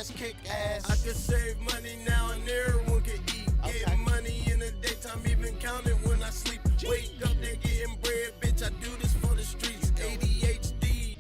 ass, kick ass. I can save money now and everyone can eat. Get money in the daytime, even count it when I sleep. Wake up, they getting bread, bitch. I do this for the streets. ADHD.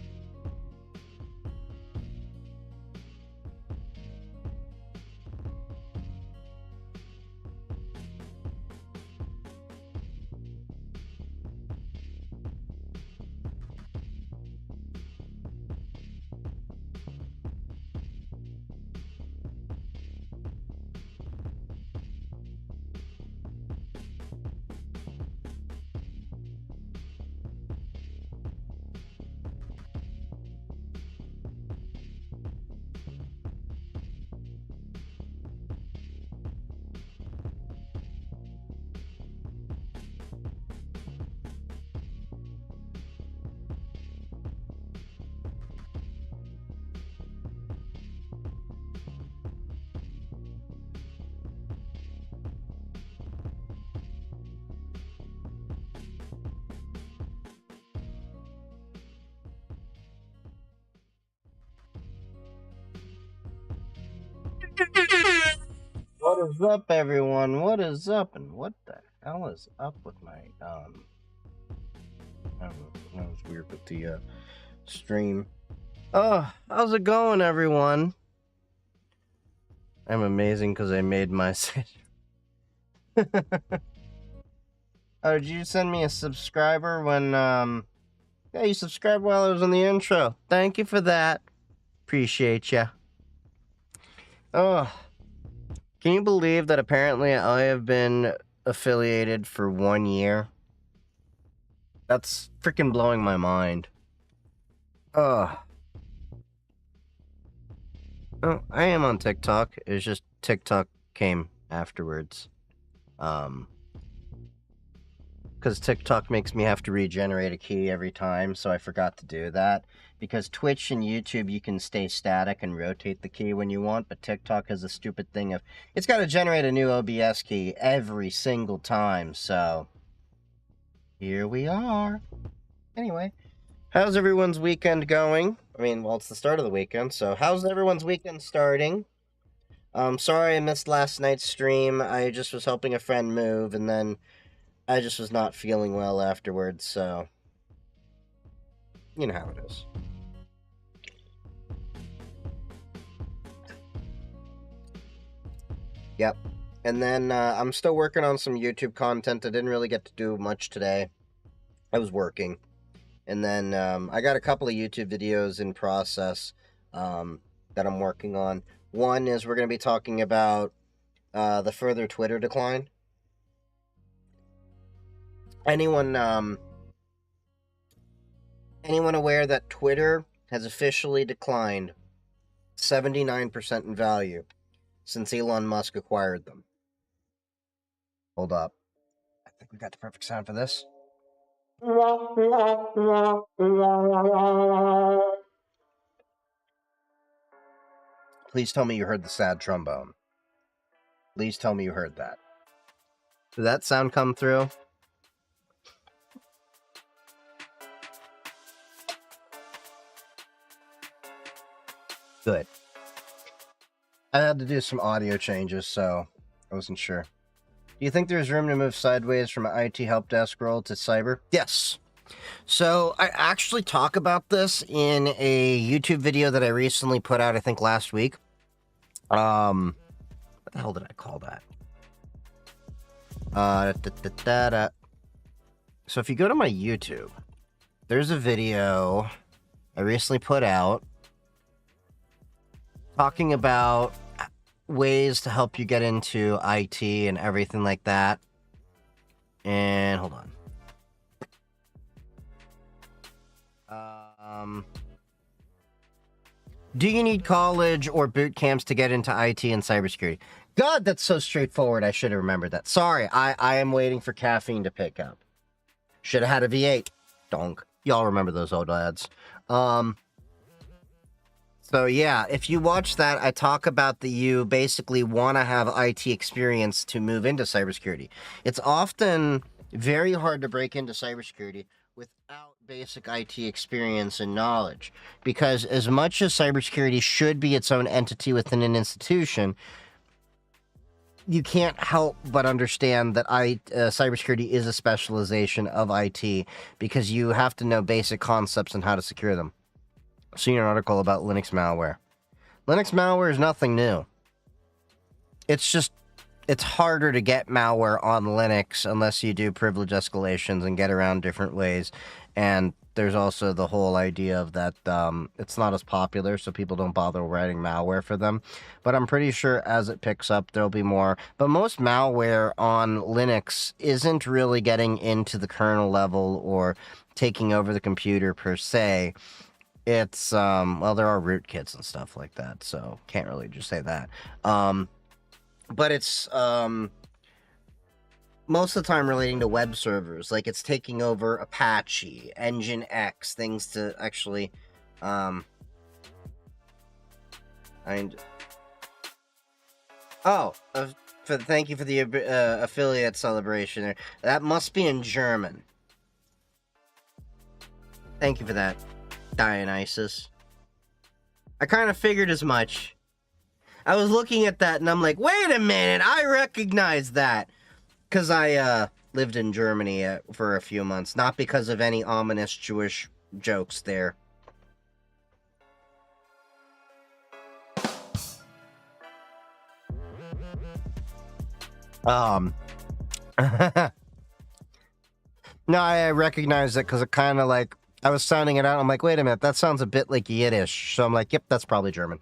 What is up, everyone? What is up? And what the hell is up with my, I don't know, that was weird with the, stream. Oh, how's it going, everyone? I'm amazing because I made my... Oh, did you send me a subscriber when, yeah, you subscribed while I was in the intro. Thank you for that. Appreciate ya. Oh... Can you believe that apparently I have been affiliated for 1 year? That's freaking blowing my mind. Ugh. Oh, I am on TikTok. It's just TikTok came afterwards. Because TikTok makes me have to regenerate a key every time, so I forgot to do that. Because Twitch and YouTube, you can stay static and rotate the key when you want, but TikTok has a stupid thing of, it's got to generate a new OBS key every single time, so here we are. Anyway, how's everyone's weekend going? I mean, well, it's the start of the weekend, so how's everyone's weekend starting? Sorry I missed last night's stream. I just was helping a friend move, and then I just was not feeling well afterwards, so you know how it is. Yep. And then I'm still working on some YouTube content. I didn't really get to do much today. I was working. And then I got a couple of YouTube videos in process that I'm working on. One is we're going to be talking about the further Twitter decline. Anyone aware that Twitter has officially declined 79% in value since Elon Musk acquired them? Hold up. I think we got the perfect sound for this. Please tell me you heard the sad trombone. Please tell me you heard that. Did that sound come through? Good. I had to do some audio changes, so I wasn't sure. Do you think there's room to move sideways from an IT help desk role to cyber? Yes. So I actually talk about this in a YouTube video that I recently put out, I think last week. What the hell did I call that? So if you go to my YouTube, there's a video I recently put out talking about ways to help you get into IT and everything like that. And hold on. Do you need college or boot camps to get into IT and cybersecurity? God, that's so straightforward. I should have remembered that. Sorry, I am waiting for caffeine to pick up. Should have had a V8. Donk. Y'all remember those old ads. So yeah, if you watch that, I talk about that you basically want to have IT experience to move into cybersecurity. It's often very hard to break into cybersecurity without basic IT experience and knowledge. Because as much as cybersecurity should be its own entity within an institution, you can't help but understand that cybersecurity is a specialization of IT because you have to know basic concepts and how to secure them. I've seen an article about Linux malware. Linux malware is nothing new. It's harder to get malware on Linux unless you do privilege escalations and get around different ways. And there's also the whole idea of that it's not as popular, so people don't bother writing malware for them. But I'm pretty sure as it picks up, there'll be more. But most malware on Linux isn't really getting into the kernel level or taking over the computer per se. It's, well, there are rootkits and stuff like that, so can't really just say that. But it's, most of the time relating to web servers, like it's taking over Apache, Nginx, things to actually, thank you for the affiliate celebration there. That must be in German. Thank you for that, Dionysus. I kind of figured as much. I was looking at that and I'm like, wait a minute, I recognize that. Because I lived in Germany for a few months, not because of any ominous Jewish jokes there. No, I recognize it because it kind of like, I was sounding it out. I'm like, wait a minute, that sounds a bit like Yiddish. So I'm like, yep, that's probably German.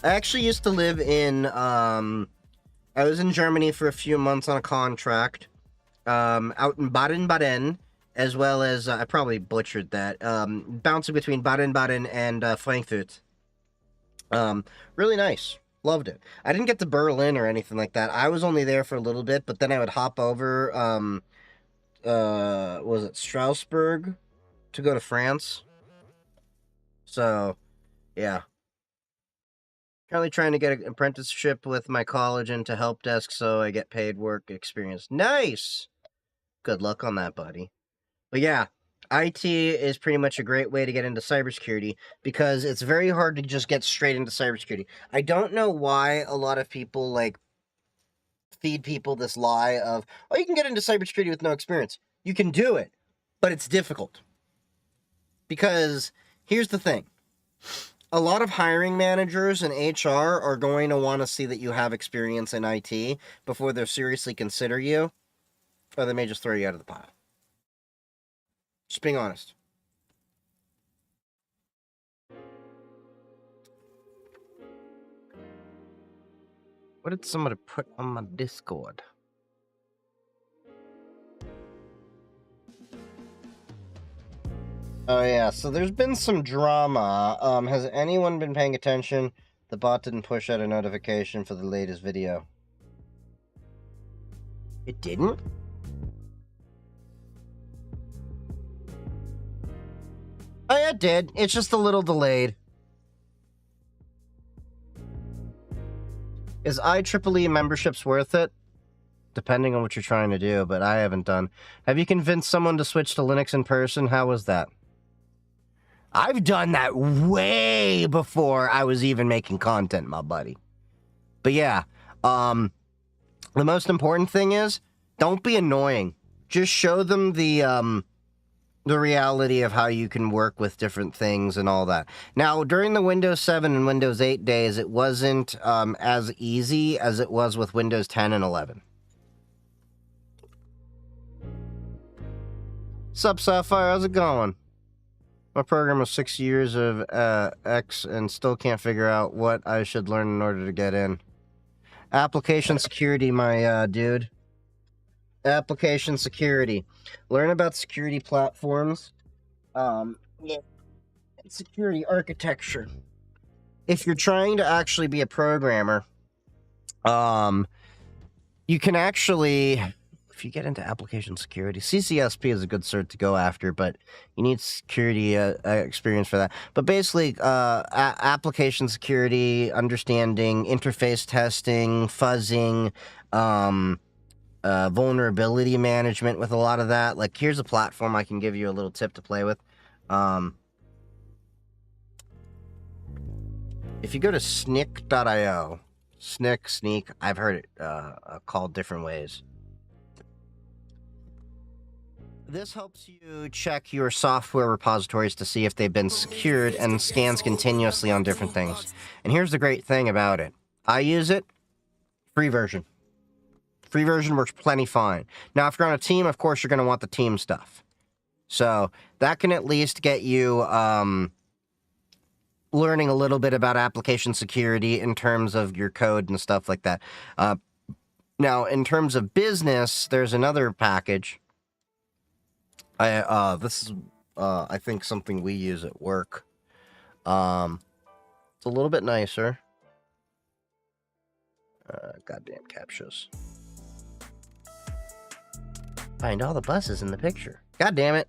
I actually used to live in, I was in Germany for a few months on a contract, out in Baden-Baden, as well as, I probably butchered that, bouncing between Baden-Baden and, Frankfurt. Really nice. Loved it. I didn't get to Berlin or anything like that. I was only there for a little bit, but then I would hop over, was it Strasbourg to go to France? So, yeah. Currently trying to get an apprenticeship with my college into help desk so I get paid work experience. Nice! Good luck on that, buddy. But yeah, IT is pretty much a great way to get into cybersecurity because it's very hard to just get straight into cybersecurity. I don't know why a lot of people, like, feed people this lie of, oh, you can get into cybersecurity with no experience. You can do it, but it's difficult. Because here's the thing. A lot of hiring managers and HR are going to want to see that you have experience in IT before they'll seriously consider you, or they may just throw you out of the pile. Just being honest. What did somebody put on my Discord? Oh yeah, so there's been some drama. Has anyone been paying attention? The bot didn't push out a notification for the latest video. It didn't? Oh yeah, it did. It's just a little delayed. Is IEEE memberships worth it? Depending on what you're trying to do, but I haven't done. Have you convinced someone to switch to Linux in person? How was that? I've done that way before I was even making content, my buddy. But yeah, the most important thing is, don't be annoying. Just show them the reality of how you can work with different things and all that. Now, during the Windows 7 and Windows 8 days, it wasn't as easy as it was with Windows 10 and 11. Sup, Sapphire? How's it going? My program was 6 years of X and still can't figure out what I should learn in order to get in. Application security, my dude. Application security. Learn about security platforms. Yeah. Security architecture. If you're trying to actually be a programmer, you can actually, if you get into application security, CCSP is a good cert to go after, but you need security experience for that. But basically, application security, understanding, interface testing, fuzzing, vulnerability management with a lot of that. Like, here's a platform I can give you a little tip to play with. If you go to snyk.io, Sneak, I've heard it called different ways. This helps you check your software repositories to see if they've been secured and scans continuously on different things. And here's the great thing about it. I use it, free version. Free version works plenty fine. Now, if you're on a team, of course, you're going to want the team stuff. So that can at least get you learning a little bit about application security in terms of your code and stuff like that. Now, in terms of business, there's another package. This is, I think, something we use at work. It's a little bit nicer. Goddamn captchas. Find all the buses in the picture. God damn it.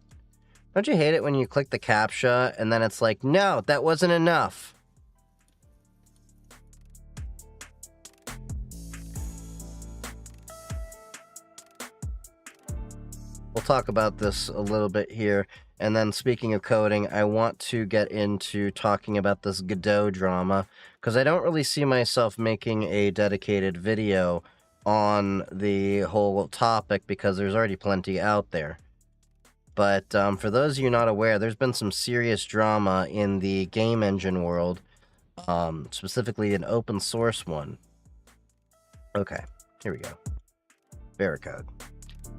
Don't you hate it when you click the captcha and then it's like, no, that wasn't enough. We'll talk about this a little bit here. And then speaking of coding, I want to get into talking about this Godot drama, because I don't really see myself making a dedicated video on the whole topic because there's already plenty out there. But for those of you not aware, there's been some serious drama in the game engine world, specifically an open source one. Okay, here we go. Veracode.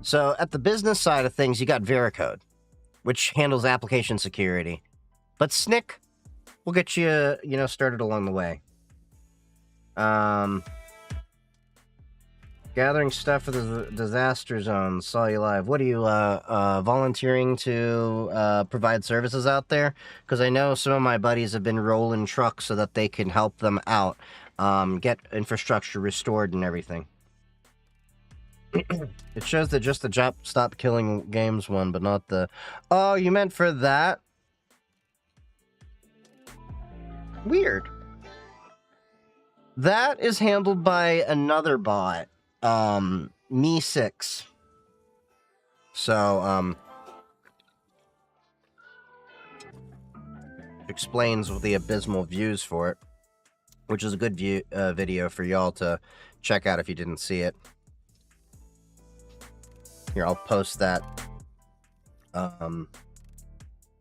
So at the business side of things, you got Veracode, which handles application security. But Snyk will get you, started along the way. Gathering stuff for the disaster zone. Saw you live. What are you, volunteering to provide services out there? Because I know some of my buddies have been rolling trucks so that they can help them out. Get infrastructure restored and everything. It shows that just the Stop Killing Games one, but not the... Oh, you meant for that? Weird. That is handled by another bot. Me6. So, explains the abysmal views for it, which is a good video for y'all to check out if you didn't see it. Here, I'll post that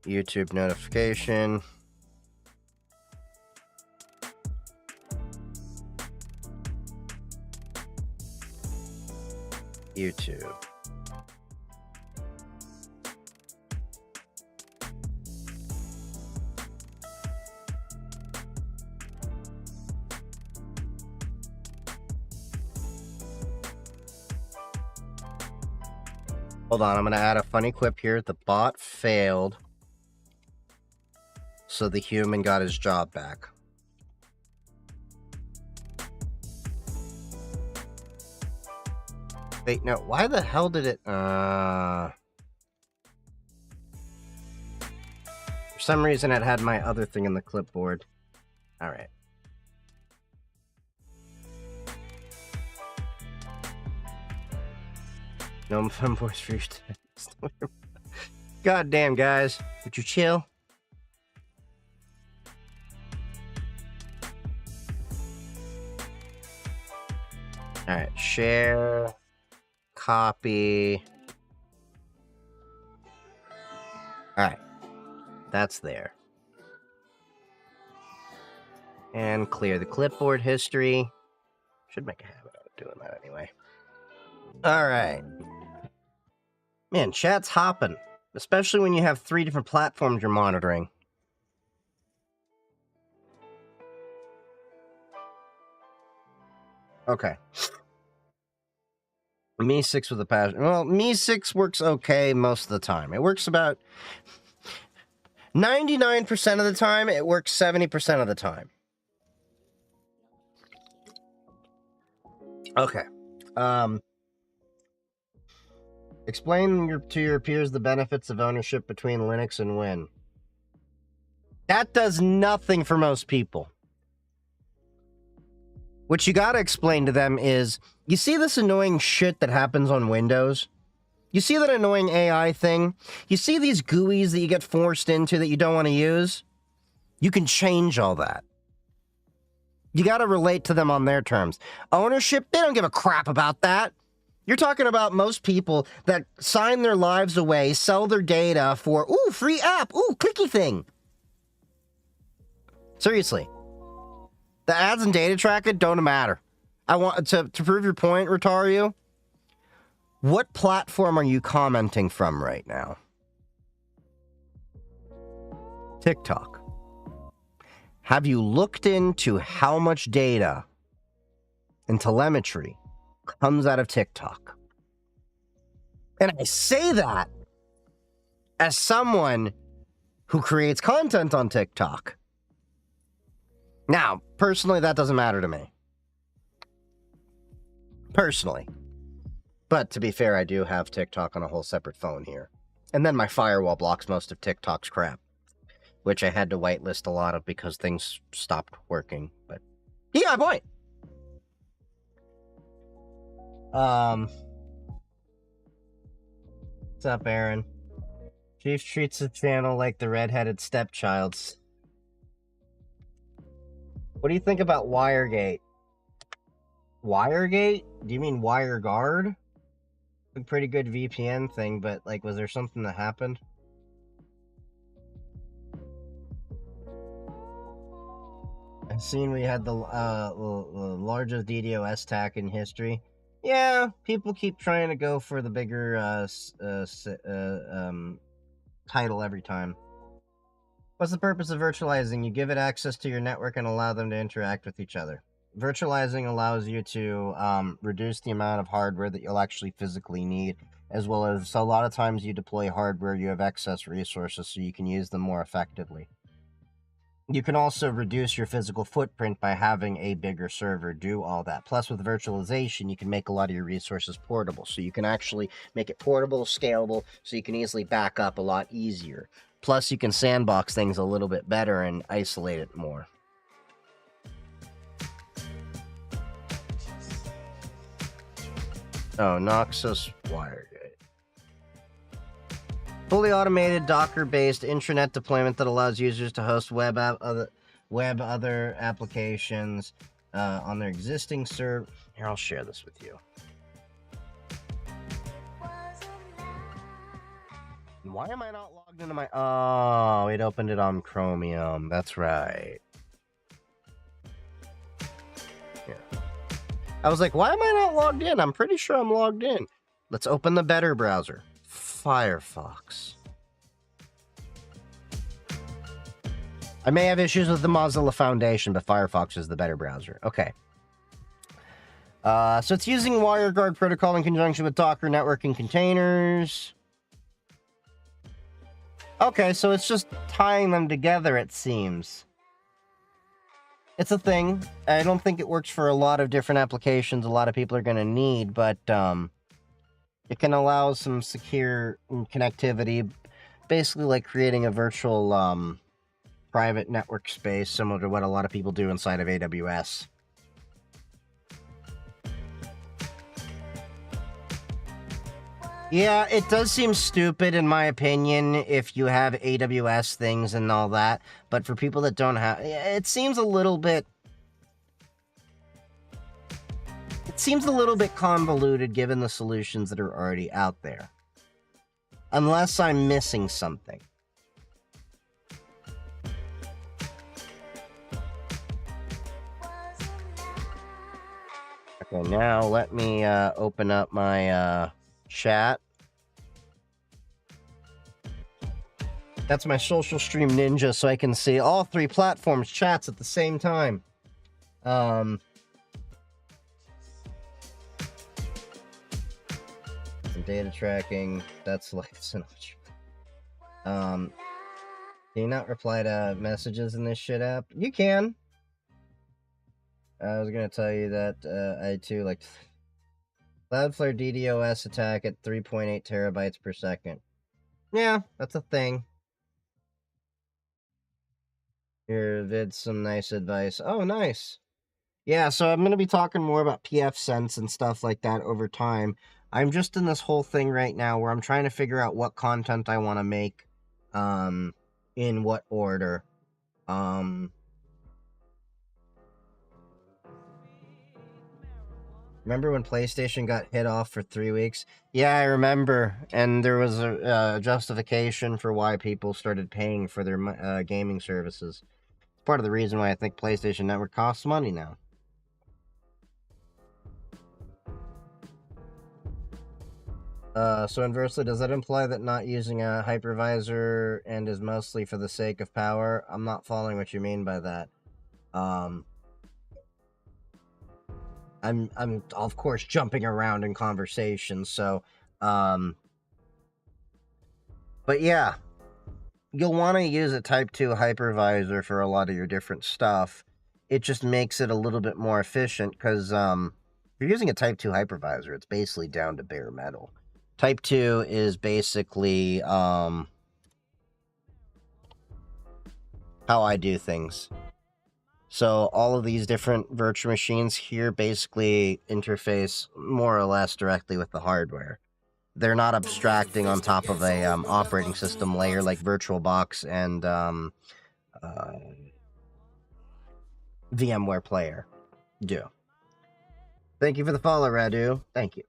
YouTube notification. YouTube. Hold on, I'm going to add a funny quip here. The bot failed, so the human got his job back. Wait, no, why the hell did it... For some reason, it had my other thing in the clipboard. Alright. No fun voice for your God damn, guys. Would you chill? Alright, share... Copy. Alright. That's there. And clear the clipboard history. Should make a habit out of doing that anyway. Alright. Man, chat's hopping. Especially when you have 3 different platforms you're monitoring. Okay. Me6 with a passion. Well, Me6 works okay most of the time. It works about 99% of the time. It works 70% of the time. Okay. Explain to your peers the benefits of ownership between Linux and Win. That does nothing for most people. What you gotta explain to them is, you see this annoying shit that happens on Windows? You see that annoying AI thing? You see these GUIs that you get forced into that you don't want to use? You can change all that. You gotta relate to them on their terms. Ownership, they don't give a crap about that. You're talking about most people that sign their lives away, sell their data for, ooh, free app, ooh, clicky thing. Seriously. The ads and data tracking don't matter. I want to prove your point, Rotario. What platform are you commenting from right now? TikTok. Have you looked into how much data and telemetry comes out of TikTok? And I say that as someone who creates content on TikTok. Now, personally, that doesn't matter to me. Personally. But to be fair, I do have TikTok on a whole separate phone here. And then my firewall blocks most of TikTok's crap, which I had to whitelist a lot of because things stopped working. But you got a point. What's up, Aaron? Chief treats the channel like the redheaded stepchild's. What do you think about Wiregate? Wiregate? Do you mean WireGuard? A pretty good VPN thing, but like, was there something that happened? I've seen we had the largest DDoS attack in history. Yeah, people keep trying to go for the bigger title every time. What's the purpose of virtualizing? You give it access to your network and allow them to interact with each other. Virtualizing allows you to reduce the amount of hardware that you'll actually physically need, as well as a lot of times you deploy hardware, you have excess resources so you can use them more effectively. You can also reduce your physical footprint by having a bigger server do all that. Plus, with virtualization, you can make a lot of your resources portable. So you can actually make it portable, scalable, so you can easily back up a lot easier. Plus, you can sandbox things a little bit better and isolate it more. Oh, Noxus Wiregate. Fully automated Docker-based intranet deployment that allows users to host web other applications on their existing server. Here, I'll share this with you. Why am I not logged into my... Oh, it opened it on Chromium. That's right. Here. I was like, why am I not logged in? I'm pretty sure I'm logged in. Let's open the better browser. Firefox. I may have issues with the Mozilla Foundation, but Firefox is the better browser. Okay. So it's using WireGuard protocol in conjunction with Docker networking containers. Okay, so it's just tying them together, it seems. It's a thing. I don't think it works for a lot of different applications a lot of people are going to need, but it can allow some secure connectivity, basically like creating a virtual private network space, similar to what a lot of people do inside of AWS. Yeah, it does seem stupid in my opinion if you have AWS things and all that, but for people that don't have, it seems a little bit convoluted given the solutions that are already out there. Unless I'm missing something. Okay, now let me open up my chat. That's my social stream ninja, so I can see all three platforms chats at the same time. Some data tracking. That's like so much. Can you not reply to messages in this shit app? You can. I was gonna tell you that I too like Cloudflare DDoS attack at 3.8 terabytes per second. Yeah, that's a thing. Here, vid some nice advice. Oh, nice. Yeah, so I'm going to be talking more about PF Sense and stuff like that over time. I'm just in this whole thing right now where I'm trying to figure out what content I want to make, um, in what order. Um, Remember when PlayStation got hit off for 3 weeks? Yeah, I remember. And there was a justification for why people started paying for their gaming services. It's part of the reason why I think PlayStation Network costs money now. So inversely, does that imply that not using a hypervisor and is mostly for the sake of power? I'm not following what you mean by that. I'm of course jumping around in conversations, so but yeah, you'll want to use a Type 2 hypervisor for a lot of your different stuff. It just makes it a little bit more efficient because if you're using a Type 2 hypervisor, it's basically down to bare metal. Type 2 is basically how I do things. So all of these different virtual machines here basically interface more or less directly with the hardware. They're not abstracting on top of a operating system layer like VirtualBox and VMware Player do. Thank you for the follow, Radu. Thank you.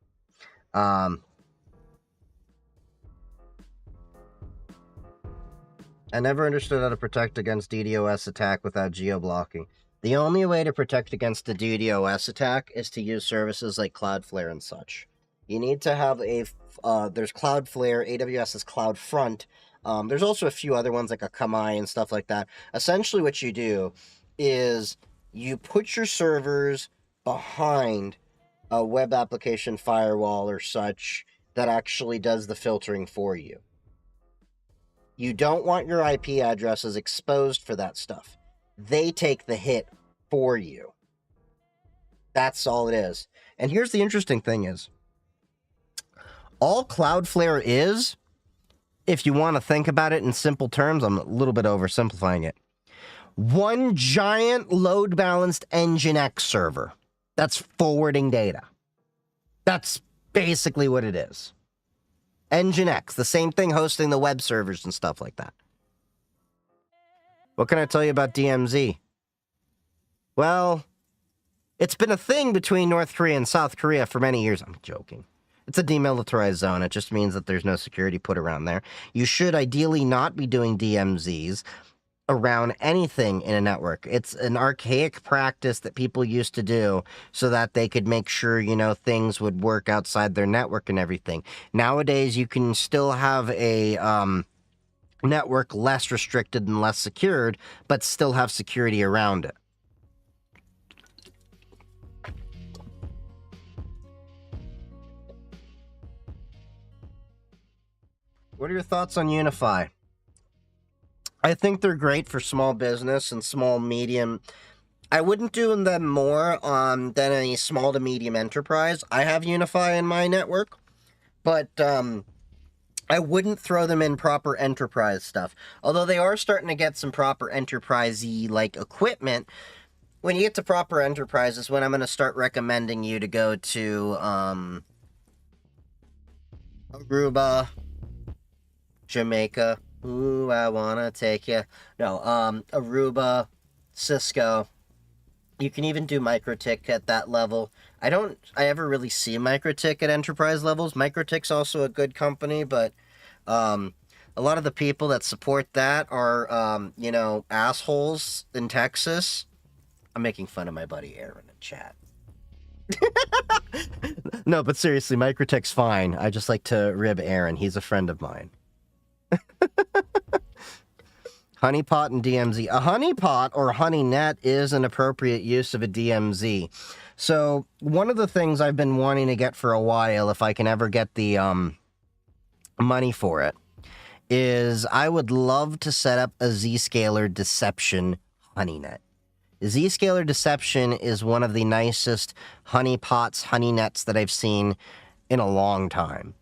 I never understood how to protect against DDoS attack without geo-blocking. The only way to protect against the DDoS attack is to use services like Cloudflare and such. You need to have a, there's Cloudflare, AWS is CloudFront. There's also a few other ones like Akamai and stuff like that. Essentially what you do is you put your servers behind a web application firewall or such that actually does the filtering for you. You don't want your IP addresses exposed for that stuff. They take the hit for you. That's all it is. And here's the interesting thing is, all Cloudflare is, if you want to think about it in simple terms, I'm a little bit oversimplifying it, one giant load-balanced Nginx server that's forwarding data. That's basically what it is. Nginx, the same thing hosting the web servers and stuff like that. What can I tell you about DMZ? Well, it's been a thing between North Korea and South Korea for many years. I'm joking. It's a demilitarized zone. It just means that there's no security put around there. You should ideally not be doing DMZs around anything in a network. It's an archaic practice that people used to do so that they could make sure, you know, things would work outside their network and everything. Nowadays, you can still have a network less restricted and less secured, but still have security around it. What are your thoughts on Unify? I think they're great for small business and small, medium. I wouldn't do them more than a small to medium enterprise. I have Unify in my network, but I wouldn't throw them in proper enterprise stuff. Although they are starting to get some proper enterprisey like equipment. When you get to proper enterprise is when I'm going to start recommending you to go to Aruba, Jamaica. Ooh, I wanna take you. No, Aruba, Cisco. You can even do MikroTik at that level. I ever really see MikroTik at enterprise levels. MikroTik's also a good company, but a lot of the people that support that are, you know, assholes in Texas. I'm making fun of my buddy Aaron in chat. No, but seriously, MikroTik's fine. I just like to rib Aaron. He's a friend of mine. Honeypot and DMZ. A honeypot or honeynet is an appropriate use of a DMZ. So one of the things I've been wanting to get for a while, if I can ever get the money for it, is I would love to set up a Zscaler Deception honeynet. Zscaler Deception is one of the nicest honeypots, honeynets that I've seen in a long time.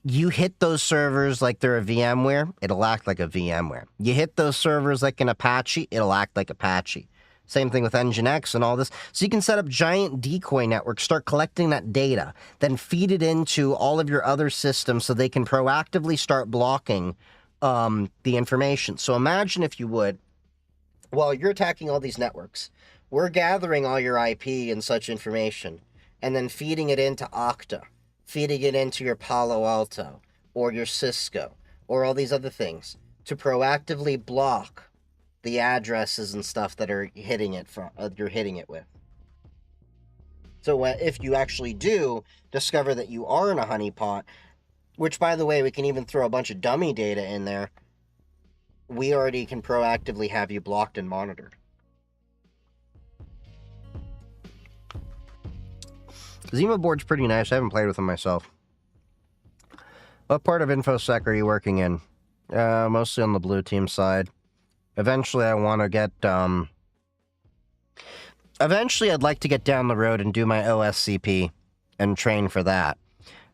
You hit those servers like they're a VMware, it'll act like a VMware. You hit those servers like an Apache, it'll act like Apache. Same thing with Nginx and all this. So you can set up giant decoy networks, start collecting that data, then feed it into all of your other systems so they can proactively start blocking the information. So imagine, if you would, while you're attacking all these networks, we're gathering all your IP and such information and then feeding it into Okta, feeding it into your Palo Alto or your Cisco or all these other things to proactively block the addresses and stuff that are hitting it from you're hitting it with. So if you actually do discover that you are in a honeypot, which, by the way, we can even throw a bunch of dummy data in there, we already can proactively have you blocked and monitored. Zima board's pretty nice. I haven't played with them myself. What part of InfoSec are you working in? Mostly on the blue team side. Eventually, I want to get, eventually, I'd like to get down the road and do my OSCP and train for that.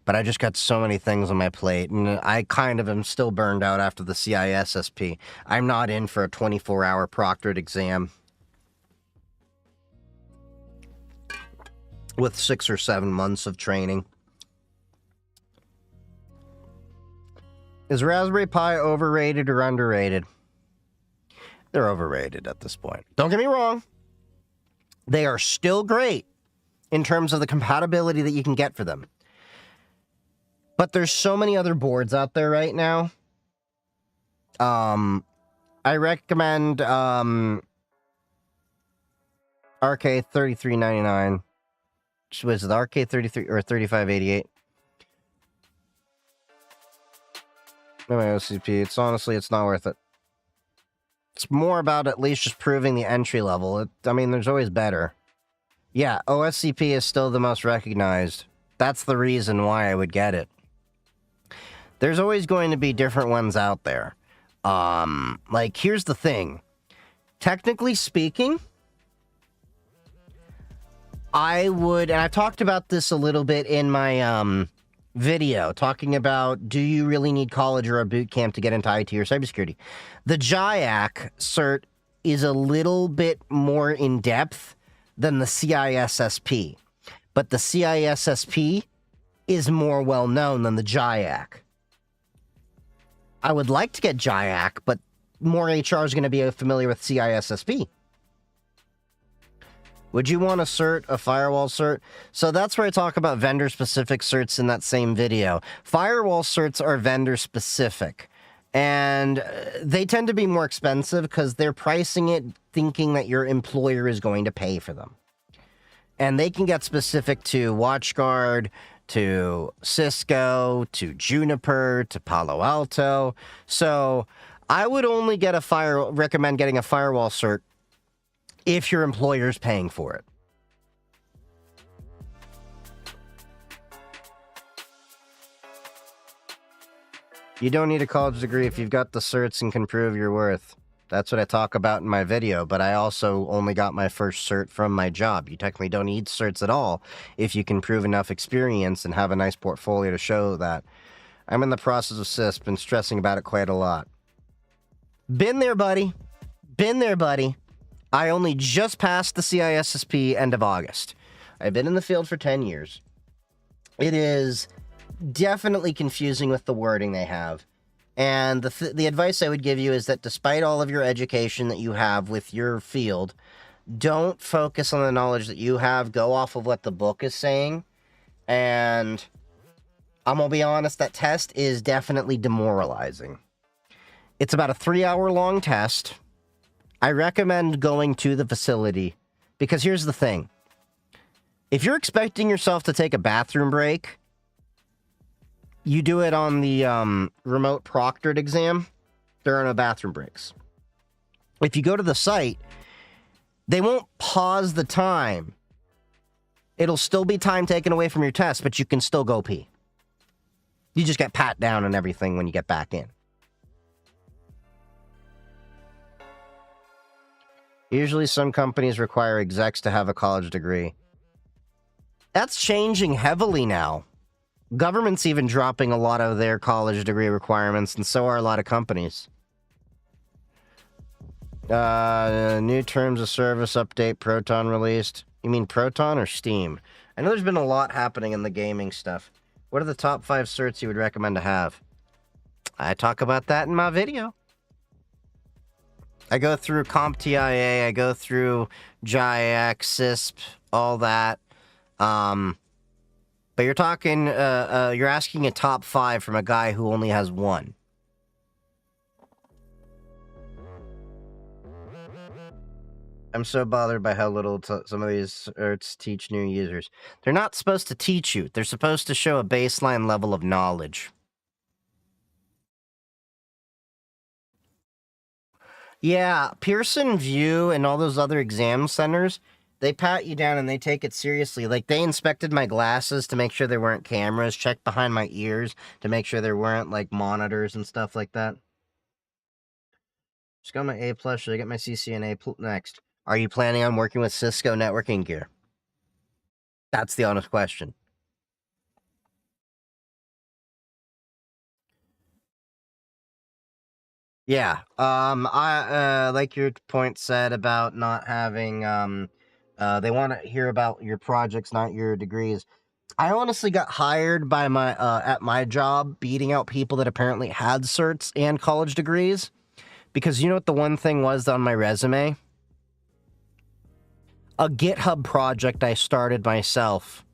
But I just got so many things on my plate, and I kind of am still burned out after the CISSP. I'm not in for a 24-hour proctored exam with 6 or 7 months of training. Is Raspberry Pi overrated or underrated? They're overrated at this point. Don't get me wrong. They are still great in terms of the compatibility that you can get for them. But there's so many other boards out there right now. I recommend RK3399. Was it the RK33 or 3588? No, my OCP. It's not worth it. It's more about at least just proving the entry level. I mean, there's always better. Yeah, OSCP is still the most recognized. That's the reason why I would get it. There's always going to be different ones out there. Like, here's the thing. Technically speaking, I would, and I talked about this a little bit in my video, talking about, do you really need college or a boot camp to get into IT or cybersecurity? The GYAC cert is a little bit more in depth than the CISSP, but the CISSP is more well known than the GYAC. I would like to get GYAC, but more HR is going to be familiar with CISSP. Would you want a cert, a firewall cert? So that's where I talk about vendor-specific certs in that same video. Firewall certs are vendor-specific, and they tend to be more expensive because they're pricing it thinking that your employer is going to pay for them. And they can get specific to WatchGuard, to Cisco, to Juniper, to Palo Alto. So I would only get recommend getting a firewall cert if your employer's paying for it. You don't need a college degree if you've got the certs and can prove your worth. That's what I talk about in my video, but I also only got my first cert from my job. You technically don't need certs at all if you can prove enough experience and have a nice portfolio to show that. I'm in the process of CISP, been stressing about it quite a lot. Been there, buddy. Been there, buddy. I only just passed the CISSP end of August. I've been in the field for 10 years. It is definitely confusing with the wording they have. And the advice I would give you is that despite all of your education that you have with your field, don't focus on the knowledge that you have. Go off of what the book is saying. And I'm going to be honest, that test is definitely demoralizing. It's about a 3-hour long test. I recommend going to the facility because here's the thing. If you're expecting yourself to take a bathroom break, you do it on the remote proctored exam, there are no bathroom breaks. If you go to the site, they won't pause the time. It'll still be time taken away from your test, but you can still go pee. You just get pat down and everything when you get back in. Usually some companies require execs to have a college degree. That's changing heavily now. Government's even dropping a lot of their college degree requirements, and so are a lot of companies. New terms of service update, Proton released. You mean Proton or Steam? I know there's been a lot happening in the gaming stuff. What are the top 5 certs you would recommend to have? I talk about that in my video. I go through CompTIA, I go through GIAC, CISP, all that. But you're talking, you're asking a top 5 from a guy who only has 1. I'm so bothered by how little some of these certs teach new users. They're not supposed to teach you. They're supposed to show a baseline level of knowledge. Yeah, Pearson VUE and all those other exam centers, they pat you down and they take it seriously. Like, they inspected my glasses to make sure there weren't cameras, checked behind my ears to make sure there weren't, like, monitors and stuff like that. Just got my A+, should I get my CCNA next? Are you planning on working with Cisco networking gear? That's the honest question. Yeah, I like your point said about not having, they want to hear about your projects, not your degrees. I honestly got hired by my, at my job, beating out people that apparently had certs and college degrees. Because you know what the one thing was on my resume? A GitHub project I started myself,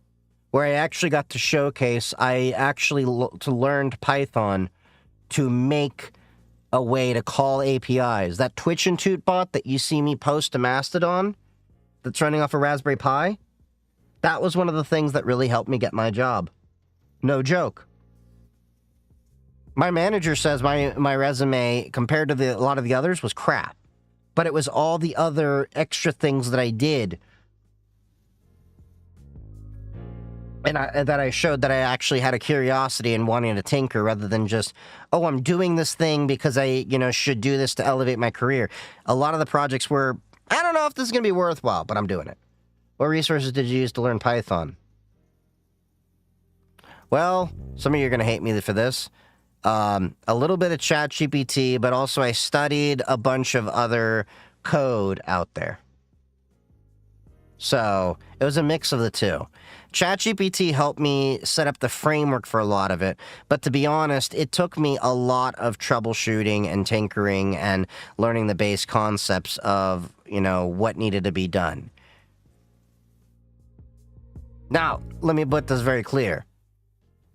where I actually got to showcase, I actually learned Python to make a way to call APIs. That Twitch and Toot bot that you see me post to Mastodon, that's running off a Raspberry Pi, that was one of the things that really helped me get my job. No joke. My manager says my resume, compared to a lot of the others, was crap. But it was all the other extra things that I did. And that I showed that I actually had a curiosity in wanting to tinker rather than just, oh, I'm doing this thing because I, should do this to elevate my career. A lot of the projects were, I don't know if this is going to be worthwhile, but I'm doing it. What resources did you use to learn Python? Well, some of you are going to hate me for this. A little bit of ChatGPT, but also I studied a bunch of other code out there. So it was a mix of the two. ChatGPT helped me set up the framework for a lot of it, but to be honest, it took me a lot of troubleshooting and tinkering and learning the base concepts of, what needed to be done. Now, let me put this very clear.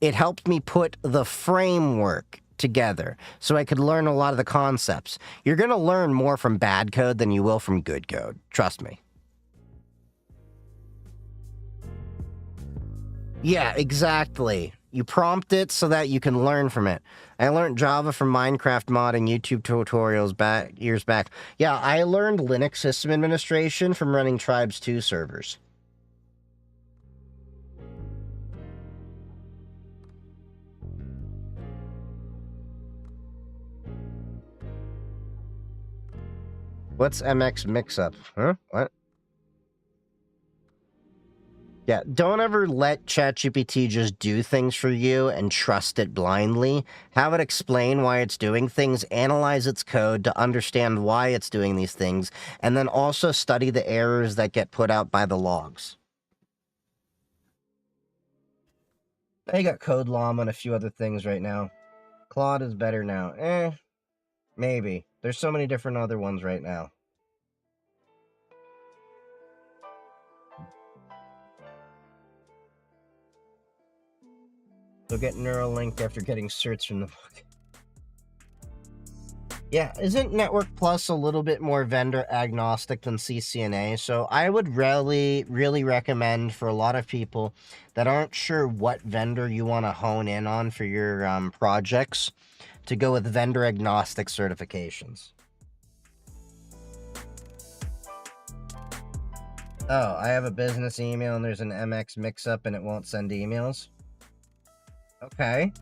It helped me put the framework together so I could learn a lot of the concepts. You're going to learn more from bad code than you will from good code. Trust me. Yeah, exactly. You prompt it so that you can learn from it. I learned Java from Minecraft modding YouTube tutorials years back. Yeah, I learned Linux system administration from running Tribes 2 servers. What's MX Mixup? Huh? What? Yeah, don't ever let ChatGPT just do things for you and trust it blindly. Have it explain why it's doing things, analyze its code to understand why it's doing these things, and then also study the errors that get put out by the logs. I got Code Llama and a few other things right now. Claude is better now. Maybe. There's so many different other ones right now. So get Neuralink after getting certs from the book. Yeah, isn't Network Plus a little bit more vendor agnostic than CCNA? So I would really recommend for a lot of people that aren't sure what vendor you want to hone in on for your projects to go with vendor agnostic certifications. Oh, I have a business email and there's an MX mix-up and it won't send emails? Okay.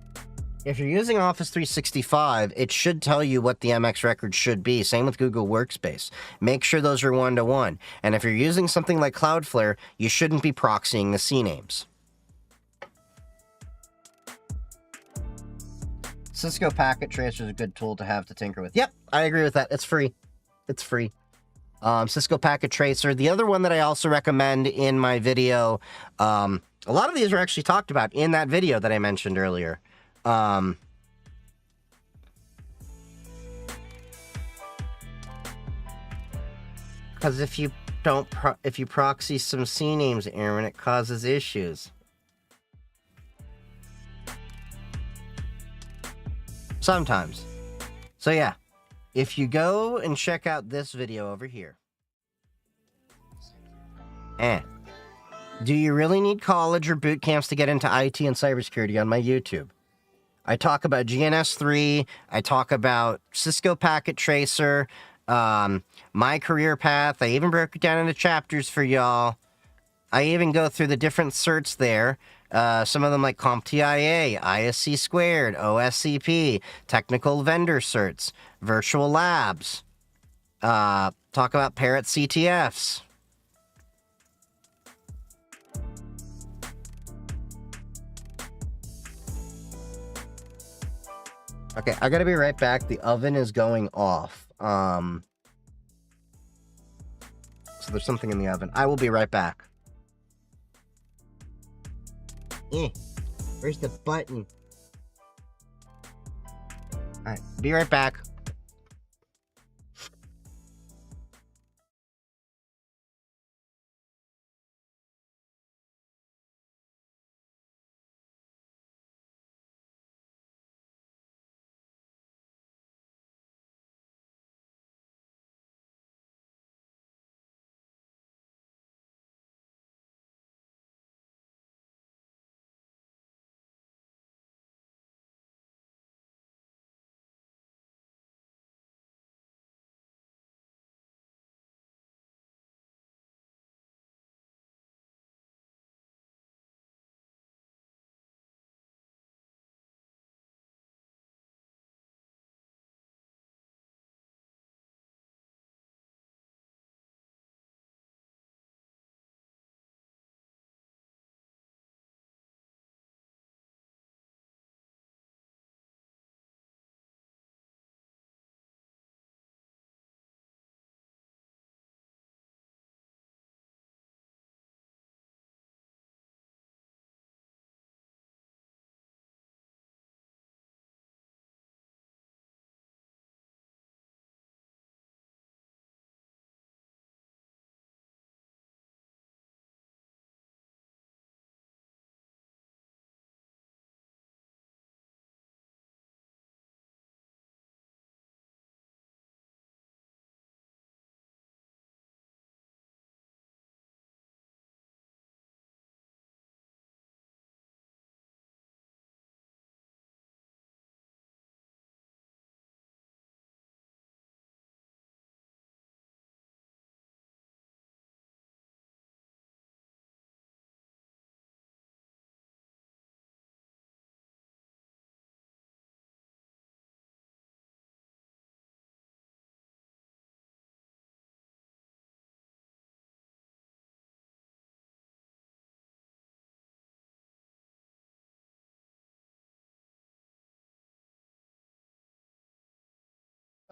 If you're using Office 365, it should tell you what the MX record should be. Same with Google Workspace. Make sure those are one-to-one. And if you're using something like Cloudflare, you shouldn't be proxying the CNAMEs. Cisco Packet Tracer is a good tool to have to tinker with. Yep, I agree with that. It's free. It's free. Cisco Packet Tracer. The other one that I also recommend in my video, a lot of these are actually talked about in that video that I mentioned earlier. Because if you proxy some CNAMEs, Aaron, it causes issues. Sometimes. So yeah, if you go and check out this video over here. Do you really need college or boot camps to get into IT and cybersecurity on my YouTube? I talk about GNS3, I talk about Cisco Packet Tracer, my career path. I even broke it down into chapters for y'all. I even go through the different certs there. Some of them like CompTIA, ISC squared, OSCP, technical vendor certs, virtual labs. Talk about Parrot CTFs. Okay, I gotta be right back. The oven is going off. So there's something in the oven. I will be right back. Where's the button? Alright, be right back.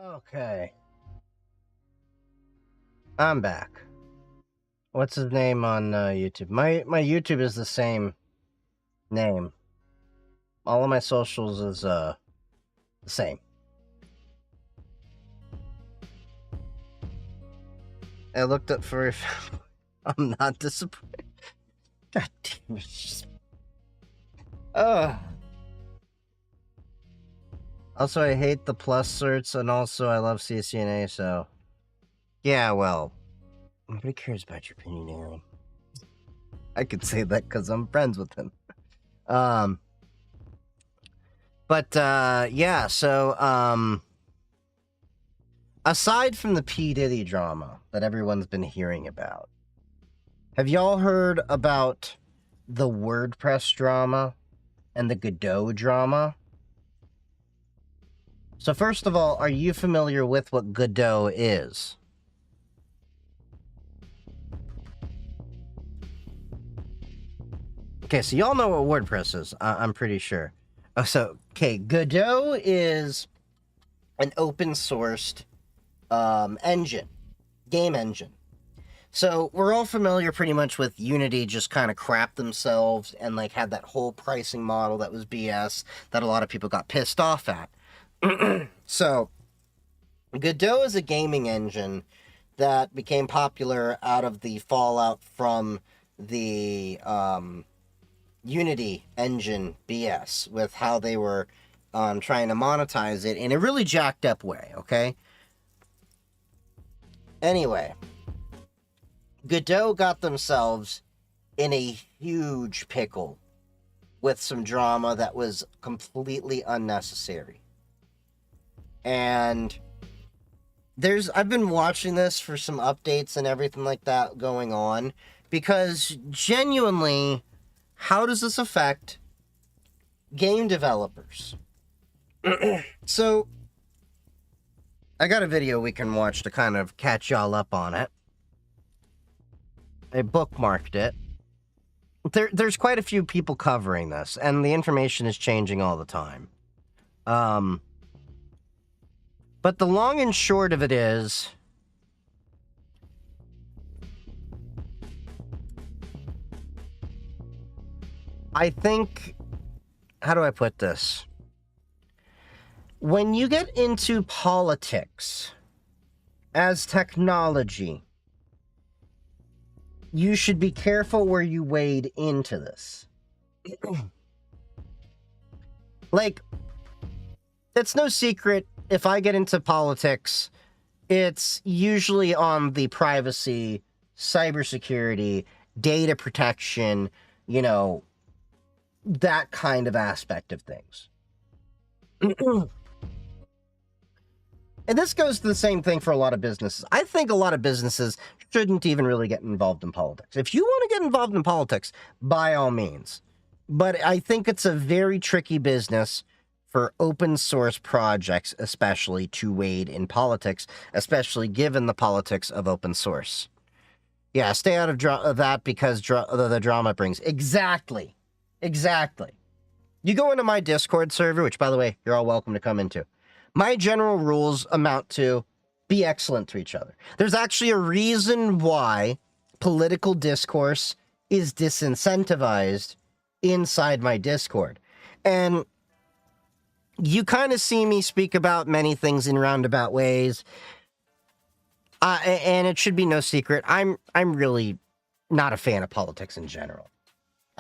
Okay. I'm back. What's his name on YouTube? My YouTube is the same name. All of my socials is the same. I looked up for I'm not disappointed. God damn it. Also, I hate the plus certs, and also I love CCNA, so... Yeah, well... Nobody cares about your opinion, Aaron. I could say that because I'm friends with him. Yeah, so, aside from the P. Diddy drama that everyone's been hearing about, have y'all heard about the WordPress drama and the Godot drama? So first of all, are you familiar with what Godot is? Okay, so y'all know what WordPress is, I'm pretty sure. Okay, Godot is an open-sourced engine, game engine. So we're all familiar pretty much with Unity just kind of crapped themselves and like had that whole pricing model that was BS that a lot of people got pissed off at. So Godot is a gaming engine that became popular out of the fallout from the Unity engine BS with how they were trying to monetize it in a really jacked up way, okay? Anyway, Godot got themselves in a huge pickle with some drama that was completely unnecessary. And I've been watching this for some updates and everything like that going on, because genuinely, how does this affect game developers? So, I got a video we can watch to kind of catch y'all up on it. I bookmarked it. There's quite a few people covering this, and the information is changing all the time. But the long and short of it is, I think, how do I put this? When you get into politics as technology, you should be careful where you wade into this. Like, it's no secret, if I get into politics, it's usually on the privacy, cybersecurity, data protection, you know, that kind of aspect of things. And this goes to the same thing for a lot of businesses. I think a lot of businesses shouldn't even really get involved in politics. If you want to get involved in politics, by all means. But I think it's a very tricky business for open source projects, especially, to wade in politics, especially given the politics of open source. Yeah, stay out of that because the drama brings. Exactly. Exactly. You go into my Discord server, which, by the way, you're all welcome to come into. My general rules amount to be excellent to each other. There's actually a reason why political discourse is disincentivized inside my Discord. And you kind of see me speak about many things in roundabout ways. And it should be no secret, I'm really not a fan of politics in general.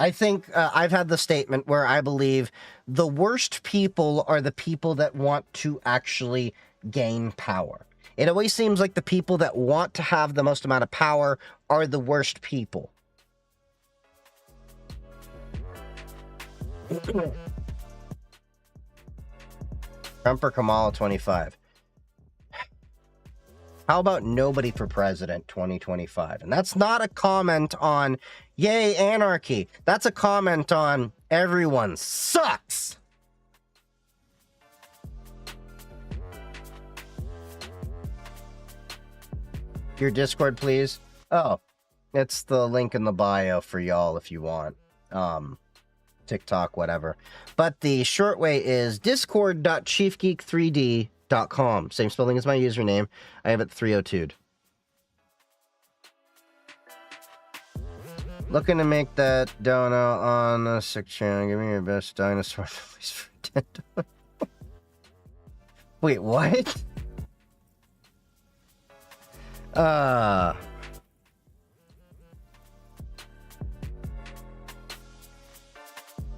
I think I've had the statement where I believe the worst people are the people that want to actually gain power. It always seems like the people that want to have the most amount of power are the worst people. Trump or Kamala 25. How about nobody for president 2025? And that's not a comment on, yay, anarchy. That's a comment on everyone sucks. Your Discord, please. Oh, it's the link in the bio for y'all if you want. TikTok, whatever. But the short way is discord.ChiefGyk3D.com. Same spelling as my username. I have it 302'd. Looking to make that dono on a sick channel. Give me your best dinosaur please for Nintendo. Wait, what?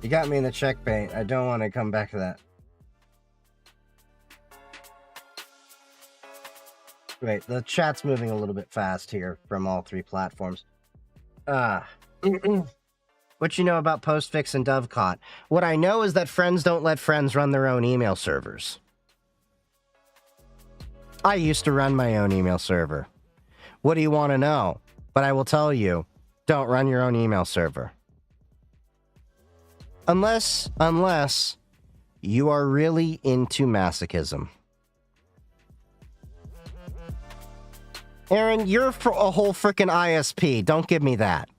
You got me in the checkmate. I don't want to come back to that. Right, the chat's moving a little bit fast here from all three platforms. What you know about Postfix and Dovecot? What I know is that friends don't let friends run their own email servers. I used to run my own email server. What do you want to know? But I will tell you, don't run your own email server. Unless you are really into masochism. Aaron, you're a whole frickin' ISP. Don't give me that.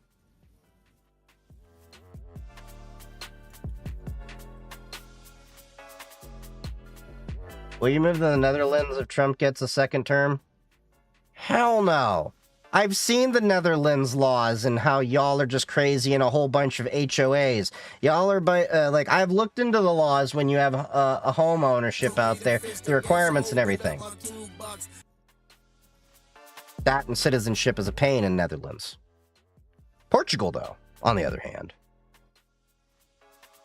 Will you move to the Netherlands if Trump gets a second term? Hell no. I've seen the Netherlands laws and how y'all are just crazy and a whole bunch of HOAs. Y'all are, like, I've looked into the laws when you have a home ownership out there, the requirements and everything. That and citizenship is a pain in Netherlands. Portugal, though, on the other hand.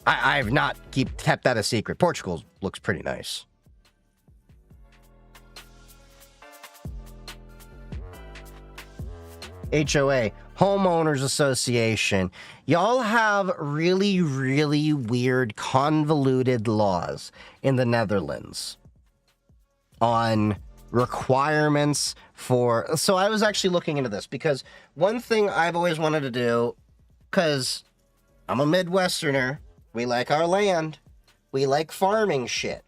I've not kept that a secret. Portugal looks pretty nice. HOA, Homeowners Association. Y'all have really, really weird, convoluted laws in the Netherlands on requirements for... So I was actually looking into this because one thing I've always wanted to do, because I'm a Midwesterner, we like our land, we like farming shit.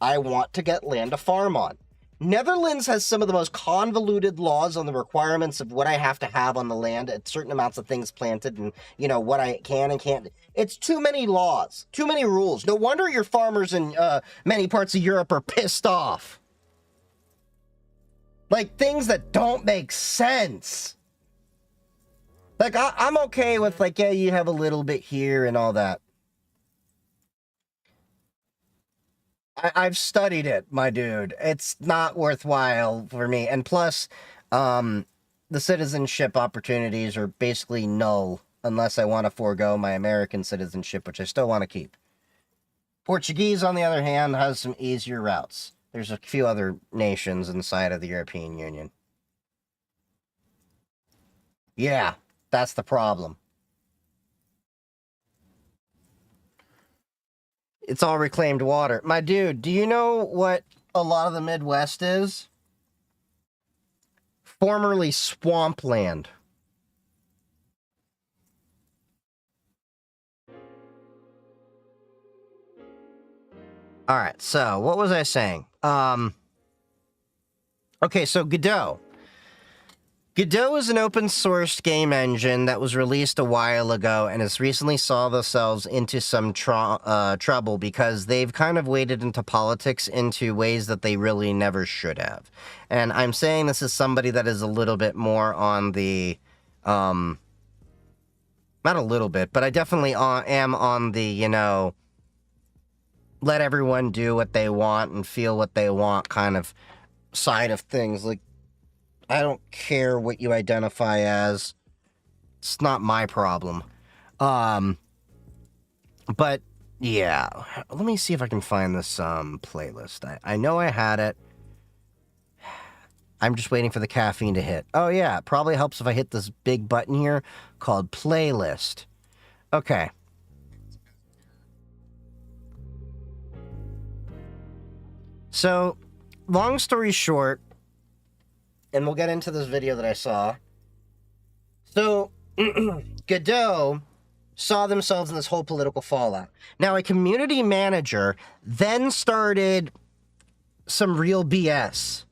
I want to get land to farm on. Netherlands has some of the most convoluted laws on the requirements of what I have to have on the land at certain amounts of things planted and, you know, what I can and can't. It's too many laws, too many rules. No wonder your farmers in many parts of Europe are pissed off. Like, things that don't make sense. Like, I'm okay with, like, yeah, you have a little bit here and all that. I've studied it, my dude. It's not worthwhile for me. And plus, the citizenship opportunities are basically null unless I want to forego my American citizenship, which I still want to keep. Portuguese, on the other hand, has some easier routes. There's a few other nations inside of the European Union. Yeah, that's the problem. It's all reclaimed water. My dude, do you know what a lot of the Midwest is? Formerly swampland. Alright, so what was I saying? Okay, so Godot. Godot is an open source game engine that was released a while ago and has recently saw themselves into some trouble because they've kind of waded into politics into ways that they really never should have. And I'm saying this as somebody that is a little bit more on the, not a little bit, but I definitely am on the, you know, let everyone do what they want and feel what they want kind of side of things. Like, I don't care what you identify as. It's not my problem. But, yeah. Let me see if I can find this, playlist. I know I had it. I'm just waiting for the caffeine to hit. Oh, yeah. It probably helps if I hit this big button here called playlist. Okay. So, long story short, and we'll get into this video that I saw. So, Godot saw themselves in this whole political fallout. Now, a community manager then started some real BS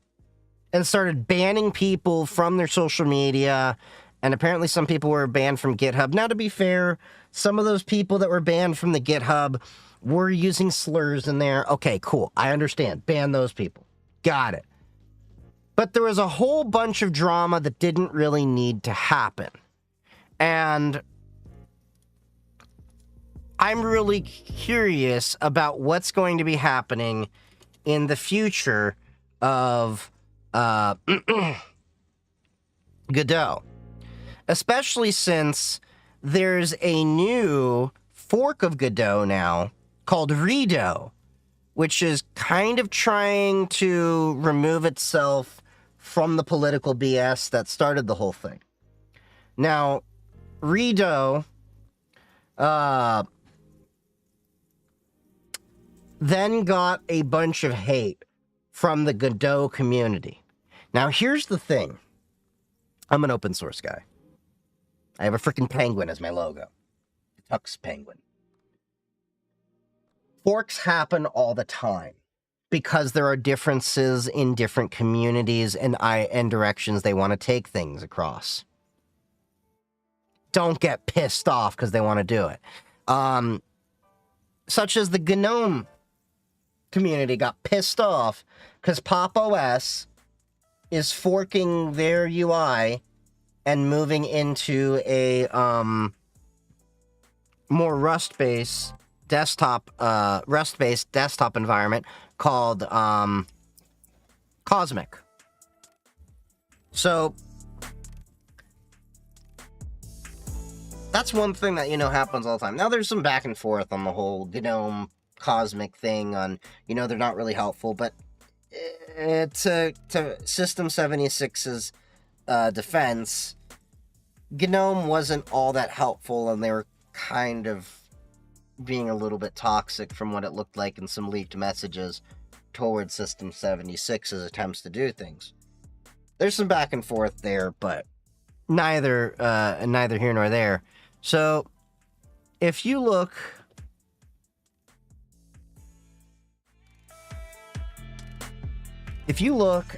and started banning people from their social media, and apparently some people were banned from GitHub. Now, to be fair, some of those people that were banned from the GitHub were using slurs in there. Okay, cool. I understand. Ban those people. Got it. But there was a whole bunch of drama that didn't really need to happen. And I'm really curious about what's going to be happening in the future of Godot. Especially since there's a new fork of Godot now called Redo, which is kind of trying to remove itself from the political BS that started the whole thing. Now, Redo then got a bunch of hate from the Godot community. Now, here's the thing. I'm an open source guy. I have a freaking penguin as my logo. The Tux Penguin. Forks happen all the time because there are differences in different communities and directions they want to take things across. Don't get pissed off because they want to do it. Such as the GNOME community got pissed off because Pop! OS is forking their UI and moving into a more Rust-based desktop environment called Cosmic. So that's one thing that, happens all the time. Now, there's some back and forth on the whole GNOME Cosmic thing on, they're not really helpful, but to System 76's defense, GNOME wasn't all that helpful, and they were kind of being a little bit toxic from what it looked like in some leaked messages towards System 76's attempts to do things. There's some back and forth there, but neither here nor there. So, if you look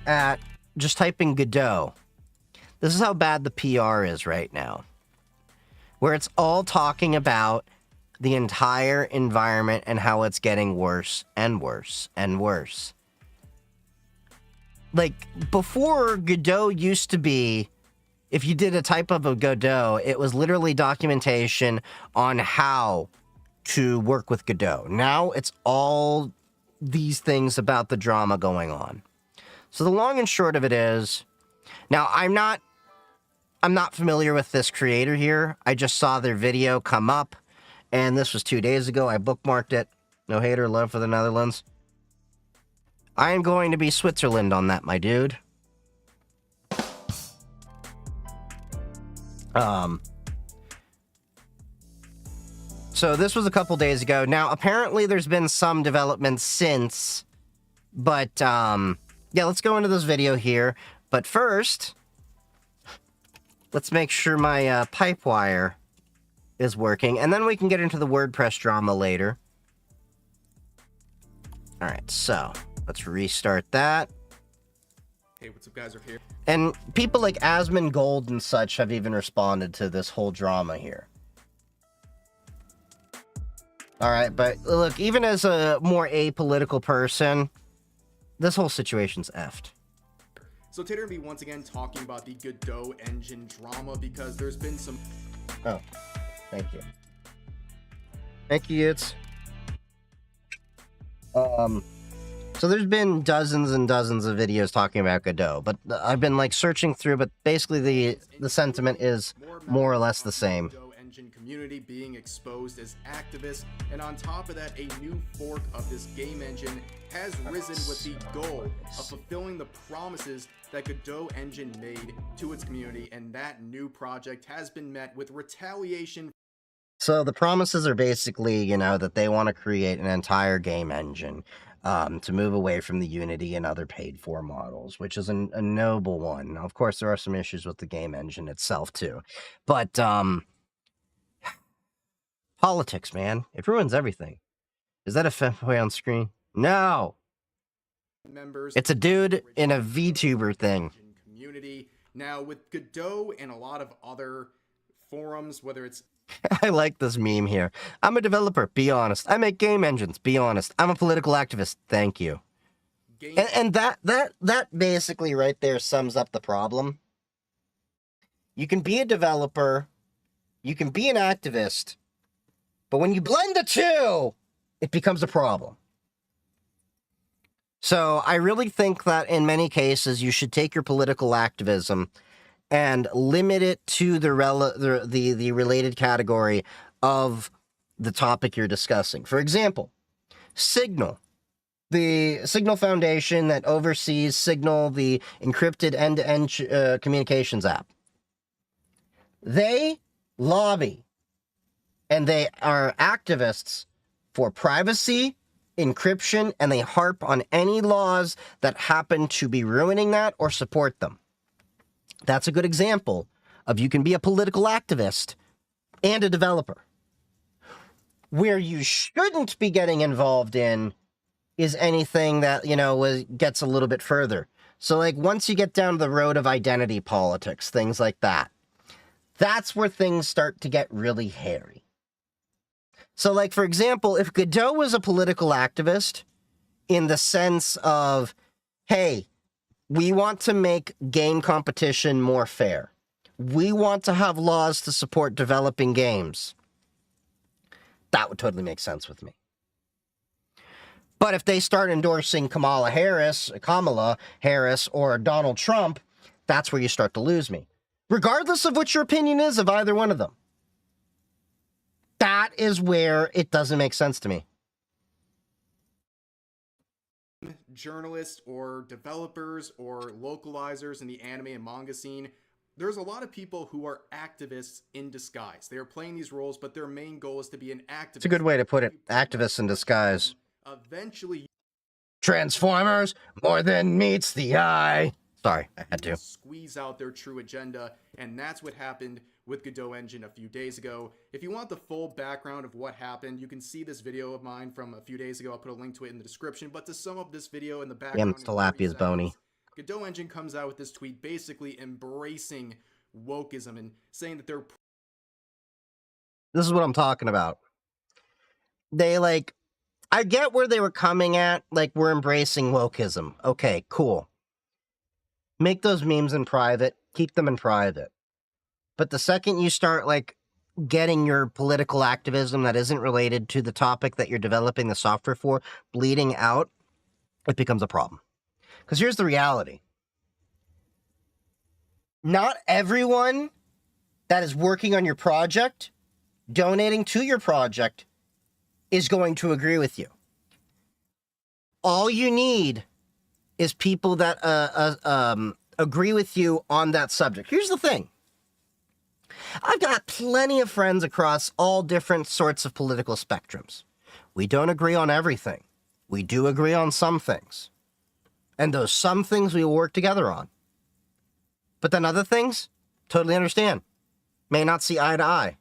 at just typing Godot, this is how bad the PR is right now, where it's all talking about the entire environment and how it's getting worse and worse and worse. Like, before, Godot used to be, if you did a type of a Godot, it was literally documentation on how to work with Godot. Now it's all these things about the drama going on. So the long and short of it is, now I'm not familiar with this creator here. I just saw their video come up, and this was 2 days ago. I bookmarked it. No hate or love for the Netherlands. I am going to be Switzerland on that, my dude. So this was a couple days ago. Now, apparently there's been some development since, but, yeah, let's go into this video here. But first, let's make sure my, pipe wire is working, and then we can get into the WordPress drama later. Alright, so, let's restart that. Hey, what's up, guys? We're here. And people like Asmongold and such have even responded to this whole drama here. Alright, but look, even as a more apolitical person, this whole situation's effed. So today we're going to be once again talking about the Godot engine drama because there's been some... Oh, thank you. Thank you, Yitz. So there's been dozens and dozens of videos talking about Godot, but I've been like searching through, but basically the sentiment is more or less the same. Godot engine community being exposed as activists, and on top of that, a new fork of this game engine has risen with the goal of fulfilling the promises that Godot engine made to its community, and that new project has been met with retaliation. So the promises are basically, that they want to create an entire game engine to move away from the Unity and other paid-for models, which is a noble one. Now, of course, there are some issues with the game engine itself, too. But, politics, man. It ruins everything. Is that a femboy on screen? No! Members, it's a dude in a VTuber thing. Community. Now, with Godot and a lot of other forums, whether it's... I like this meme here. I'm a developer, be honest. I make game engines, be honest. I'm a political activist, thank you. And that basically right there sums up the problem. You can be a developer, you can be an activist, but when you blend the two, it becomes a problem. So I really think that in many cases, you should take your political activism and limit it to the related category of the topic you're discussing. For example, Signal. The Signal Foundation that oversees Signal, the encrypted end-to-end communications app. They lobby, and they are activists for privacy, encryption, and they harp on any laws that happen to be ruining that or support them. That's a good example of you can be a political activist and a developer. Where you shouldn't be getting involved in is anything that, gets a little bit further. So, like, once you get down the road of identity politics, things like that, that's where things start to get really hairy. So, like, for example, if Godot was a political activist in the sense of, hey, we want to make game competition more fair. We want to have laws to support developing games. That would totally make sense with me. But if they start endorsing Kamala Harris, or Donald Trump, that's where you start to lose me. Regardless of what your opinion is of either one of them. That is where it doesn't make sense to me. Journalists or developers or localizers in the anime and manga scene, there's a lot of people who are activists in disguise. They are playing these roles, but their main goal is to be an activist. It's a good way to put it. Activists in disguise. Eventually, Transformers, more than meets the eye. Sorry, I had to. Squeeze out their true agenda, and that's what happened with Godot Engine a few days ago. If you want the full background of what happened, you can see this video of mine from a few days ago. I'll put a link to it in the description. But to sum up this video in the background, Yeah, still happy as bony. Godot Engine comes out with this tweet basically embracing wokeism and saying that they're... This is what I'm talking about. They, like, I get where they were coming at, like, we're embracing wokeism. Okay, cool. Make those memes in private, keep them in private. But the second you start, like, getting your political activism that isn't related to the topic that you're developing the software for bleeding out, it becomes a problem. Because here's the reality. Not everyone that is working on your project, donating to your project, is going to agree with you. All you need is people that agree with you on that subject. Here's the thing. I've got plenty of friends across all different sorts of political spectrums. We don't agree on everything. We do agree on some things. And those some things we will work together on. But then other things, totally understand. May not see eye to eye.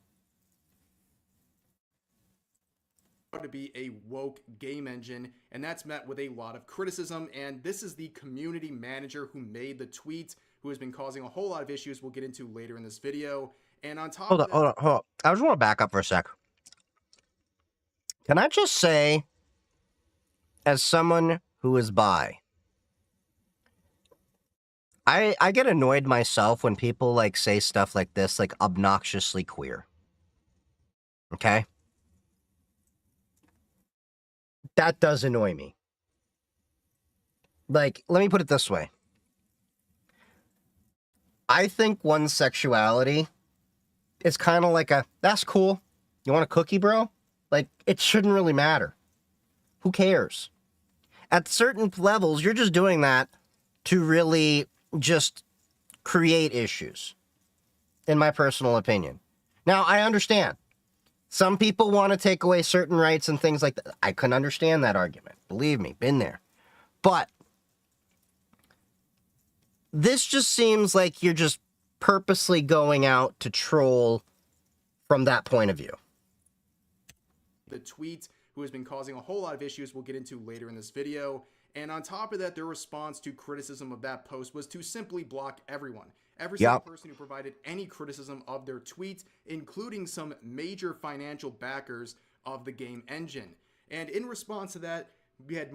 To be a woke game engine, and that's met with a lot of criticism. And this is the community manager who made the tweet, who has been causing a whole lot of issues we'll get into later in this video. And on top Hold on. I just want to back up for a sec. Can I just say, as someone who is bi, I get annoyed myself when people, like, say stuff like this, like, obnoxiously queer. Okay? That does annoy me. Like, let me put it this way. I think one's sexuality is kind of like a, that's cool. You want a cookie, bro? Like, it shouldn't really matter. Who cares? At certain levels, you're just doing that to really just create issues, in my personal opinion. Now, I understand. Some people want to take away certain rights and things like that. I can understand that argument. Believe me, been there. But this just seems like you're just purposely going out to troll from that point of view. The tweet, who has been causing a whole lot of issues we'll get into later in this video. And on top of that, their response to criticism of that post was to simply block everyone. Every single person who provided any criticism of their tweet, including some major financial backers of the game engine. And in response to that, we had...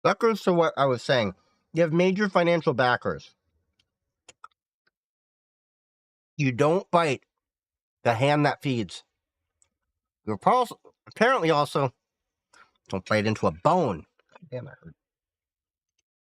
That goes to what I was saying. You have major financial backers. You don't bite the hand that feeds. You apparently also don't bite into a bone. Damn, that hurt.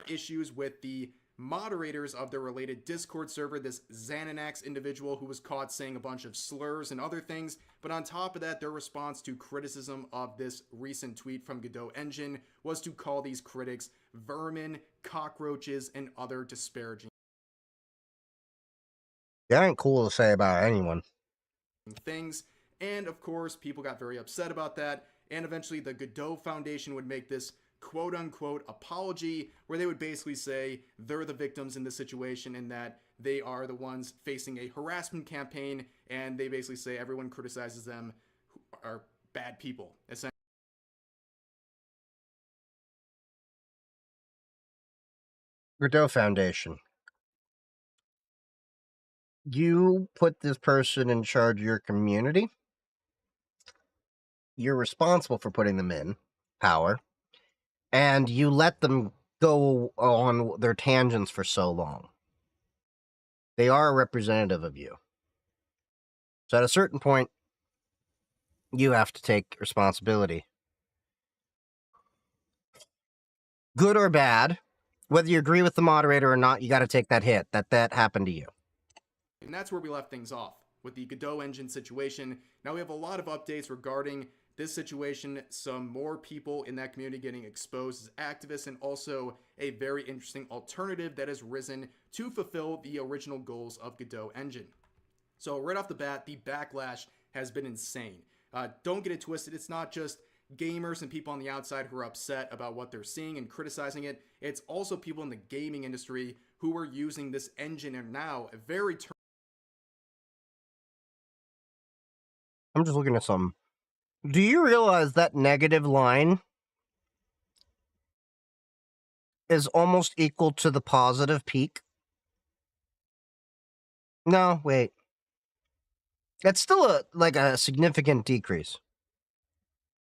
Issues with the moderators of the related Discord server, this Xananax individual who was caught saying a bunch of slurs and other things. But on top of that, their response to criticism of this recent tweet from Godot Engine was to call these critics vermin, cockroaches, and other disparaging That ain't cool to say about anyone. Things. And of course, people got very upset about that. And eventually the Godot Foundation would make this quote-unquote apology, where they would basically say they're the victims in this situation and that they are the ones facing a harassment campaign, and they basically say everyone criticizes them are bad people, essentially. Godot Foundation. You put this person in charge of your community. You're responsible for putting them in power. and you let them go on their tangents for so long. They are a representative of you. So at a certain point, you have to take responsibility. Good or bad, whether you agree with the moderator or not, you got to take that hit. That happened to you. And that's where we left things off with the Godot engine situation. Now we have a lot of updates regarding this situation, some more people in that community getting exposed as activists, and also a very interesting alternative that has risen to fulfill the original goals of Godot engine. So right off the bat, the backlash has been insane. Don't get it twisted. It's not just gamers and people on the outside who are upset about what they're seeing and criticizing it. It's also people in the gaming industry who are using this engine and now a very I'm just looking at some. Do you realize that negative line is almost equal to the positive peak? No, wait. That's still a significant decrease.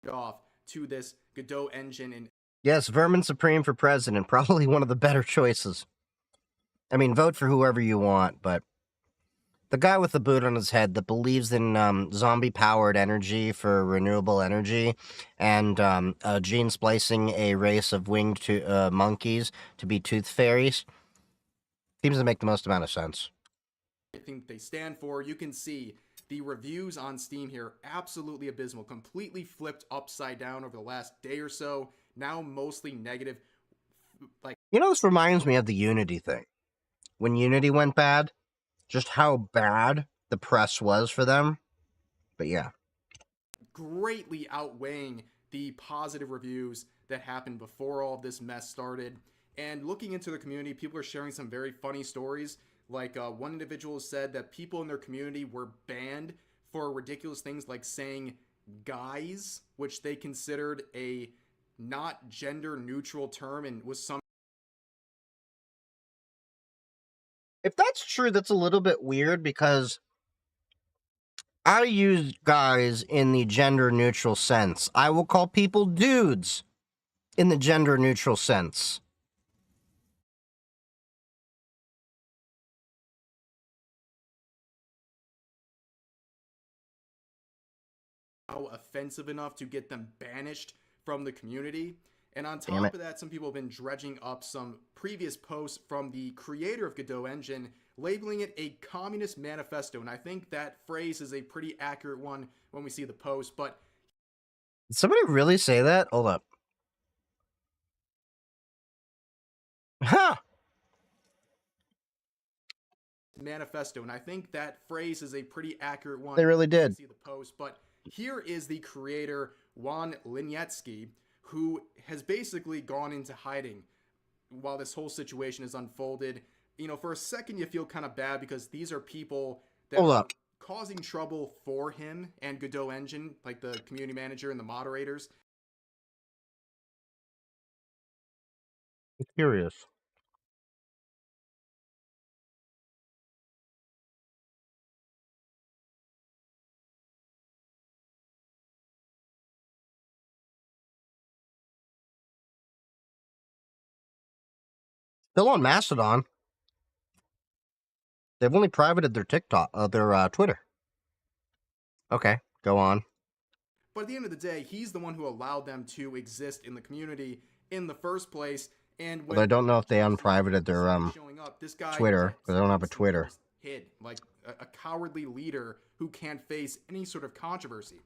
off to this Godot engine. And Yes, Vermin Supreme for president, probably one of the better choices. I mean, vote for whoever you want, but the guy with the boot on his head that believes in zombie-powered energy for renewable energy and gene splicing a race of winged monkeys to be tooth fairies seems to make the most amount of sense. I think they stand for. You can see the reviews on Steam here, absolutely abysmal, completely flipped upside down over the last day or so, now mostly negative. This reminds me of the Unity thing. When Unity went bad, just how bad the press was for them. But yeah. Greatly outweighing the positive reviews that happened before all of this mess started. And looking into the community, people are sharing some very funny stories. Like one individual said that people in their community were banned for ridiculous things like saying guys, which they considered a not gender neutral term and was some. If that's true, that's a little bit weird because I use guys in the gender neutral sense. I will call people dudes in the gender neutral sense. Offensive enough to get them banished from the community. And on top of that, some people have been dredging up some previous posts from the creator of Godot Engine, labeling it a communist manifesto. And I think that phrase is a pretty accurate one when we see the post. But did somebody really say that? Hold up. Huh. Manifesto, and I think that phrase is a pretty accurate one. They really did. See the post, but here is the creator Juan Linietsky, who has basically gone into hiding while this whole situation is unfolded. For a second you feel kind of bad because these are people that are causing trouble for him and Godot Engine, like the community manager and the moderators. I'm curious. Still on Mastodon. They've only privated their TikTok, their Twitter. Okay, go on. But at the end of the day, he's the one who allowed them to exist in the community in the first place. And when I don't know if they unprivated their Twitter, because I don't have a Twitter. Hid like a cowardly leader who can't face any sort of controversy.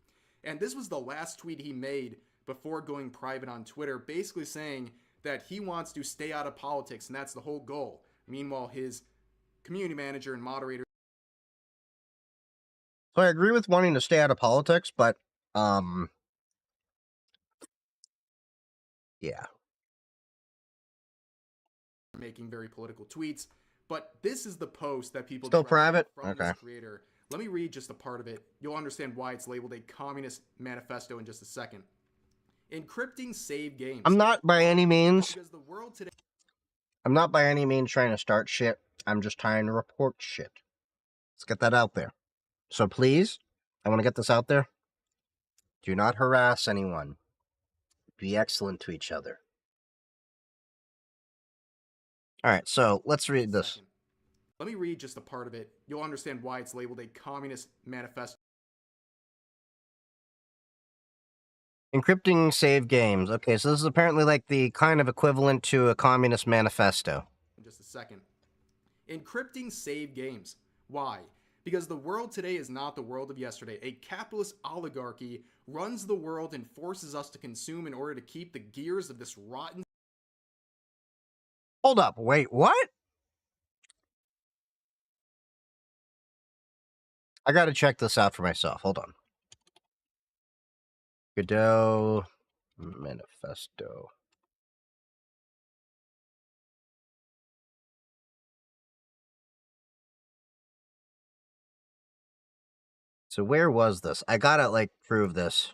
And this was the last tweet he made before going private on Twitter, basically saying that he wants to stay out of politics, and that's the whole goal. Meanwhile, his community manager and moderator. So I agree with wanting to stay out of politics, but yeah. Making very political tweets, but this is the post that people still private from this creator. Let me read just a part of it. You'll understand why it's labeled a communist manifesto in just a second. Encrypting save games. I'm not by any means. Because the world today. I'm not by any means trying to start shit. I'm just trying to report shit. Let's get that out there. So please, I want to get this out there. Do not harass anyone. Be excellent to each other. All right, so let's read this. Second. Let me read just a part of it. You'll understand why it's labeled a communist manifesto. Encrypting save games. Okay, so this is apparently like the kind of equivalent to a communist manifesto. In just a second. Encrypting save games. Why? Because the world today is not the world of yesterday. A capitalist oligarchy runs the world and forces us to consume in order to keep the gears of this rotten. Hold up, wait, what? I gotta check this out for myself. Hold on. Godot Manifesto. So where was this? I gotta, like, prove this.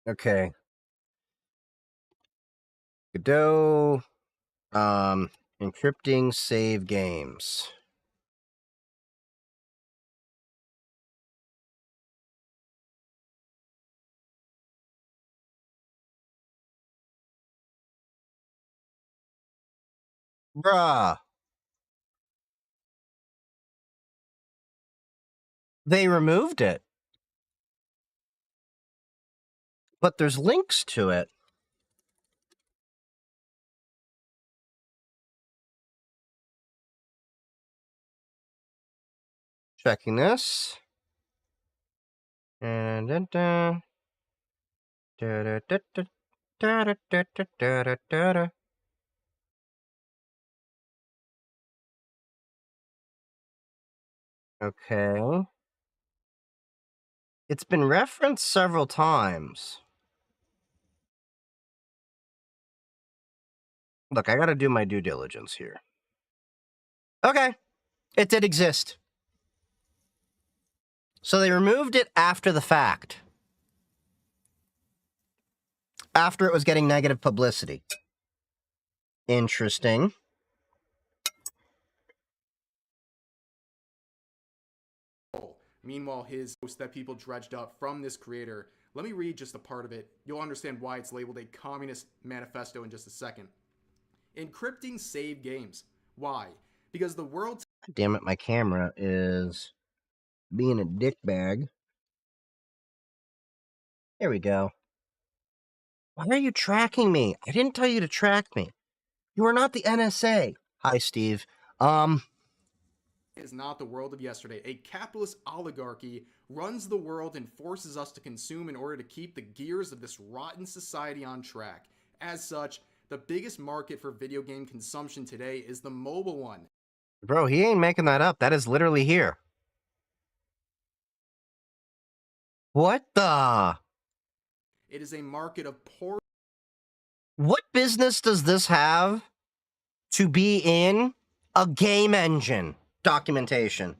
Okay. Godot, encrypting save games. Bruh. They removed it. But there's links to it. Checking this. And da da da da da da da da da da. Okay. It's been referenced several times. Look, I gotta do my due diligence here. Okay. It did exist. So they removed it after the fact. After it was getting negative publicity. Interesting. Meanwhile, his post that people dredged up from this creator. Let me read just a part of it. You'll understand why it's labeled a communist manifesto in just a second. Encrypting save games. Why? Because the world. Damn it, my camera is being a dickbag. There we go. Why are you tracking me? I didn't tell you to track me. You are not the NSA. Hi, Steve. Is not the world of yesterday. A capitalist oligarchy runs the world and forces us to consume in order to keep the gears of this rotten society on track. As such, the biggest market for video game consumption today is the mobile one. Bro, he ain't making that up. That is literally here. What the? It is a market of poor. What business does this have to be in a game engine documentation?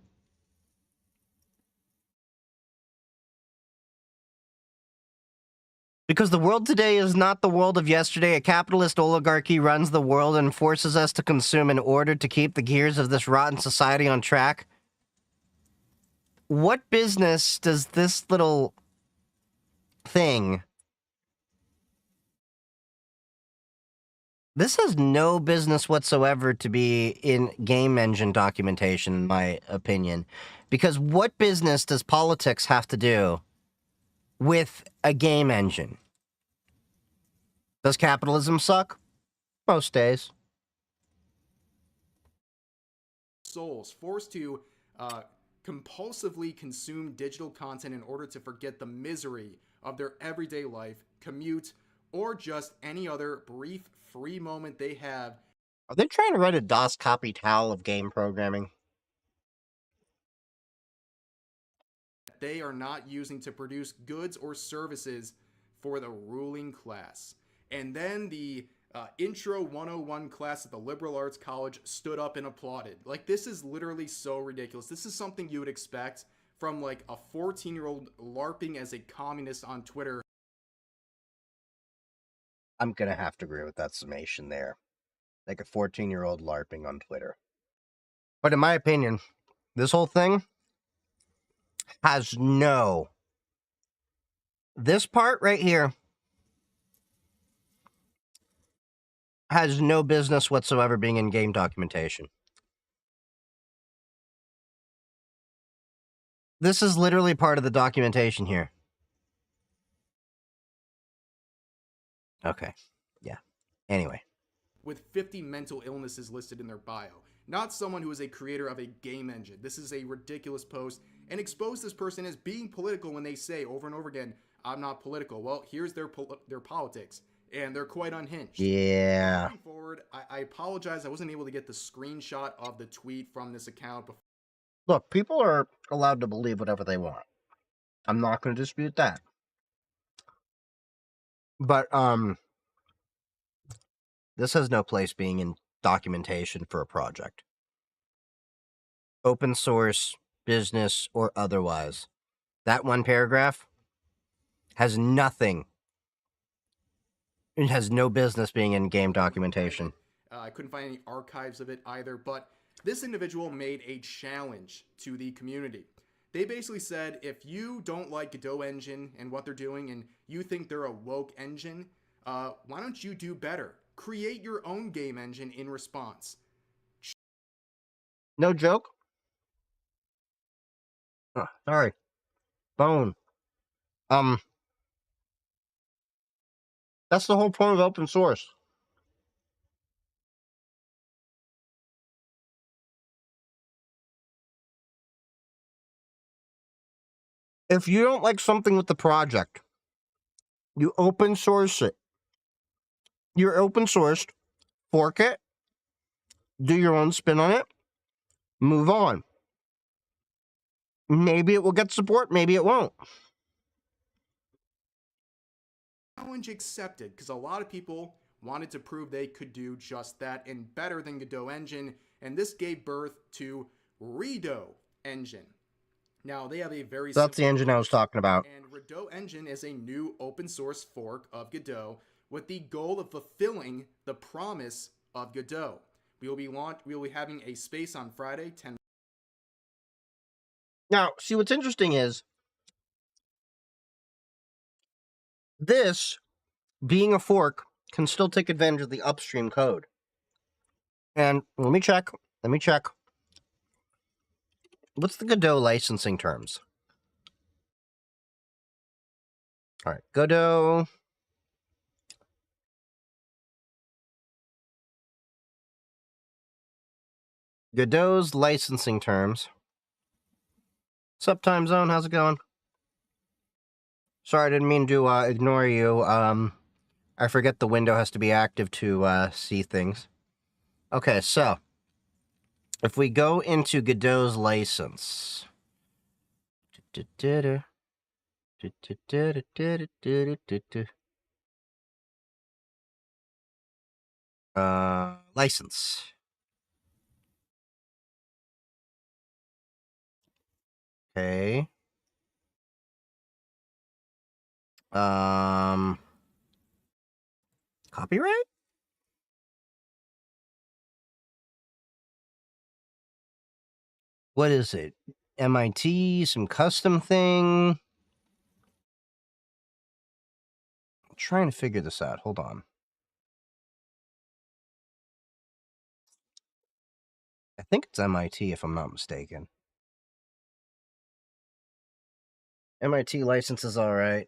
Because the world today is not the world of yesterday. A capitalist oligarchy runs the world and forces us to consume in order to keep the gears of this rotten society on track. What business does this little thing... This has no business whatsoever to be in game engine documentation, in my opinion. Because what business does politics have to do with a game engine? Does capitalism suck? Most days. Souls forced to compulsively consume digital content in order to forget the misery of their everyday life, commute, or just any other brief free moment they have. Are they trying to write a DOS copy towel of game programming? They are not using to produce goods or services for the ruling class. And then the Intro 101 class at the Liberal Arts College stood up and applauded. Like, this is literally so ridiculous. This is something you would expect from, like, a 14-year-old LARPing as a communist on Twitter. I'm gonna have to agree with that summation there. Like a 14-year-old LARPing on Twitter. But in my opinion, this whole thing has no... This part right here has no business whatsoever being in game documentation. This is literally part of the documentation here. Okay. Yeah. Anyway. With 50 mental illnesses listed in their bio. Not someone who is a creator of a game engine. This is a ridiculous post and expose this person as being political when they say over and over again, I'm not political. Well, here's their politics, and they're quite unhinged. Yeah. Moving forward, I apologize. I wasn't able to get the screenshot of the tweet from this account before. Look, people are allowed to believe whatever they want. I'm not going to dispute that. But, this has no place being in documentation for a project. Open source, business, or otherwise. That one paragraph has nothing. It has no business being in game documentation. I couldn't find any archives of it either, but this individual made a challenge to the community. They basically said, if you don't like Godot Engine and what they're doing, and you think they're a woke engine, why don't you do better? Create your own game engine in response. No joke? Oh, sorry. Bone. That's the whole point of open source. If you don't like something with the project, you open source it. You're open sourced, fork it, do your own spin on it, move on. Maybe it will get support, maybe it won't. Challenge accepted, because a lot of people wanted to prove they could do just that and better than Godot Engine, and this gave birth to Redo Engine. Now, they have a very That's the engine I was talking about. And Redo Engine is a new open source fork of Godot with the goal of fulfilling the promise of Godot. We will be having a space on Friday, 10. Now, see, what's interesting is this, being a fork, can still take advantage of the upstream code. And let me check. What's the Godot licensing terms? All right, Godot. Godot's licensing terms. What's up, Time Zone? How's it going? Sorry, I didn't mean to ignore you. I forget the window has to be active to see things. Okay, so if we go into Godot's license. License. Okay. Copyright? What is it? MIT, some custom thing? I'm trying to figure this out. Hold on. I think it's MIT, if I'm not mistaken. MIT license is all right.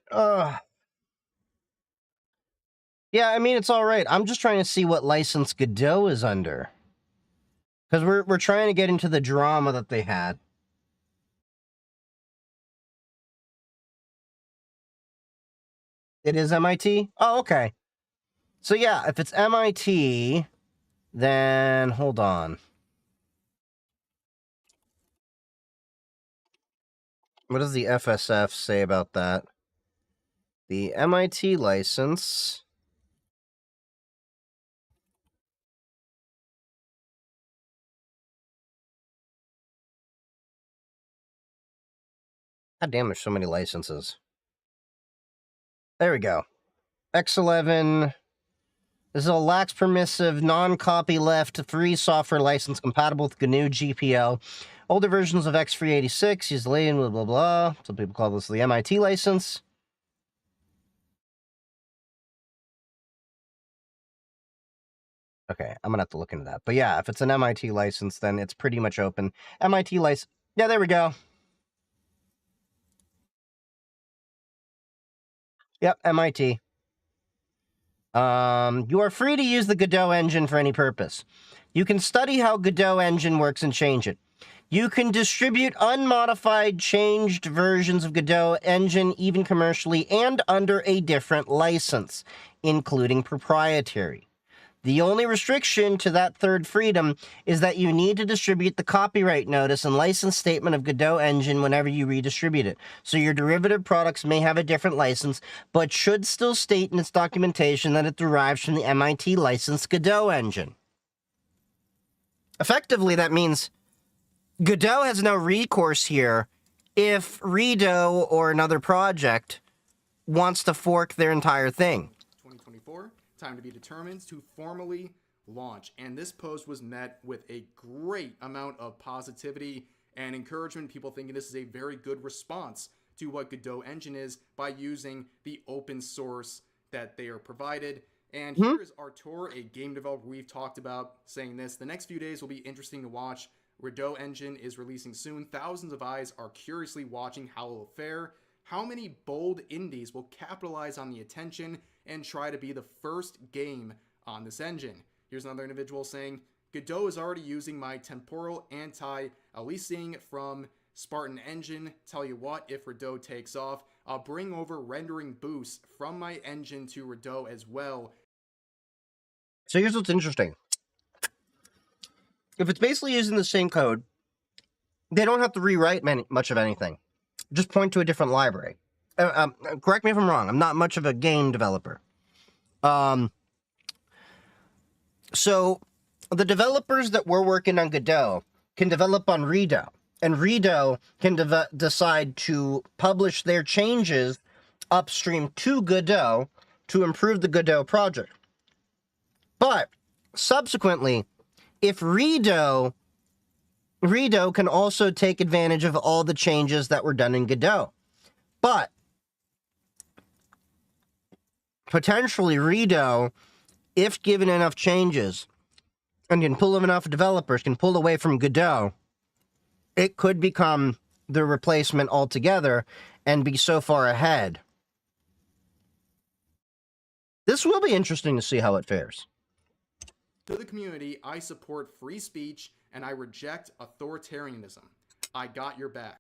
Yeah, I mean, it's all right. I'm just trying to see what license Godot is under. Because we're trying to get into the drama that they had. It is MIT? Oh, okay. So yeah, if it's MIT, then hold on. What does the FSF say about that? The MIT license. God damn, there's so many licenses. There we go. X11. This is a lax permissive, non-copyleft, free software license compatible with GNU GPL. Older versions of X386 use the lane, blah, blah, blah. Some people call this the MIT license. Okay, I'm gonna have to look into that. But yeah, if it's an MIT license, then it's pretty much open. MIT license. Yeah, there we go. Yep, MIT. You are free to use the Godot engine for any purpose. You can study how Godot engine works and change it. You can distribute unmodified, changed versions of Godot engine, even commercially, and under a different license, including proprietary. The only restriction to that third freedom is that you need to distribute the copyright notice and license statement of Godot engine whenever you redistribute it. So your derivative products may have a different license, but should still state in its documentation that it derives from the MIT licensed Godot engine. Effectively, that means Godot has no recourse here if Redo or another project wants to fork their entire thing. 2024, time to be determined to formally launch. And this post was met with a great amount of positivity and encouragement. People thinking this is a very good response to what Godot engine is by using the open source that they are provided. And here is Artur, a game developer we've talked about, saying this: the next few days will be interesting to watch. Godot engine is releasing soon. Thousands of eyes are curiously watching how it will fare. How many bold indies will capitalize on the attention and try to be the first game on this engine? Here's another individual saying, Godot is already using my temporal anti-aliasing from Spartan Engine. Tell you what, if Godot takes off, I'll bring over rendering boosts from my engine to Godot as well. So here's what's interesting. If it's basically using the same code, they don't have to rewrite much of anything. Just point to a different library. Correct me if I'm wrong. I'm not much of a game developer. So the developers that were working on Godot can develop on Redo, and Redo can decide to publish their changes upstream to Godot to improve the Godot project. But subsequently, if Redo can also take advantage of all the changes that were done in Godot. But potentially Redo, if given enough changes and can pull enough developers, can pull away from Godot, it could become the replacement altogether and be so far ahead. This will be interesting to see how it fares. To the community, I support free speech and I reject authoritarianism. I got your back.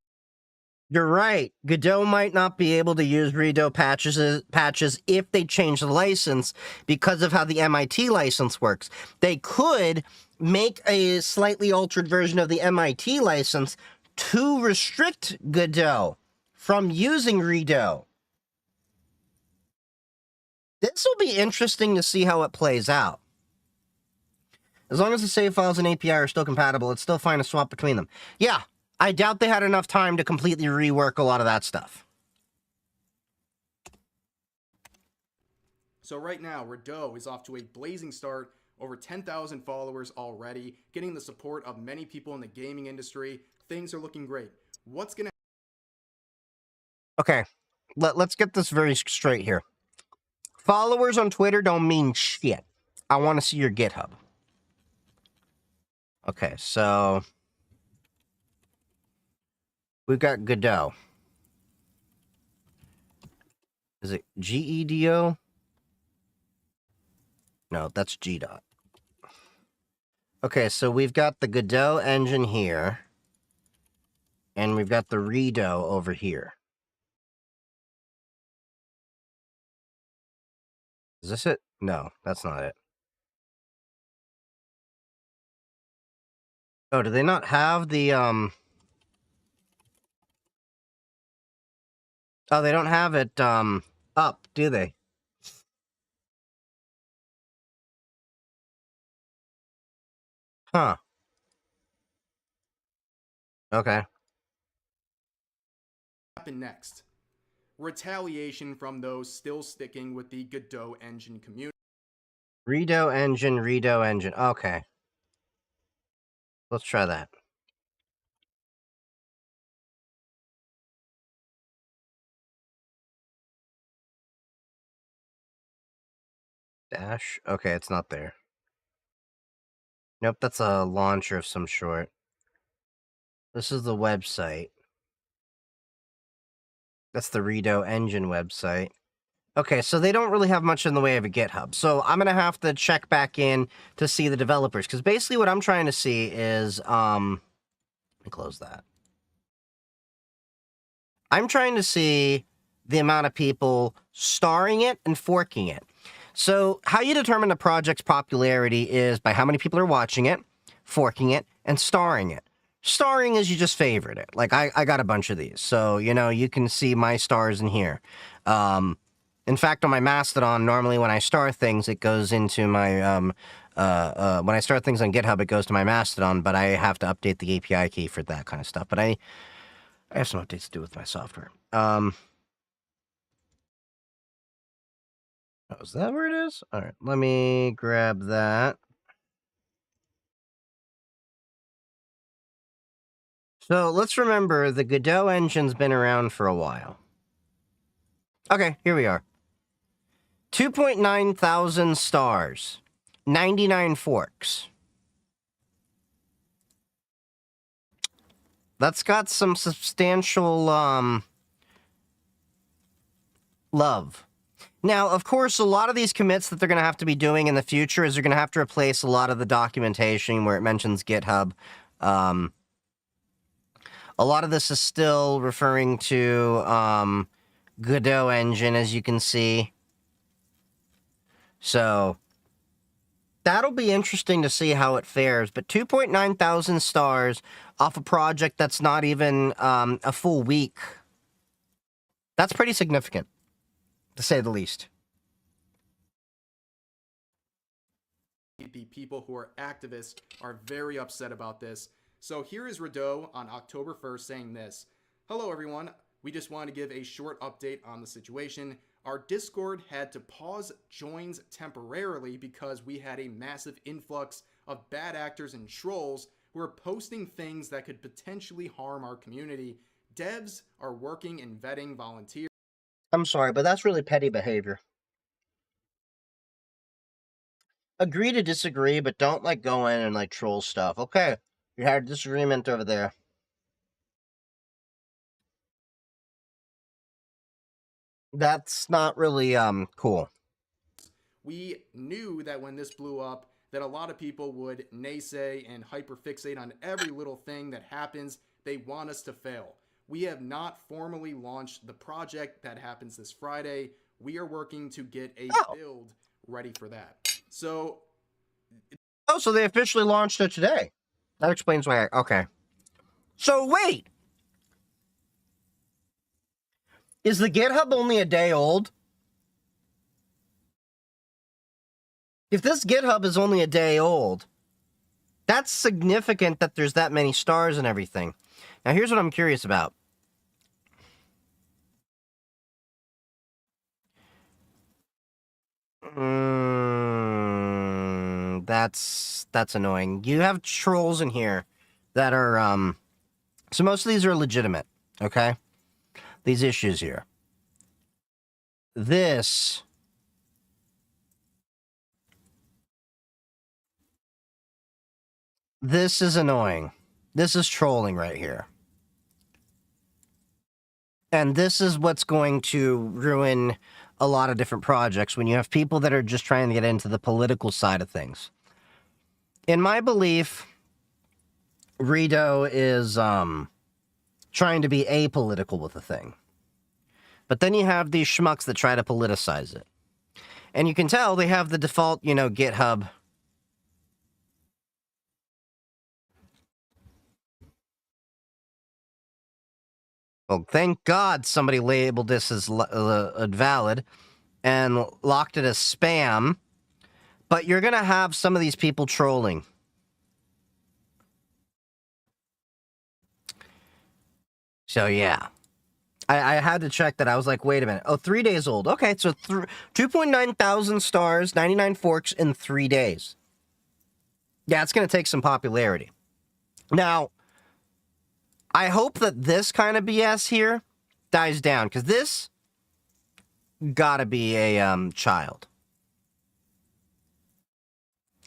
You're right. Godot might not be able to use Redo patches if they change the license because of how the MIT license works. They could make a slightly altered version of the MIT license to restrict Godot from using Redo. This will be interesting to see how it plays out. As long as the save files and API are still compatible, it's still fine to swap between them. Yeah, I doubt they had enough time to completely rework a lot of that stuff. So right now, Godot is off to a blazing start. Over 10,000 followers already, getting the support of many people in the gaming industry. Things are looking great. What's going to... Okay, let's get this very straight here. Followers on Twitter don't mean shit. I want to see your GitHub. Okay, so we've got Godot. Is it GEDO? No, that's G-Dot. Okay, so we've got the Godot engine here. And we've got the Redo over here. Is this it? No, that's not it. Oh, do they not have the, Oh, they don't have it, up, do they? Huh. Okay. happen next? Retaliation from those still sticking with the Godot engine community. Redo engine. Okay. Let's try that. Dash? Okay, it's not there. Nope, that's a launcher of some sort. This is the website. That's the Redo engine website. Okay, so they don't really have much in the way of a GitHub. So I'm going to have to check back in to see the developers. Because basically what I'm trying to see is, let me close that. I'm trying to see the amount of people starring it and forking it. So how you determine a project's popularity is by how many people are watching it, forking it, and starring it. Starring is you just favorite it. Like, I got a bunch of these. So, you know, you can see my stars in here. In fact, on my Mastodon, normally when I star things, it goes into my, when I start things on GitHub, it goes to my Mastodon, but I have to update the API key for that kind of stuff. But I have some updates to do with my software. Oh, is that where it is? All right, let me grab that. So let's remember the Godot engine's been around for a while. Okay, here we are. 2.9 thousand stars, 99 forks. That's got some substantial, love. Now, of course, a lot of these commits that they're going to have to be doing in the future is they're going to have to replace a lot of the documentation where it mentions GitHub. A lot of this is still referring to Godot engine, as you can see. So that'll be interesting to see how it fares. But 2.9 thousand stars off a project that's not even a full week. That's pretty significant, to say the least. The people who are activists are very upset about this. So here is Rideau on October 1st saying this. Hello everyone, we just want to give a short update on the situation. Our Discord had to pause joins temporarily because we had a massive influx of bad actors and trolls who are posting things that could potentially harm our community. Devs are working and vetting volunteers. I'm sorry, but that's really petty behavior. Agree to disagree, but don't, like, go in and, like, troll stuff. Okay, you had a disagreement over there. That's not really, cool. We knew that when this blew up, that a lot of people would naysay and hyperfixate on every little thing that happens. They want us to fail. We have not formally launched the project that happens this Friday. We are working to get a build ready for that. So they officially launched it today. That explains why okay. So wait! Is the GitHub only a day old? If this GitHub is only a day old, that's significant that there's that many stars and everything. Now here's what I'm curious about. That's annoying. You have trolls in here that are, so most of these are legitimate, okay? These issues here. This is annoying. This is trolling right here. And this is what's going to ruin a lot of different projects when you have people that are just trying to get into the political side of things. In my belief, Redo is trying to be apolitical with the thing. But then you have these schmucks that try to politicize it. And you can tell they have the default, you know, GitHub. Well, thank God somebody labeled this as valid and locked it as spam. But you're going to have some of these people trolling. So, yeah. I had to check that. I was like, wait a minute. Oh, 3 days old. Okay, so 2.9 thousand stars, 99 forks in 3 days. Yeah, it's going to take some popularity. Now, I hope that this kind of BS here dies down, because this gotta be a child.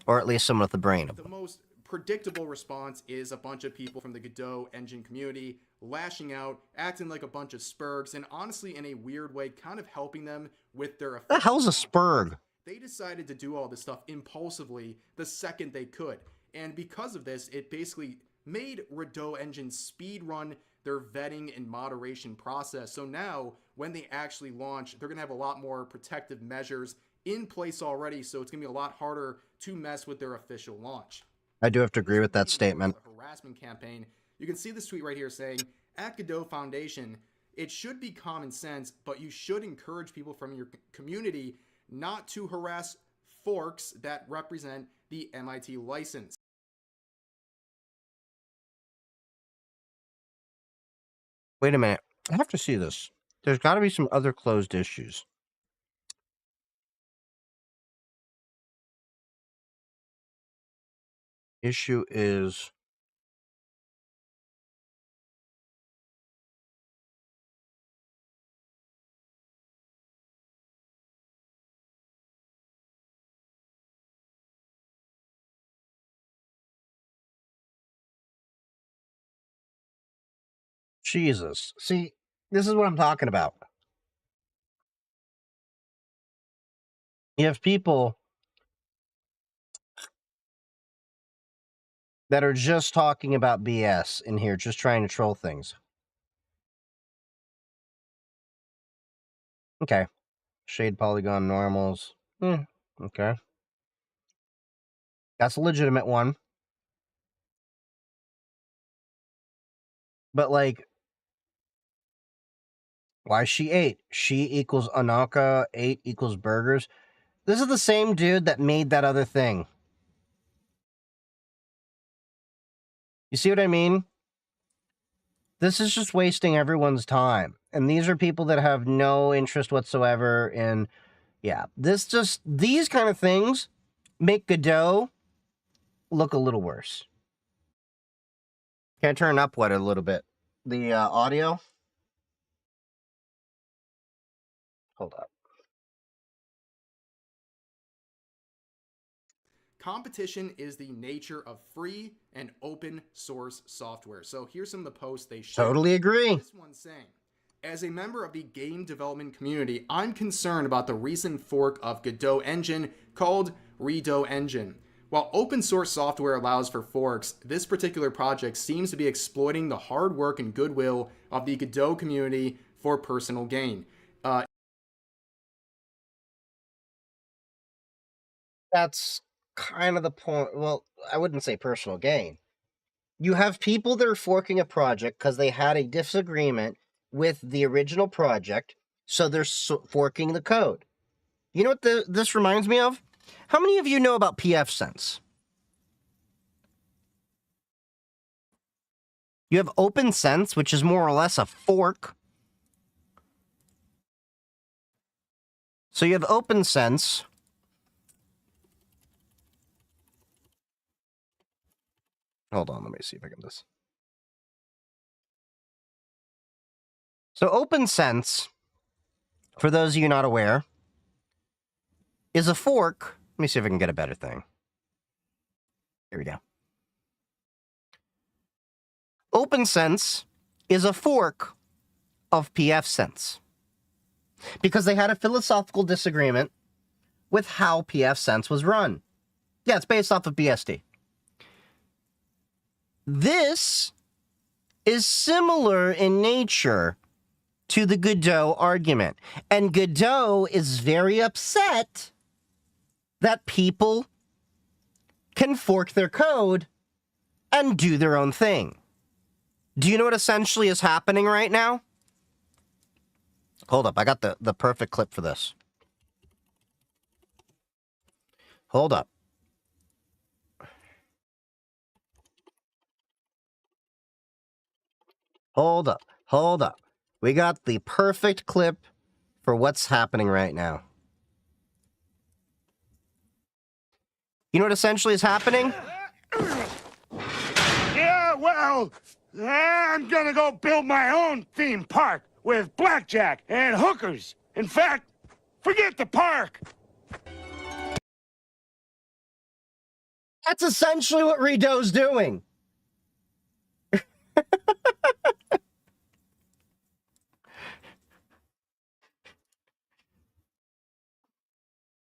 Or at least someone with the brain of The them. most predictable response is a bunch of people from the Godot engine community lashing out, acting like a bunch of spurgs, and honestly, in a weird way, kind of helping them with their The hell's a spurg? They decided to do all this stuff impulsively the second they could. And because of this, it basically made Godot engine speedrun their vetting and moderation process. So now, when they actually launch, they're going to have a lot more protective measures in place already, so it's going to be a lot harder to mess with their official launch. I do have to agree with that statement. A harassment campaign. You can see this tweet right here saying, at Godot Foundation, it should be common sense, but you should encourage people from your community not to harass forks that represent the MIT license. Wait a minute. I have to see this. There's got to be some other closed issues. Issue is... Jesus. See, this is what I'm talking about. You have people that are just talking about BS in here, just trying to troll things. Okay. Shade polygon normals. Okay. That's a legitimate one. But, like, why is she 8? She equals Anaka, 8 equals burgers. This is the same dude that made that other thing. You see what I mean? This is just wasting everyone's time. And these are people that have no interest whatsoever in... Yeah, these kind of things make Godot look a little worse. Can I turn up what a little bit? The audio? Hold up. Competition is the nature of free and open source software. So here's some of the posts they shared. Totally agree. This one's saying, as a member of the game development community, I'm concerned about the recent fork of Godot engine called Godot engine. While open source software allows for forks, this particular project seems to be exploiting the hard work and goodwill of the Godot community for personal gain. That's kind of the point. Well, I wouldn't say personal gain. You have people that are forking a project because they had a disagreement with the original project, so they're forking the code. You know what this reminds me of? How many of you know about pfSense? You have OpenSense, which is more or less a fork. So you have OpenSense. Hold on, let me see if I can do this. So OpenSense, for those of you not aware, is a fork. Let me see if I can get a better thing. Here we go. OpenSense is a fork of pfSense because they had a philosophical disagreement with how pfSense was run. Yeah, it's based off of BSD. This is similar in nature to the Godot argument. And Godot is very upset that people can fork their code and do their own thing. Do you know what essentially is happening right now? Hold up, I got the perfect clip for this. Hold up. Hold up, hold up. We got the perfect clip for what's happening right now. You know what essentially is happening? Yeah, well, I'm gonna go build my own theme park with blackjack and hookers. In fact, forget the park. That's essentially what Rideau's doing.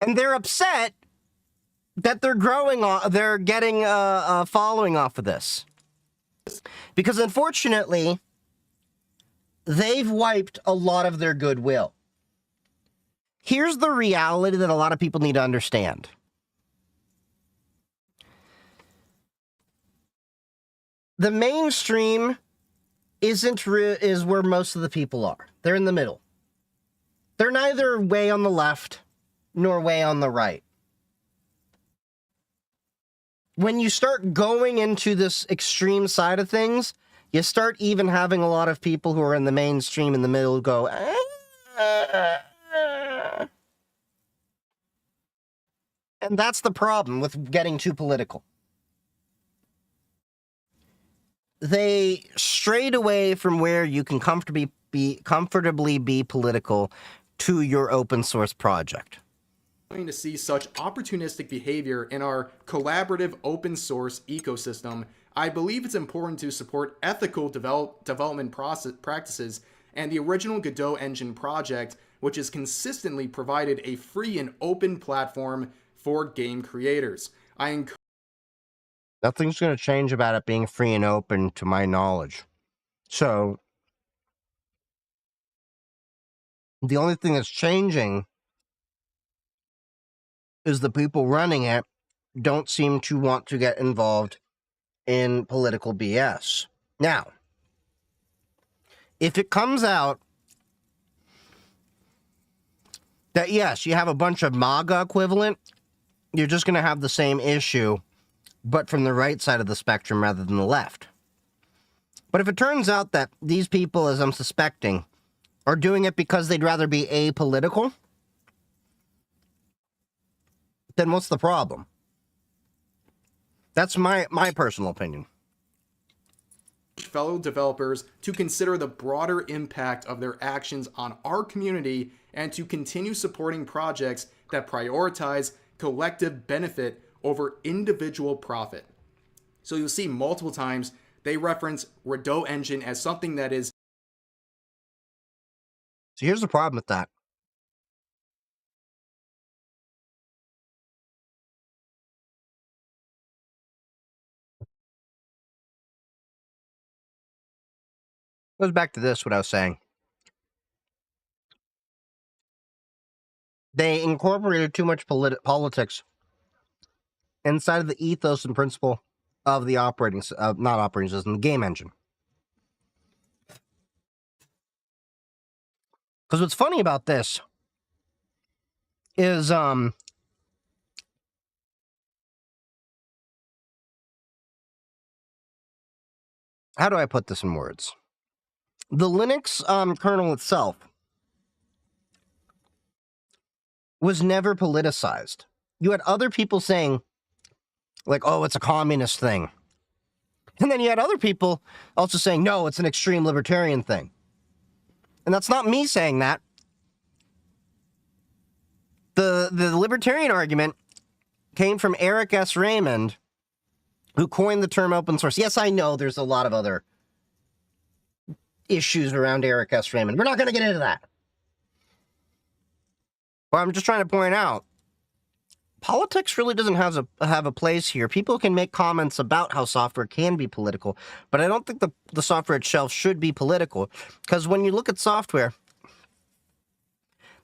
And they're upset that they're getting a following off of this. Because unfortunately, they've wiped a lot of their goodwill. Here's the reality that a lot of people need to understand. The mainstream is where most of the people are. They're in the middle. They're neither way on the left nor way on the right. When you start going into this extreme side of things, you start even having a lot of people who are in the mainstream in the middle go, and that's the problem with getting too political. They strayed away from where you can comfortably be political to your open source project. To see such opportunistic behavior in our collaborative open source ecosystem, I believe it's important to support ethical development practices, and the original Godot engine project, which has consistently provided a free and open platform for game creators. Nothing's going to change about it being free and open, to my knowledge. So, the only thing that's changing is the people running it don't seem to want to get involved in political BS. Now, if it comes out that, yes, you have a bunch of MAGA equivalent, you're just going to have the same issue, but from the right side of the spectrum rather than the left. But if it turns out that these people, as I'm suspecting, are doing it because they'd rather be apolitical, then what's the problem? That's my personal opinion. Fellow developers to consider the broader impact of their actions on our community and to continue supporting projects that prioritize collective benefit over individual profit. So you'll see multiple times they reference Godot engine as something that is... So here's the problem with that. Goes back to this, what I was saying. They incorporated too much politics inside of the ethos and principle of the not operating system, the game engine. Because what's funny about this is, how do I put this in words? The Linux kernel itself was never politicized. You had other people saying, like, oh, it's a communist thing. And then you had other people also saying, no, it's an extreme libertarian thing. And that's not me saying that. The libertarian argument came from Eric S. Raymond, who coined the term open source. Yes, I know there's a lot of other issues around Eric S. Raymond. We're not going to get into that. But I'm just trying to point out, politics really doesn't have a place here. People can make comments about how software can be political, but I don't think the software itself should be political. Because when you look at software,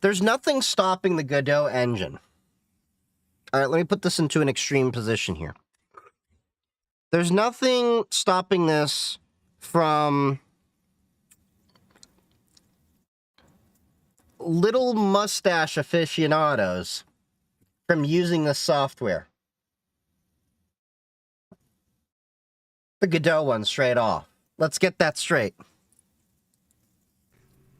there's nothing stopping the Godot engine. All right, let me put this into an extreme position here. There's nothing stopping this from little mustache aficionados from using this software. The Godot one straight off. Let's get that straight.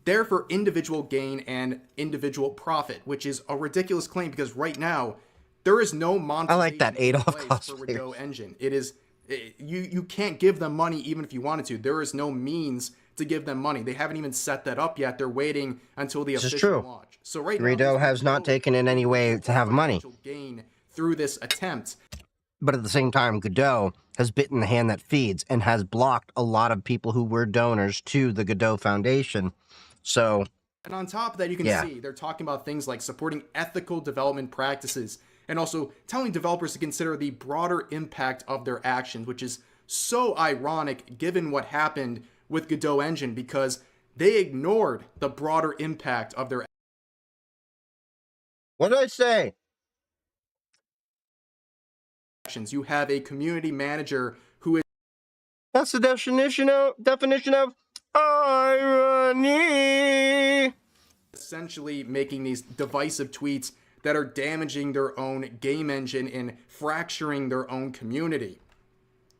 There for individual gain and individual profit, which is a ridiculous claim because right now there is no monetization. I like that Adolf for Godot engine. It is you can't give them money even if you wanted to. There is no means to give them money. They haven't even set that up yet. They're waiting until the official launch. So right now, Godot has not taken in any way to have money gain through this attempt. But at the same time, Godot has bitten the hand that feeds and has blocked a lot of people who were donors to the Godot Foundation. So, and on top of that, you can see they're talking about things like supporting ethical development practices and also telling developers to consider the broader impact of their actions, which is so ironic given what happened with Godot Engine, because they ignored the broader impact of their what did I say? actions. You have a community manager who is That's the definition of irony. essentially making these divisive tweets that are damaging their own game engine and fracturing their own community.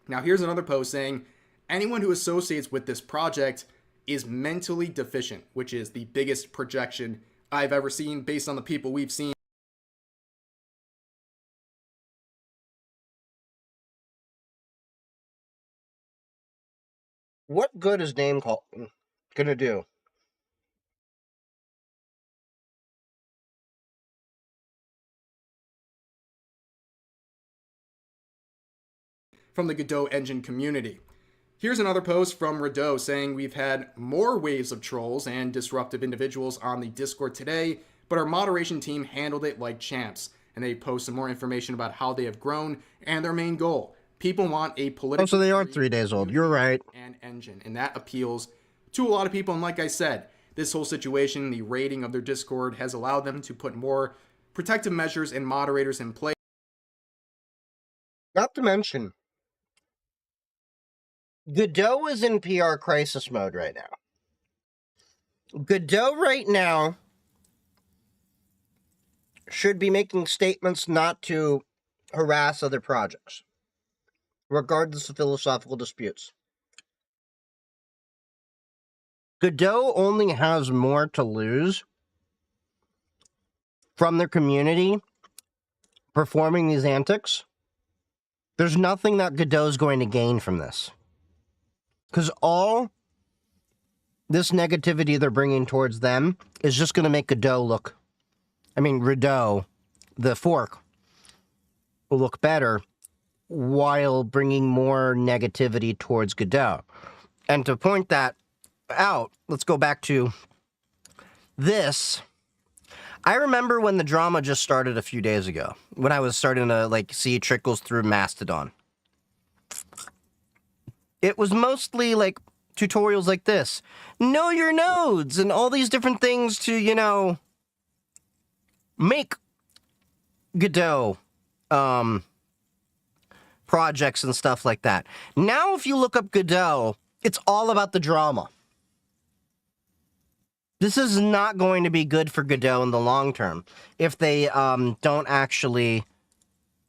Now, here's another post saying, anyone who associates with this project is mentally deficient, which is the biggest projection I've ever seen based on the people we've seen. What good is name call gonna do? From the Godot engine community. Here's another post from Rideau saying, we've had more waves of trolls and disruptive individuals on the Discord today, but our moderation team handled it like champs. And they post some more information about how they have grown and their main goal. People want a political... Oh, so they are 3 days old. You're right. ...and engine, and that appeals to a lot of people. And like I said, this whole situation, the rating of their Discord, has allowed them to put more protective measures and moderators in place. Not to mention, Godot is in PR crisis mode right now. Godot right now should be making statements not to harass other projects, regardless of philosophical disputes. Godot only has more to lose from their community performing these antics. There's nothing that Godot's going to gain from this. Because all this negativity they're bringing towards them is just going to make Godot look... Rideau, the fork, will look better while bringing more negativity towards Godot. And to point that out, let's go back to this. I remember when the drama just started a few days ago, when I was starting to see trickles through Mastodon. It was mostly tutorials like this. Know your nodes and all these different things to, make Godot projects and stuff like that. Now, if you look up Godot, it's all about the drama. This is not going to be good for Godot in the long term if they don't actually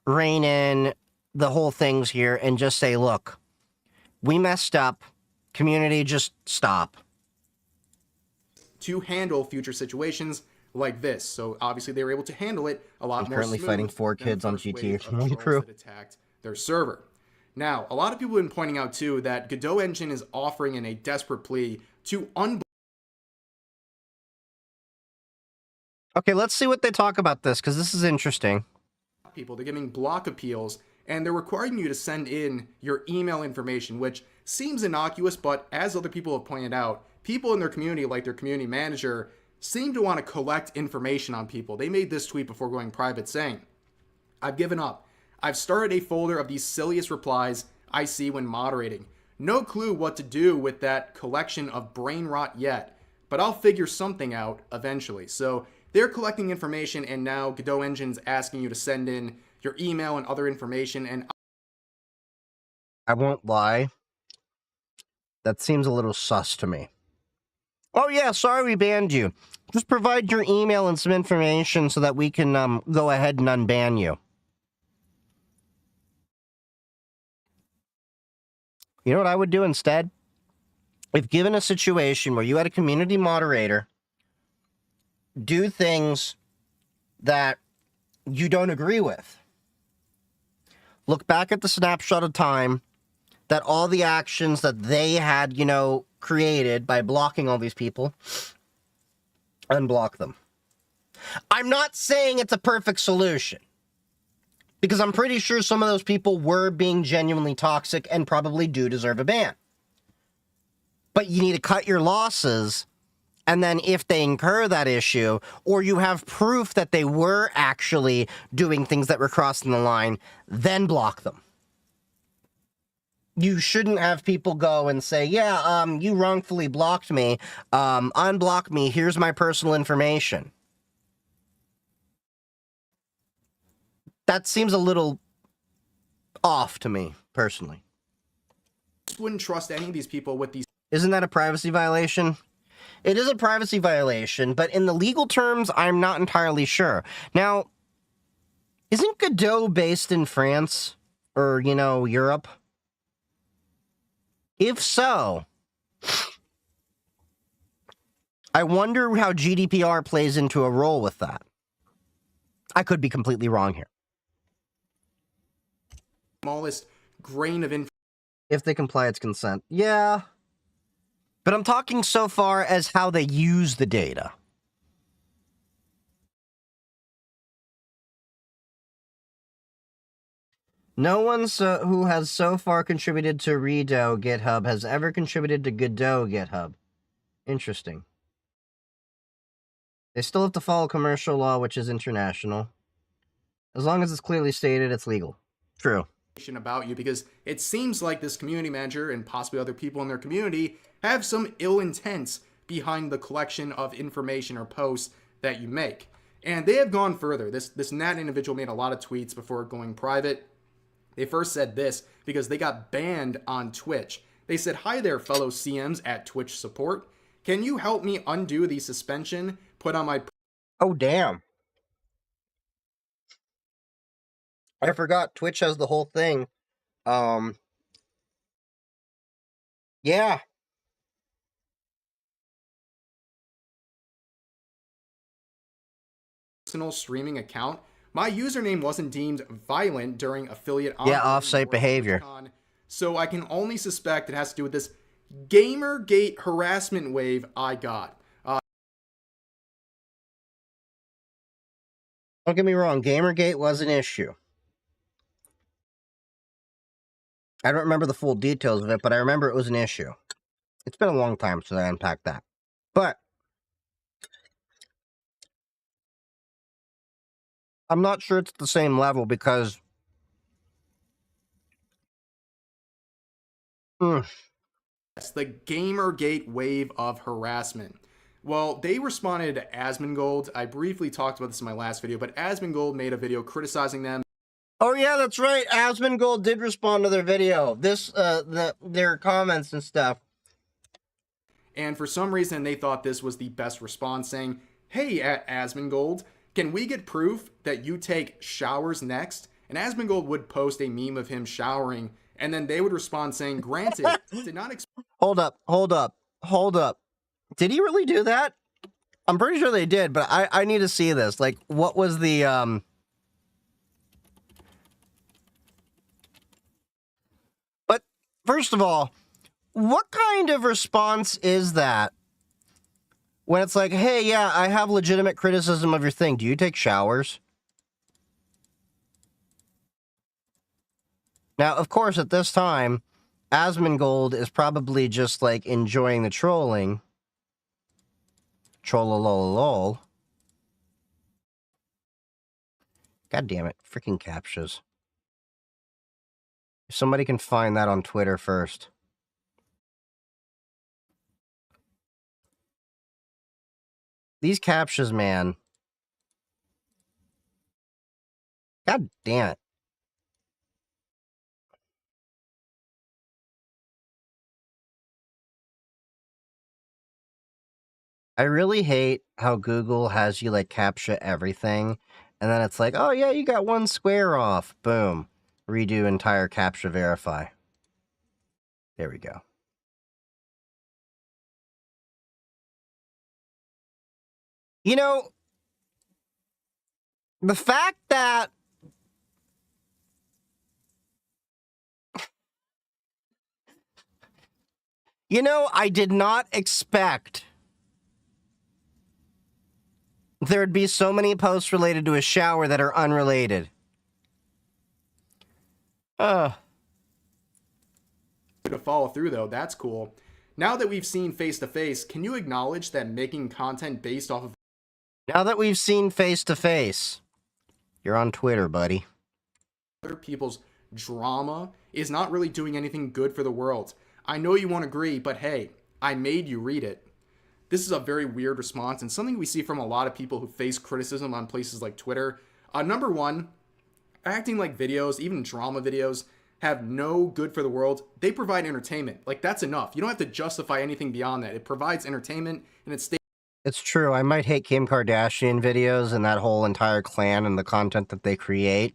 rein in the whole things here and just say, look, we messed up. Community, just stop. To handle future situations like this. So obviously they were able to handle it a lot more currently fighting 4 kids on GTA crew that attacked their server. Now, a lot of people have been pointing out too that Godot Engine is offering in a desperate plea to Okay, let's see what they talk about this, because this is interesting. People, they're giving block appeals, and they're requiring you to send in your email information, which seems innocuous, but as other people have pointed out, people in their community, like their community manager, seem to want to collect information on people. They made this tweet before going private saying, I've given up. I've started a folder of these silliest replies I see when moderating. No clue what to do with that collection of brain rot yet, but I'll figure something out eventually. So they're collecting information, and now Godot Engine's asking you to send in your email and other information. And I won't lie, that seems a little sus to me. Oh yeah, sorry we banned you. Just provide your email and some information so that we can go ahead and unban you. You know what I would do instead? If given a situation where you had a community moderator do things that you don't agree with, look back at the snapshot of time that all the actions that they had, created by blocking all these people, unblock them. I'm not saying it's a perfect solution. Because I'm pretty sure some of those people were being genuinely toxic and probably do deserve a ban. But you need to cut your losses, and then if they incur that issue, or you have proof that they were actually doing things that were crossing the line, then block them. You shouldn't have people go and say, yeah, you wrongfully blocked me, unblock me, here's my personal information. That seems a little off to me, personally. Just wouldn't trust any of these people with these. Isn't that a privacy violation? It is a privacy violation, but in the legal terms, I'm not entirely sure. Now, isn't Godot based in France? Or, you know, Europe? If so, I wonder how GDPR plays into a role with that. I could be completely wrong here. Smallest grain of information. If they comply, it's consent. Yeah. But I'm talking so far as how they use the data. No one who has so far contributed to Redo GitHub has ever contributed to Godot GitHub. Interesting. They still have to follow commercial law, which is international. As long as it's clearly stated, it's legal. True. About you, because it seems like this community manager and possibly other people in their community have some ill intents behind the collection of information or posts that you make. And they have gone further. This Nat individual made a lot of tweets before going private. They first said this because they got banned on Twitch. They said, "Hi there, fellow CMs at Twitch support. Can you help me undo the suspension put on my..." Oh, damn. I forgot Twitch has the whole thing. Yeah. Personal streaming account. My username wasn't deemed violent during affiliate off-site behavior. So I can only suspect it has to do with this Gamergate harassment wave I got. Don't get me wrong, Gamergate was an issue. I don't remember the full details of it, but I remember it was an issue. It's been a long time since I unpacked that. But I'm not sure it's at the same level because It's the Gamergate wave of harassment. Well, they responded to Asmongold. I briefly talked about this in my last video, but Asmongold made a video criticizing them. Oh yeah, that's right. Asmongold did respond to their video. Their comments and stuff. And for some reason, they thought this was the best response, saying, "Hey, Asmongold, can we get proof that you take showers next?" And Asmongold would post a meme of him showering, and then they would respond saying, "Granted, did not expect..." Hold up. Did he really do that? I'm pretty sure they did, but I need to see this. Like, what was the, But, first of all, what kind of response is that? When it's like, hey, yeah, I have legitimate criticism of your thing. Do you take showers? Now, of course, at this time, Asmongold is probably just, like, enjoying the trolling. Trollololol. God damn it. Freaking captchas. If somebody can find that on Twitter first. These captchas, man. God damn it. I really hate how Google has you, like, captcha everything, and then it's like, oh, yeah, you got one square off. Boom. Redo entire captcha verify. There we go. You know, the fact that I did not expect there'd be so many posts related to a shower that are unrelated. To follow through though, that's cool. Now that we've seen face to face, can you acknowledge that making content based off of Now that we've seen face to face, you're on Twitter, buddy. other people's drama is not really doing anything good for the world? I know you won't agree, but hey, I made you read it. This is a very weird response and something we see from a lot of people who face criticism on places like Twitter. Number one, acting like videos, even drama videos, have no good for the world. They provide entertainment. Like, that's enough. You don't have to justify anything beyond that. It provides entertainment, and it's It's true. I might hate Kim Kardashian videos and that whole entire clan and the content that they create.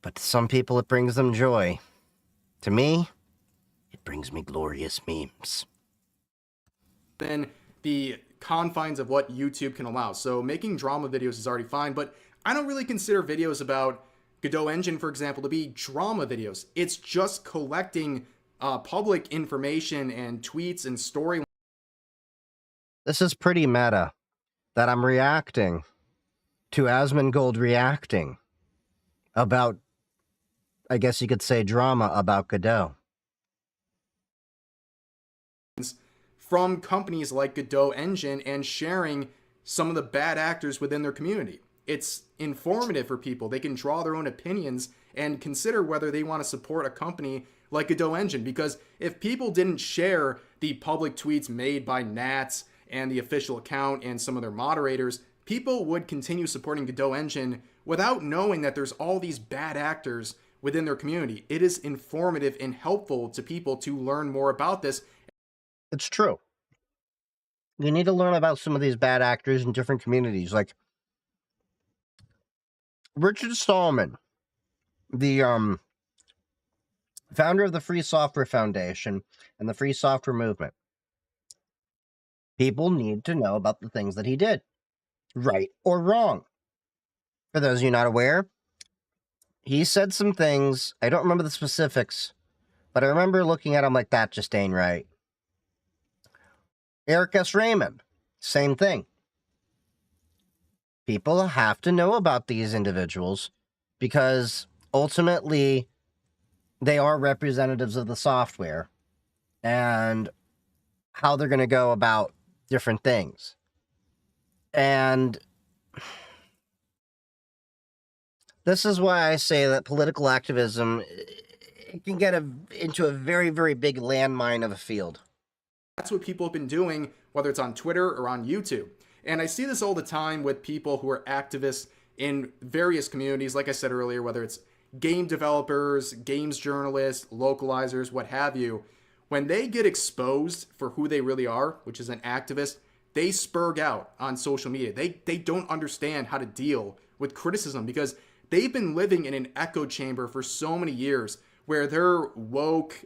But to some people, it brings them joy. To me, it brings me glorious memes. then the confines of what YouTube can allow. So making drama videos is already fine, but I don't really consider videos about Godot Engine, for example, to be drama videos. It's just collecting public information and tweets and story. This is pretty meta, that I'm reacting to Asmongold reacting about, I guess you could say, drama about Godot. From companies like Godot Engine and sharing some of the bad actors within their community. It's informative for people. They can draw their own opinions and consider whether they want to support a company like Godot Engine. Because if people didn't share the public tweets made by Nats and the official account and some of their moderators, people would continue supporting Godot Engine without knowing that there's all these bad actors within their community. It is informative and helpful to people to learn more about this. It's true. You need to learn about some of these bad actors in different communities. Like Richard Stallman, the founder of the Free Software Foundation and the Free Software Movement. People need to know about the things that he did, right or wrong. For those of you not aware, he said some things, I don't remember the specifics, but I remember looking at him like, that just ain't right. Eric S. Raymond, same thing. People have to know about these individuals because ultimately they are representatives of the software and how they're going to go about different things. And this is why I say that political activism, it can get into a very, very big landmine of a field. That's what people have been doing, whether it's on Twitter or on YouTube. And I see this all the time with people who are activists in various communities, like I said earlier, whether it's game developers, games journalists, localizers, what have you. When they get exposed for who they really are, which is an activist, they spurg out on social media. They don't understand how to deal with criticism because they've been living in an echo chamber for so many years where they're woke.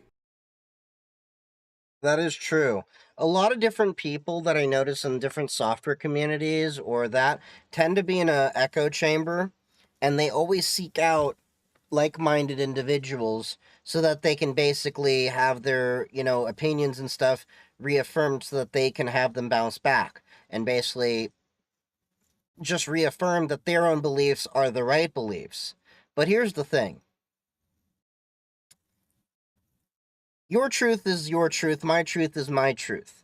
That is true. A lot of different people that I notice in different software communities or that tend to be in an echo chamber, and they always seek out like-minded individuals so that they can basically have their, opinions and stuff reaffirmed so that they can have them bounce back and basically just reaffirm that their own beliefs are the right beliefs. But here's the thing. Your truth is your truth. My truth is my truth.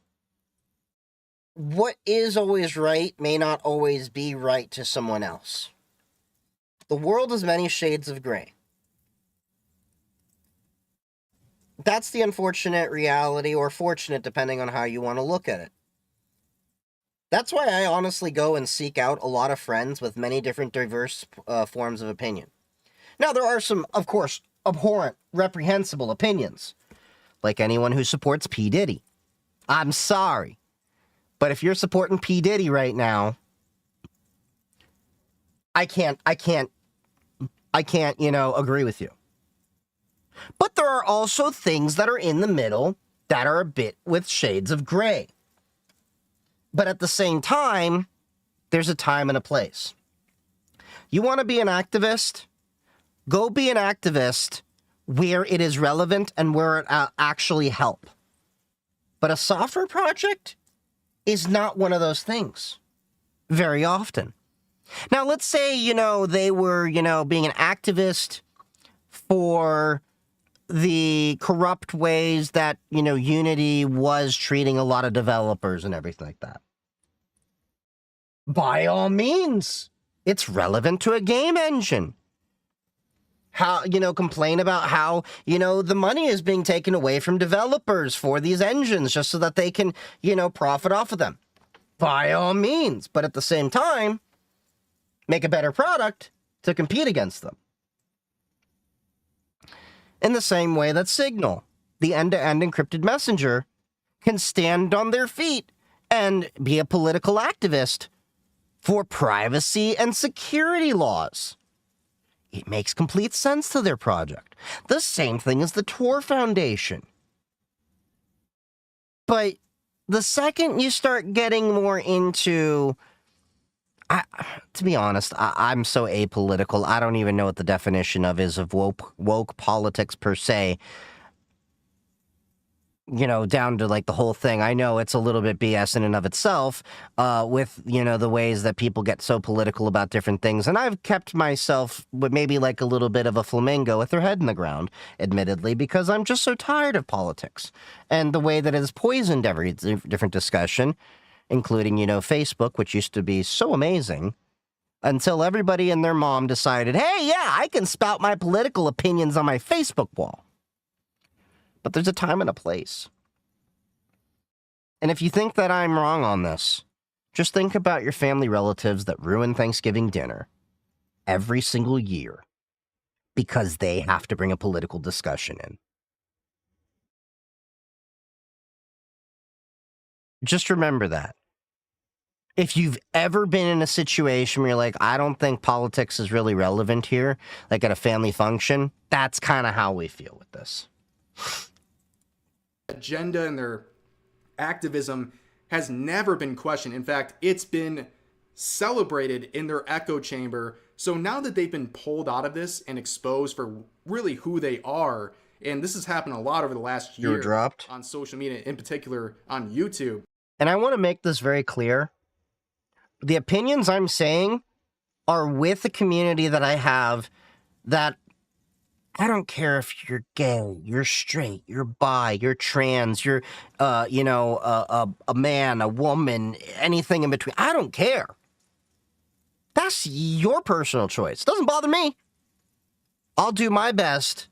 What is always right may not always be right to someone else. The world has many shades of gray. That's the unfortunate reality, or fortunate, depending on how you want to look at it. That's why I honestly go and seek out a lot of friends with many different diverse forms of opinion. Now, there are some, of course, abhorrent, reprehensible opinions. Like anyone who supports P. Diddy. I'm sorry. But if you're supporting P. Diddy right now, I can't, agree with you. But there are also things that are in the middle that are a bit with shades of gray. But at the same time, there's a time and a place. You want to be an activist? Go be an activist where it is relevant and where it actually help. But a software project is not one of those things very often. Now, let's say, they were, being an activist for the corrupt ways that, you know, Unity was treating a lot of developers and everything like that. By all means, it's relevant to a game engine. How, you know, complain about how, you know, the money is being taken away from developers for these engines just so that they can, you know, profit off of them. By all means. But at the same time, make a better product to compete against them. In the same way that Signal, the end-to-end encrypted messenger, can stand on their feet and be a political activist for privacy and security laws. It makes complete sense to their project. The same thing as the Tor Foundation. But the second you start getting more into... to be honest, I'm so apolitical, I don't even know what the definition of woke politics per se. You know, down to like the whole thing. I know it's a little bit BS in and of itself, with, you know, the ways that people get so political about different things. And I've kept myself with maybe like a little bit of a flamingo with their head in the ground, admittedly, because I'm just so tired of politics and the way that it has poisoned every different discussion, including, you know, Facebook, which used to be so amazing, until everybody and their mom decided, hey, yeah, I can spout my political opinions on my Facebook wall. But there's a time and a place. And if you think that I'm wrong on this, just think about your family relatives that ruin Thanksgiving dinner every single year because they have to bring a political discussion in. Just remember that. If you've ever been in a situation where you're like, I don't think politics is really relevant here, like at a family function, that's kind of how we feel with this. Agenda and their activism has never been questioned. In fact, it's been celebrated in their echo chamber. So now that they've been pulled out of this and exposed for really who they are, and this has happened a lot over the last year on social media, in particular on YouTube. And I want to make this very clear. The opinions I'm saying are with the community that I have, that I don't care if you're gay, you're straight, you're bi, you're trans, you're, you know, a man, a woman, anything in between. I don't care. That's your personal choice. It doesn't bother me. I'll do my best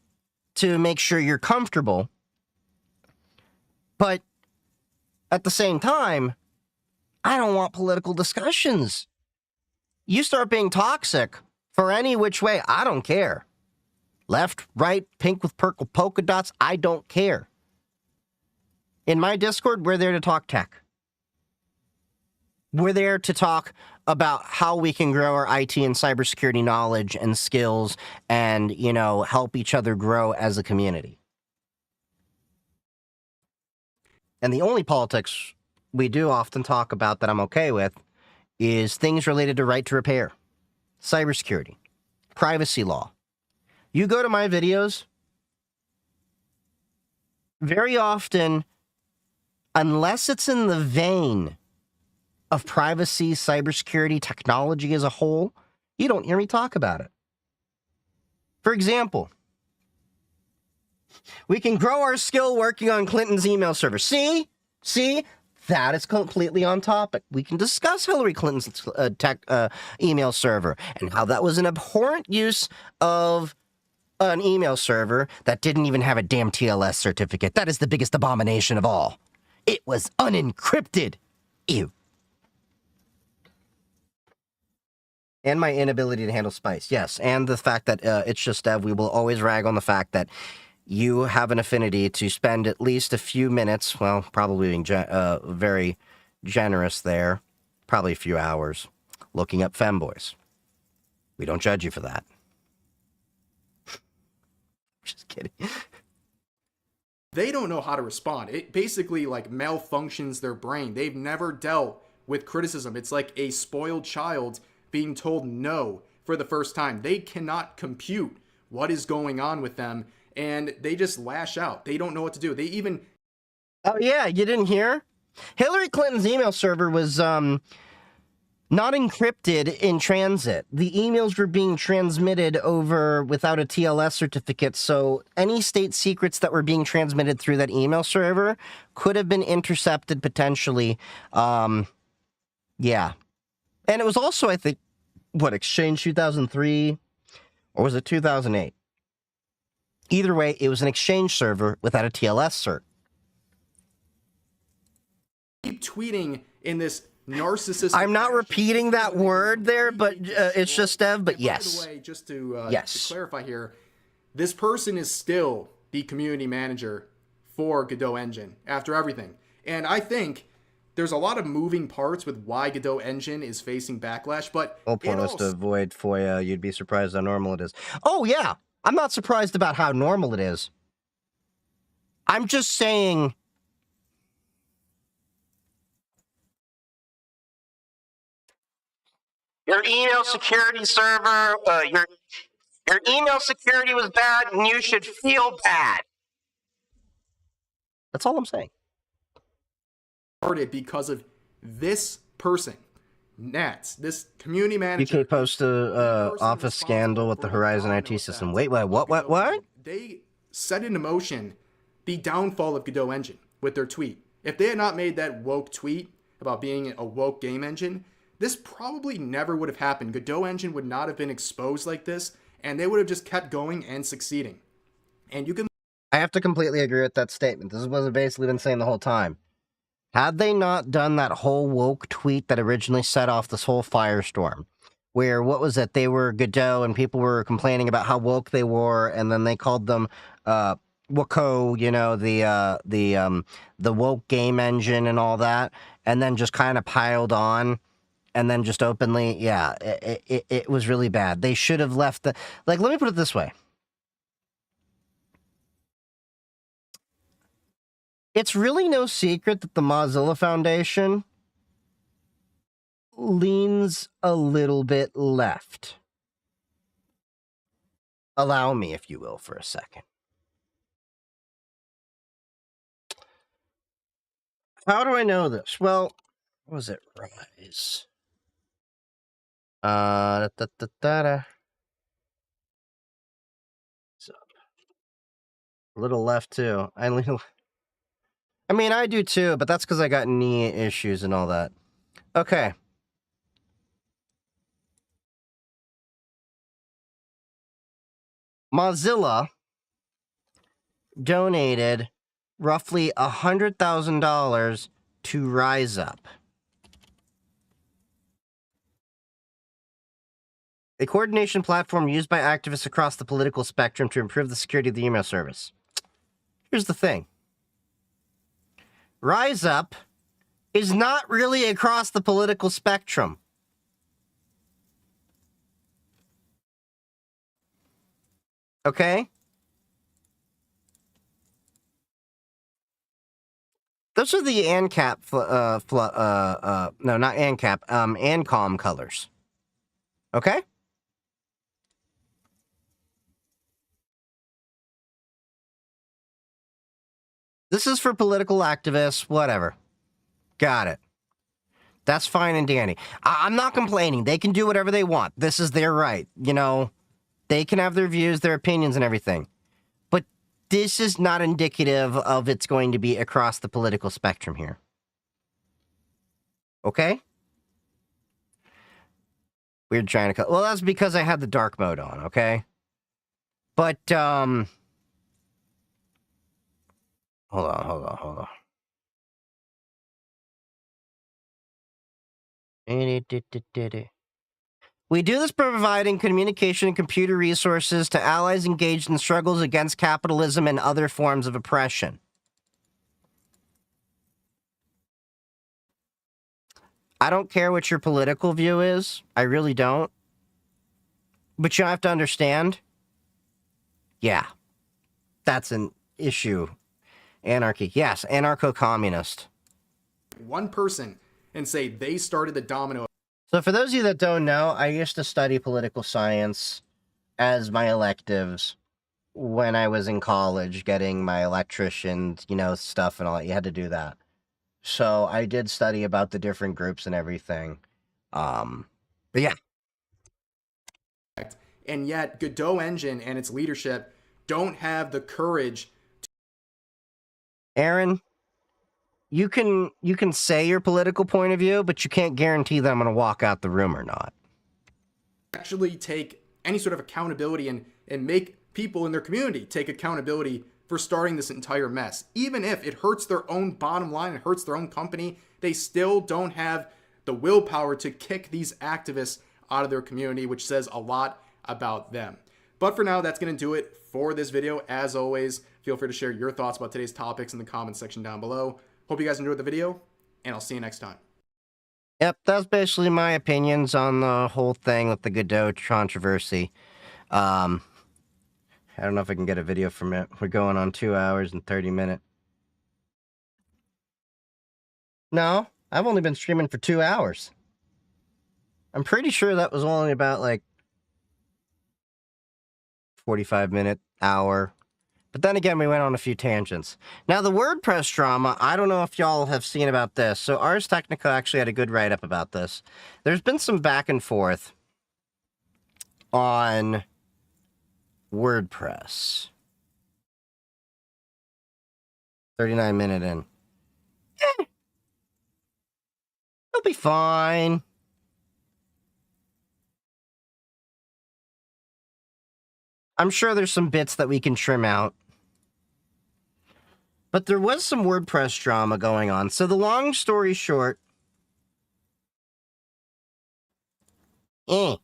to make sure you're comfortable. But at the same time, I don't want political discussions. You start being toxic for any which way, I don't care. Left, right, pink with purple polka dots, I don't care. In my Discord, we're there to talk tech. We're there to talk about how we can grow our IT and cybersecurity knowledge and skills and, you know, help each other grow as a community. And the only politics we do often talk about that I'm okay with is things related to right to repair, cybersecurity, privacy law. You go to my videos, very often, unless it's in the vein of privacy, cybersecurity, technology as a whole, you don't hear me talk about it. For example, we can grow our skill working on Clinton's email server. See? That is completely on topic. We can discuss Hillary Clinton's email server and how that was an abhorrent use of an email server that didn't even have a damn TLS certificate. That is the biggest abomination of all. It was unencrypted. Ew. And my inability to handle spice. Yes, and the fact that it's just Dev, we will always rag on the fact that you have an affinity to spend at least a few minutes, well, probably being very generous there, probably a few hours, looking up femboys. We don't judge you for that. Just kidding. They don't know how to respond. It basically like malfunctions their brain. They've never dealt with criticism. It's like a spoiled child being told no for the first time. They cannot compute what is going on with them, and they just lash out. They don't know what to do. They even... Oh yeah, you didn't hear? Hillary Clinton's email server was Not encrypted in transit. The emails were being transmitted over without a TLS certificate, so any state secrets that were being transmitted through that email server could have been intercepted potentially. Yeah. And it was also, I think, what, Exchange 2003? Or was it 2008? Either way, it was an Exchange server without a TLS cert. Keep tweeting in this narcissistic. I'm not repeating that word there, but it's just Dev, but yes. By the way, just to clarify here, this person is still the community manager for Godot Engine after everything. And I think there's a lot of moving parts with why Godot Engine is facing backlash, but whole point was to avoid FOIA. You'd be surprised how normal it is. Oh, yeah. I'm not surprised about how normal it is. I'm just saying... Your email security server, your email security was bad, and you should feel bad. That's all I'm saying. Because of this person, Nats, this community manager. UK Post office scandal with the Horizon IT system. Wait, what? They set into motion the downfall of Godot Engine with their tweet. If they had not made that woke tweet about being a woke game engine, this probably never would have happened. Godot Engine would not have been exposed like this, and they would have just kept going and succeeding. And you can... I have to completely agree with that statement. This is what I've basically been saying the whole time. Had they not done that whole woke tweet that originally set off this whole firestorm, where, what was it, they were Godot and people were complaining about how woke they were, and then they called them Woko, you know, the woke game engine and all that, and then just kind of piled on. And then just openly, yeah, it was really bad. They should have left the... Like, let me put it this way. It's really no secret that the Mozilla Foundation leans a little bit left. Allow me, if you will, for a second. How do I know this? Well, what was it? Rise. So, a little left too. I mean, I do too, but that's because I got knee issues and all that. Okay. Mozilla donated roughly $100,000 to Rise Up, a coordination platform used by activists across the political spectrum to improve the security of the email service. Here's the thing. Rise Up is not really across the political spectrum. Okay? Those are the ANCAP, no, not ANCAP, ANCOM colors. Okay? This is for political activists, whatever. Got it. That's fine and dandy. I'm not complaining. They can do whatever they want. This is their right. You know, they can have their views, their opinions, and everything. But this is not indicative of it's going to be across the political spectrum here. Okay? Weird trying to... Well, that's because I had the dark mode on, okay? But, Hold on. We do this by providing communication and computer resources to allies engaged in struggles against capitalism and other forms of oppression. I don't care what your political view is. I really don't. But you have to understand. Yeah. That's an issue. Anarchy. Yes, anarcho-communist. One person and say they started the domino. So for those of you that don't know, I used to study political science as my electives when I was in college, getting my electrician, you know, stuff and all that. You had to do that. So I did study about the different groups and everything. But yeah. And yet Godot Engine and its leadership don't have the courage. Aaron, you can say your political point of view, but you can't guarantee that I'm going to walk out the room or not. Actually take any sort of accountability and make people in their community take accountability for starting this entire mess. Even if it hurts their own bottom line, it hurts their own company, they still don't have the willpower to kick these activists out of their community, which says a lot about them. But for now, that's going to do it for this video. As always, feel free to share your thoughts about today's topics in the comments section down below. Hope you guys enjoyed the video, and I'll see you next time. Yep, that's basically my opinions on the whole thing with the Godot controversy. I don't know if I can get a video from it. We're going on 2 hours and 30 minutes. No, I've only been streaming for 2 hours. I'm pretty sure that was only about like 45-minute, hour. But then again, we went on a few tangents. Now, the WordPress drama, I don't know if y'all have seen about this. So Ars Technica actually had a good write-up about this. There's been some back and forth on WordPress. 39-minute in. It'll be fine. I'm sure there's some bits that we can trim out. But there was some WordPress drama going on. So the long story short... God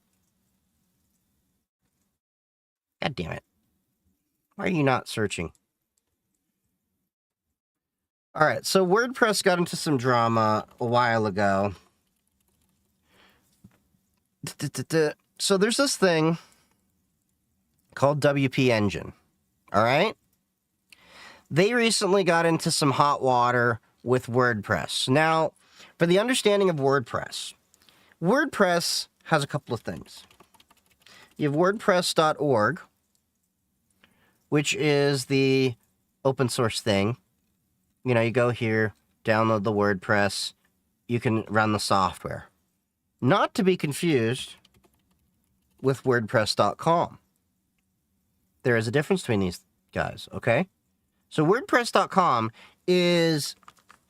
damn it. Why are you not searching? Alright, so WordPress got into some drama a while ago. So there's this thing called WP Engine. Alright? They recently got into some hot water with WordPress. Now, for the understanding of WordPress, WordPress has a couple of things. You have WordPress.org, which is the open source thing. You know, you go here, download the WordPress, you can run the software. Not to be confused with WordPress.com. There is a difference between these guys, okay? So WordPress.com is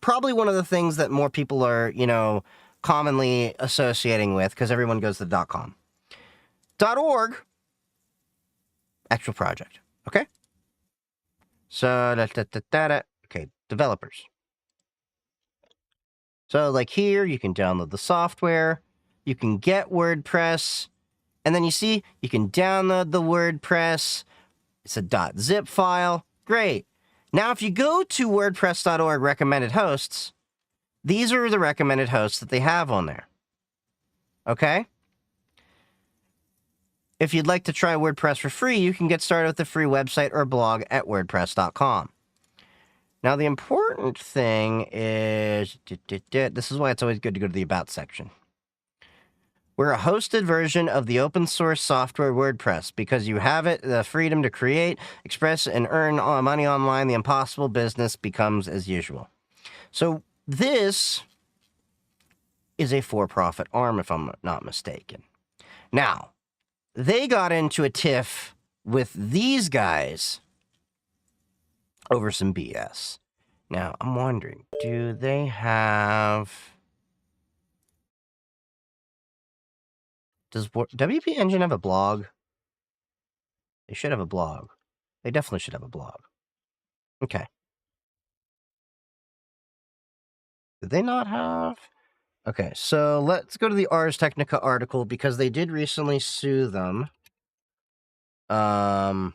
probably one of the things that more people are, you know, commonly associating with, because everyone goes to the .com. .org, actual project, okay? So, okay, developers. So, like here, you can download the software, you can get WordPress, and then you see, you can download the WordPress. It's a .zip file. Great. Now, if you go to WordPress.org recommended hosts, these are the recommended hosts that they have on there. Okay? If you'd like to try WordPress for free, you can get started with a free website or blog at WordPress.com. Now, the important thing is... This is why it's always good to go to the About section. We're a hosted version of the open source software WordPress. Because you have it, the freedom to create, express, and earn money online, the impossible business becomes as usual. So this is a for-profit arm, if I'm not mistaken. Now, they got into a tiff with these guys over some BS. Now, I'm wondering, do they have... Does WP Engine have a blog? They should have a blog. They definitely should have a blog. Okay. Did they not have? Okay, so let's go to the Ars Technica article because they did recently sue them. There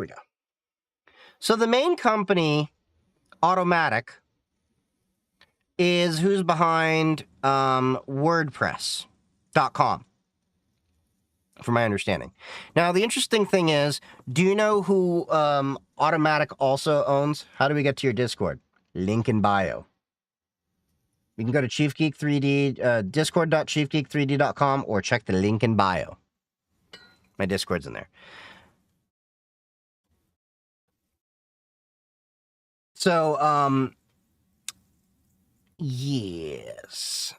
we go. So the main company, Automatic, is who's behind WordPress.com, from my understanding. Now, the interesting thing is, do you know who Automatic also owns? How do we get to your Discord? Link in bio. You can go to ChiefGyk3D, discord.chiefgeek3d.com, or check the link in bio. My Discord's in there. So, Yes.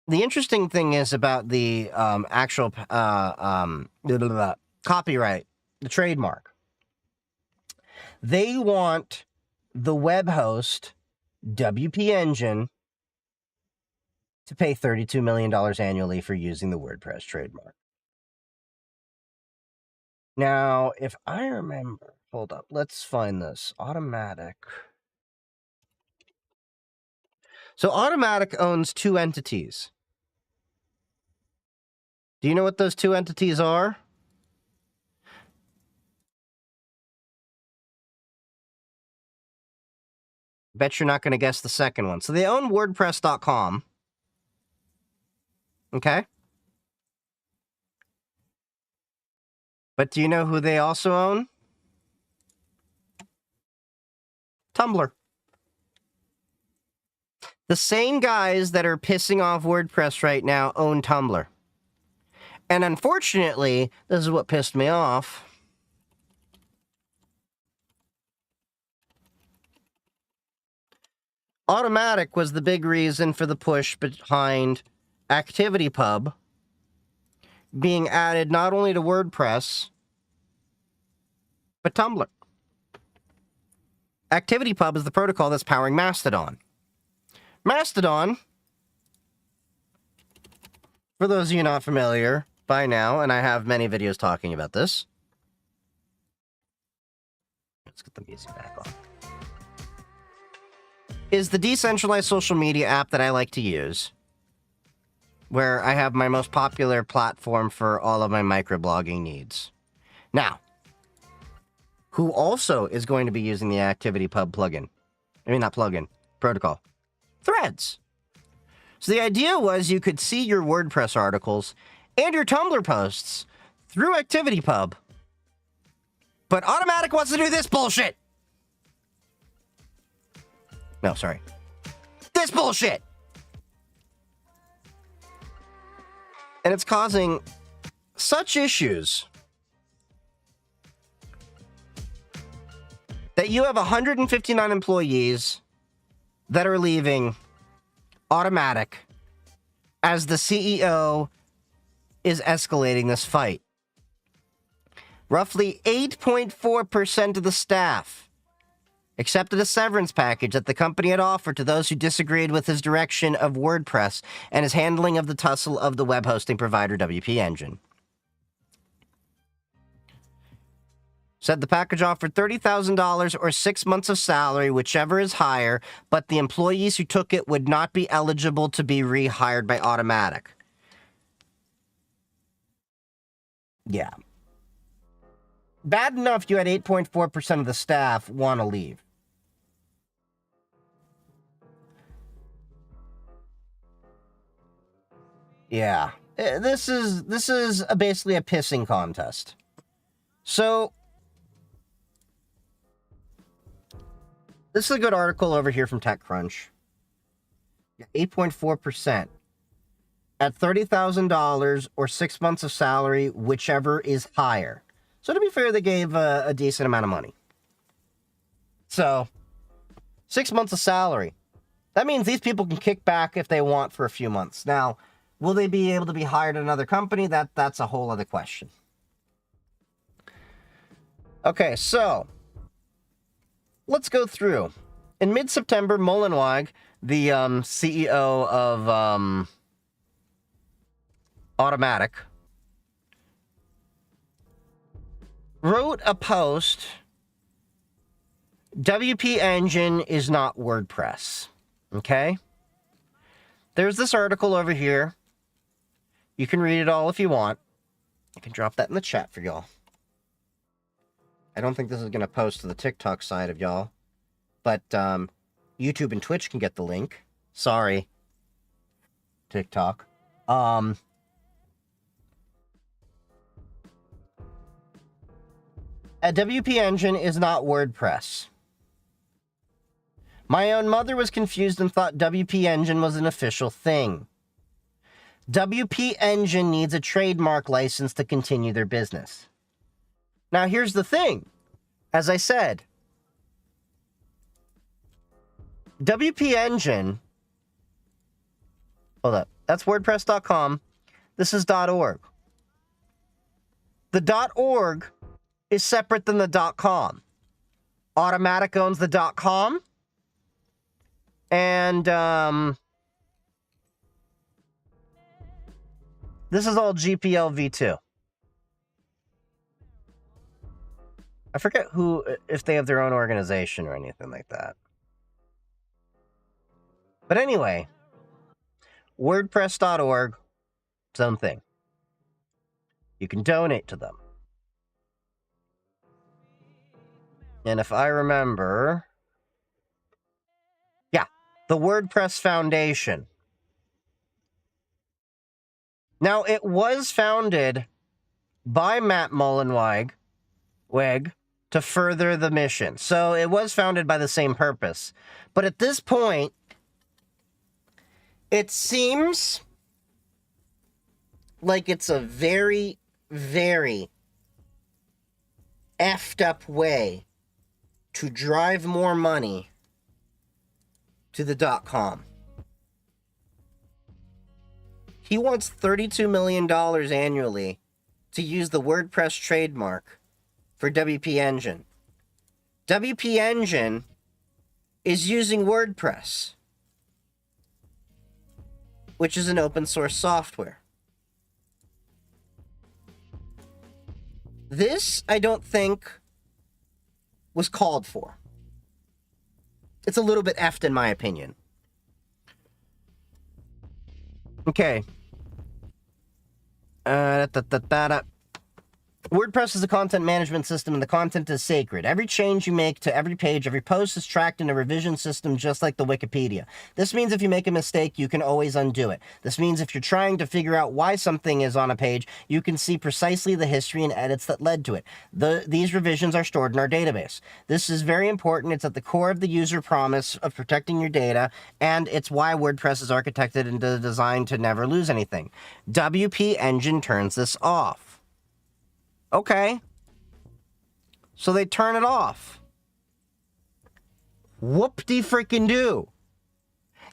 The interesting thing is about the actual copyright, the trademark. They want the web host, WP Engine, to pay $32 million annually for using the WordPress trademark. Now, if I remember, hold up, let's find this. Automatic. So Automatic owns two entities. Do you know what those two entities are? Bet you're not going to guess the second one. So they own WordPress.com. Okay? But do you know who they also own? Tumblr. The same guys that are pissing off WordPress right now own Tumblr. And unfortunately, this is what pissed me off. Automatic was the big reason for the push behind ActivityPub being added not only to WordPress, but Tumblr. ActivityPub is the protocol that's powering Mastodon. Mastodon, for those of you not familiar by now, and I have many videos talking about this. Let's get the music back on. Is the decentralized social media app that I like to use, where I have my most popular platform for all of my microblogging needs. Now, who also is going to be using the ActivityPub plugin? I mean, not plugin, protocol. Threads. So the idea was you could see your WordPress articles and your Tumblr posts through ActivityPub. But Automatic wants to do this bullshit. No, sorry. This bullshit! And it's causing such issues that you have 159 employees that are leaving Automatic as the CEO is escalating this fight. Roughly 8.4% of the staff accepted a severance package that the company had offered to those who disagreed with his direction of WordPress and his handling of the tussle of the web hosting provider WP Engine. Said the package offered $30,000 or 6 months of salary, whichever is higher, but the employees who took it would not be eligible to be rehired by Automatic. Yeah. Bad enough you had 8.4% of the staff want to leave. Yeah. This is basically a pissing contest. So this is a good article over here from TechCrunch. 8.4%. At $30,000 or 6 months of salary, whichever is higher. So to be fair, they gave a decent amount of money. So, 6 months of salary. That means these people can kick back if they want for a few months. Now, will they be able to be hired at another company? That's a whole other question. Okay, so let's go through. In mid-September, Mullenweg, the CEO of Automatic, wrote a post, WP Engine is not WordPress. Okay? There's this article over here. You can read it all if you want. I can drop that in the chat for y'all. I don't think this is going to post to the TikTok side of y'all. But YouTube and Twitch can get the link. Sorry, TikTok. A WP Engine is not WordPress. My own mother was confused and thought WP Engine was an official thing. WP Engine needs a trademark license to continue their business. Now, here's the thing. As I said, WP Engine. Hold up. That's WordPress.com. This is .org. The .org is separate than the .com. Automatic owns the .com. And, this is all GPL v2. I forget if they have their own organization or anything like that. But anyway, WordPress.org, something. You can donate to them. And if I remember, yeah, the WordPress Foundation. Now, it was founded by Matt Mullenweg to further the mission. So it was founded by the same purpose. But at this point, it seems like it's a very, very effed up way to drive more money to the .com. He wants $32 million annually to use the WordPress trademark for WP Engine. WP Engine is using WordPress, which is an open source software. This, I don't think, was called for. It's a little bit effed in my opinion. Okay. WordPress is a content management system, and the content is sacred. Every change you make to every page, every post is tracked in a revision system just like the Wikipedia. This means if you make a mistake, you can always undo it. This means if you're trying to figure out why something is on a page, you can see precisely the history and edits that led to it. These revisions are stored in our database. This is very important. It's at the core of the user promise of protecting your data, and it's why WordPress is architected and designed to never lose anything. WP Engine turns this off. Okay. So they turn it off. Whoop-de-freaking-do.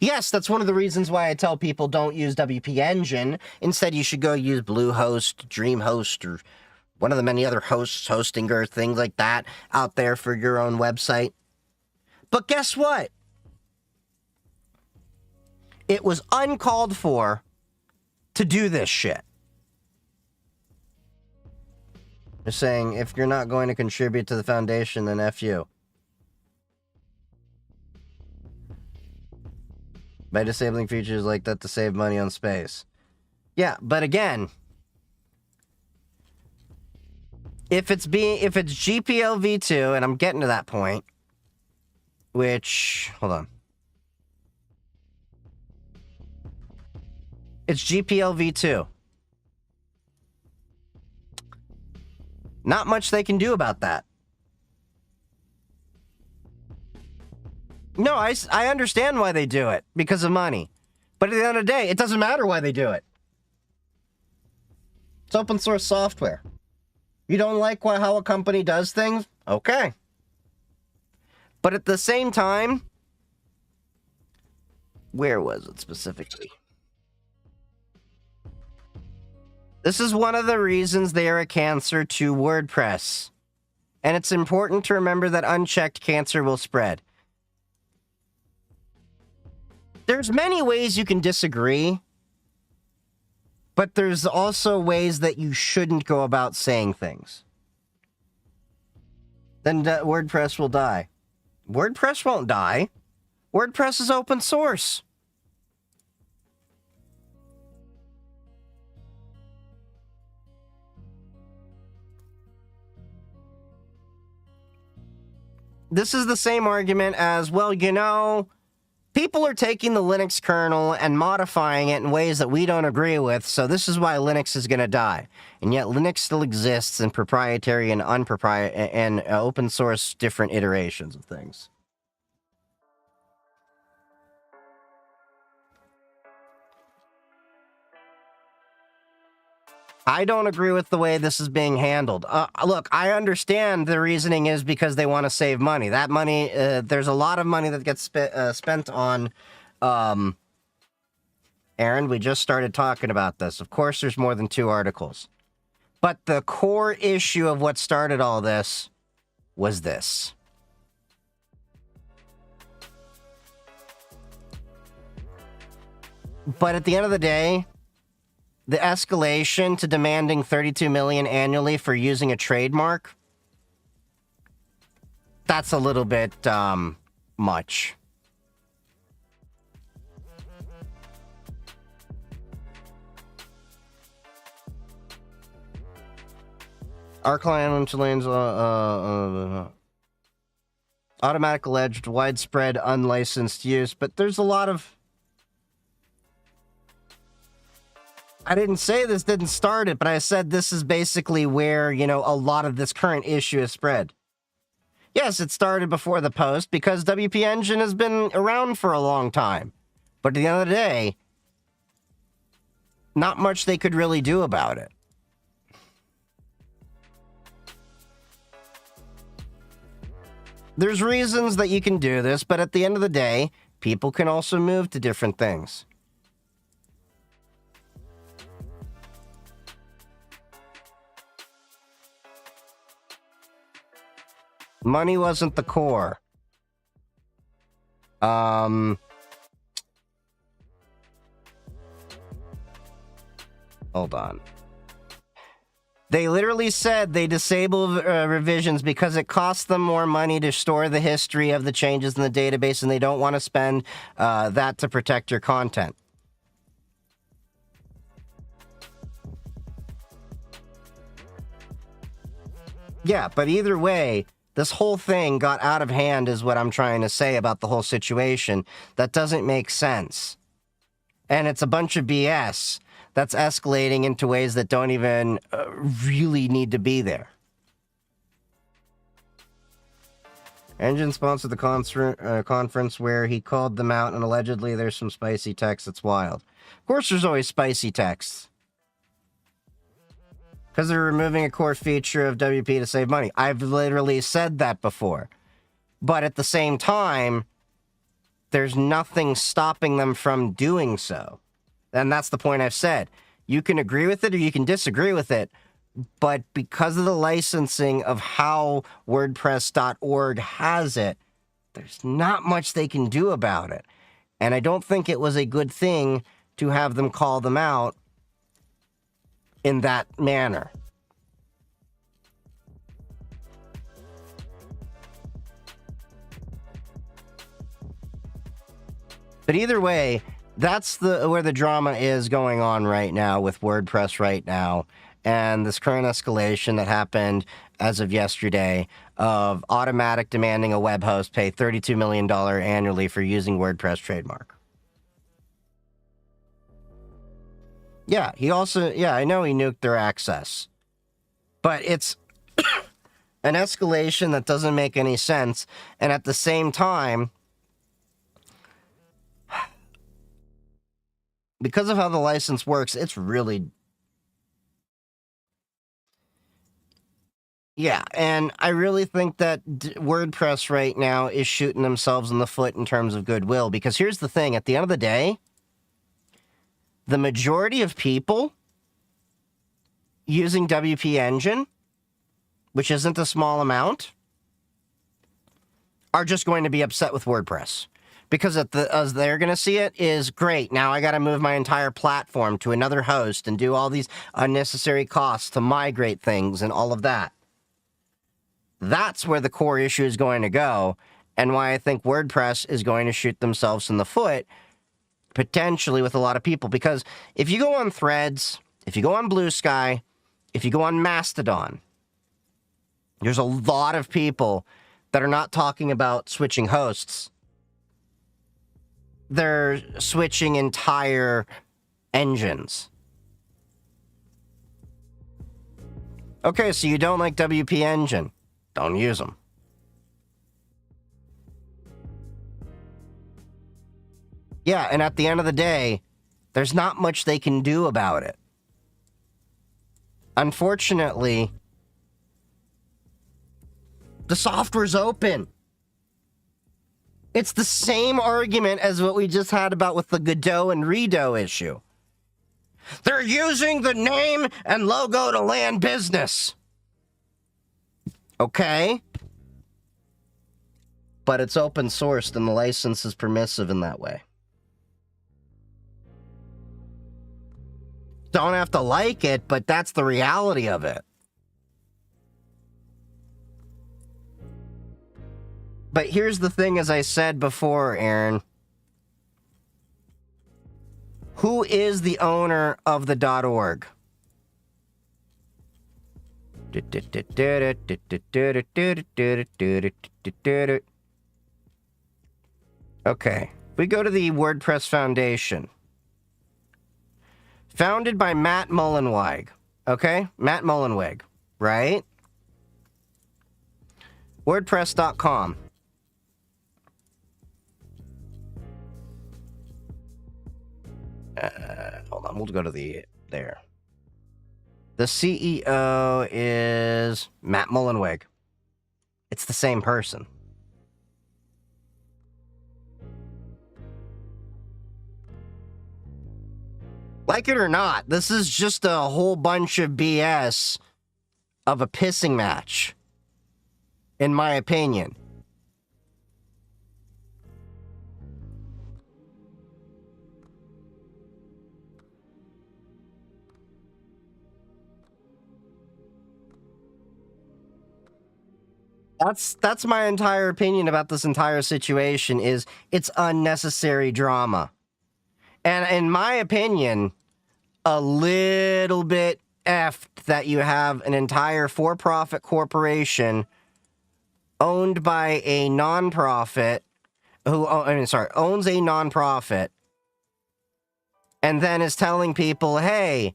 Yes, that's one of the reasons why I tell people don't use WP Engine. Instead, you should go use Bluehost, DreamHost, or one of the many other hosts, hosting, or things like that out there for your own website. But guess what? It was uncalled for to do this shit. They're saying, if you're not going to contribute to the foundation, then F you. By disabling features like that to save money on space. Yeah, but again, if it's GPL v2, and I'm getting to that point, which, hold on. It's GPL v2. Not much they can do about that. No, I understand why they do it. Because of money. But at the end of the day, it doesn't matter why they do it. It's open source software. You don't like how a company does things? Okay. But at the same time, where was it specifically? This is one of the reasons they are a cancer to WordPress. And it's important to remember that unchecked cancer will spread. There's many ways you can disagree, but there's also ways that you shouldn't go about saying things. Then WordPress will die. WordPress won't die. WordPress is open source. This is the same argument as, well, you know, people are taking the Linux kernel and modifying it in ways that we don't agree with, so this is why Linux is going to die. And yet Linux still exists in proprietary and unproprietary and open source different iterations of things. I don't agree with the way this is being handled. Look, I understand the reasoning is because they want to save money. That money, there's a lot of money that gets spent on, Aaron, we just started talking about this. Of course, there's more than 2 articles. But the core issue of what started all this was this. But at the end of the day, the escalation to demanding $32 million annually for using a trademark, that's a little bit much. Our client on Chilean's automatic alleged widespread unlicensed use, but there's a lot of... I didn't say this didn't start it, but I said this is basically where, you know, a lot of this current issue is spread. Yes, it started before the post because WP Engine has been around for a long time. But at the end of the day, not much they could really do about it. There's reasons that you can do this, but at the end of the day, people can also move to different things. Money wasn't the core. Hold on. They literally said they disabled revisions because it costs them more money to store the history of the changes in the database, and they don't want to spend that to protect your content. Yeah, but either way, this whole thing got out of hand is what I'm trying to say about the whole situation. That doesn't make sense. And it's a bunch of BS that's escalating into ways that don't even really need to be there. Engine sponsored the conference where he called them out, and allegedly there's some spicy text that's wild. Of course there's always spicy texts. Because they're removing a core feature of WP to save money. I've literally said that before. But at the same time, there's nothing stopping them from doing so. And that's the point I've said. You can agree with it or you can disagree with it. But because of the licensing of how WordPress.org has it, there's not much they can do about it. And I don't think it was a good thing to have them call them out in that manner. But either way, that's where the drama is going on right now with WordPress right now, and this current escalation that happened as of yesterday of Automatic demanding a web host pay $32 million annually for using WordPress trademark. Yeah, he also, yeah, I know he nuked their access. But it's an escalation that doesn't make any sense. And at the same time, because of how the license works, it's really... Yeah, and I really think that WordPress right now is shooting themselves in the foot in terms of goodwill. Because here's the thing, at the end of the day, the majority of people using WP Engine, which isn't a small amount, are just going to be upset with WordPress. Because as they're going to see it is, great, now I got to move my entire platform to another host and do all these unnecessary costs to migrate things and all of that. That's where the core issue is going to go, and why I think WordPress is going to shoot themselves in the foot, potentially with a lot of people. Because if you go on Threads, if you go on Blue Sky, if you go on Mastodon, there's a lot of people that are not talking about switching hosts. They're switching entire engines. Okay, so you don't like WP Engine. Don't use them. Yeah, and at the end of the day, there's not much they can do about it. Unfortunately, the software's open. It's the same argument as what we just had about with the Godot and Redo issue. They're using the name and logo to land business. Okay. But it's open sourced and the license is permissive in that way. Don't have to like it, but that's the reality of it. But here's the thing, as I said before, Aaron. Who is the owner of the .org? Okay, we go to the WordPress Foundation. Founded by Matt Mullenweg. Okay? Matt Mullenweg, right? WordPress.com. Hold on, we'll go to there. The CEO is Matt Mullenweg. It's the same person. Like it or not, this is just a whole bunch of BS of a pissing match, in my opinion. That's my entire opinion about this entire situation. Is it's unnecessary drama. And in my opinion, a little bit effed that you have an entire for-profit corporation owned by a nonprofit who, owns a nonprofit and then is telling people, hey,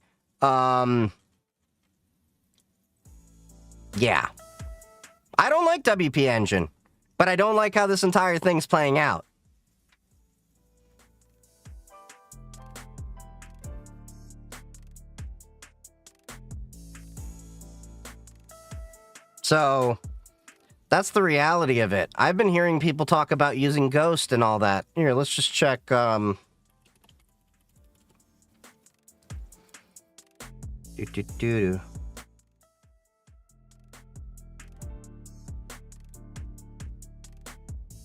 yeah. I don't like WP Engine, but I don't like how this entire thing's playing out. So, that's the reality of it. I've been hearing people talk about using Ghost and all that. Here, let's just check,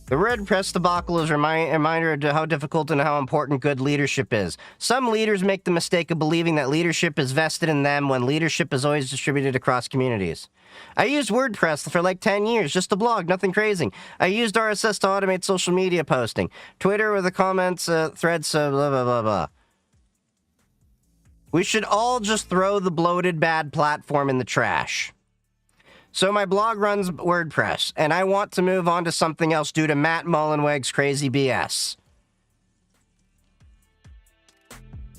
The WordPress debacle is a reminder of how difficult and how important good leadership is. Some leaders make the mistake of believing that leadership is vested in them when leadership is always distributed across communities. I used WordPress for like 10 years, just a blog, nothing crazy. I used RSS to automate social media posting. Twitter with the comments, threads, blah, blah, blah, blah. We should all just throw the bloated bad platform in the trash. So my blog runs WordPress, and I want to move on to something else due to Matt Mullenweg's crazy BS.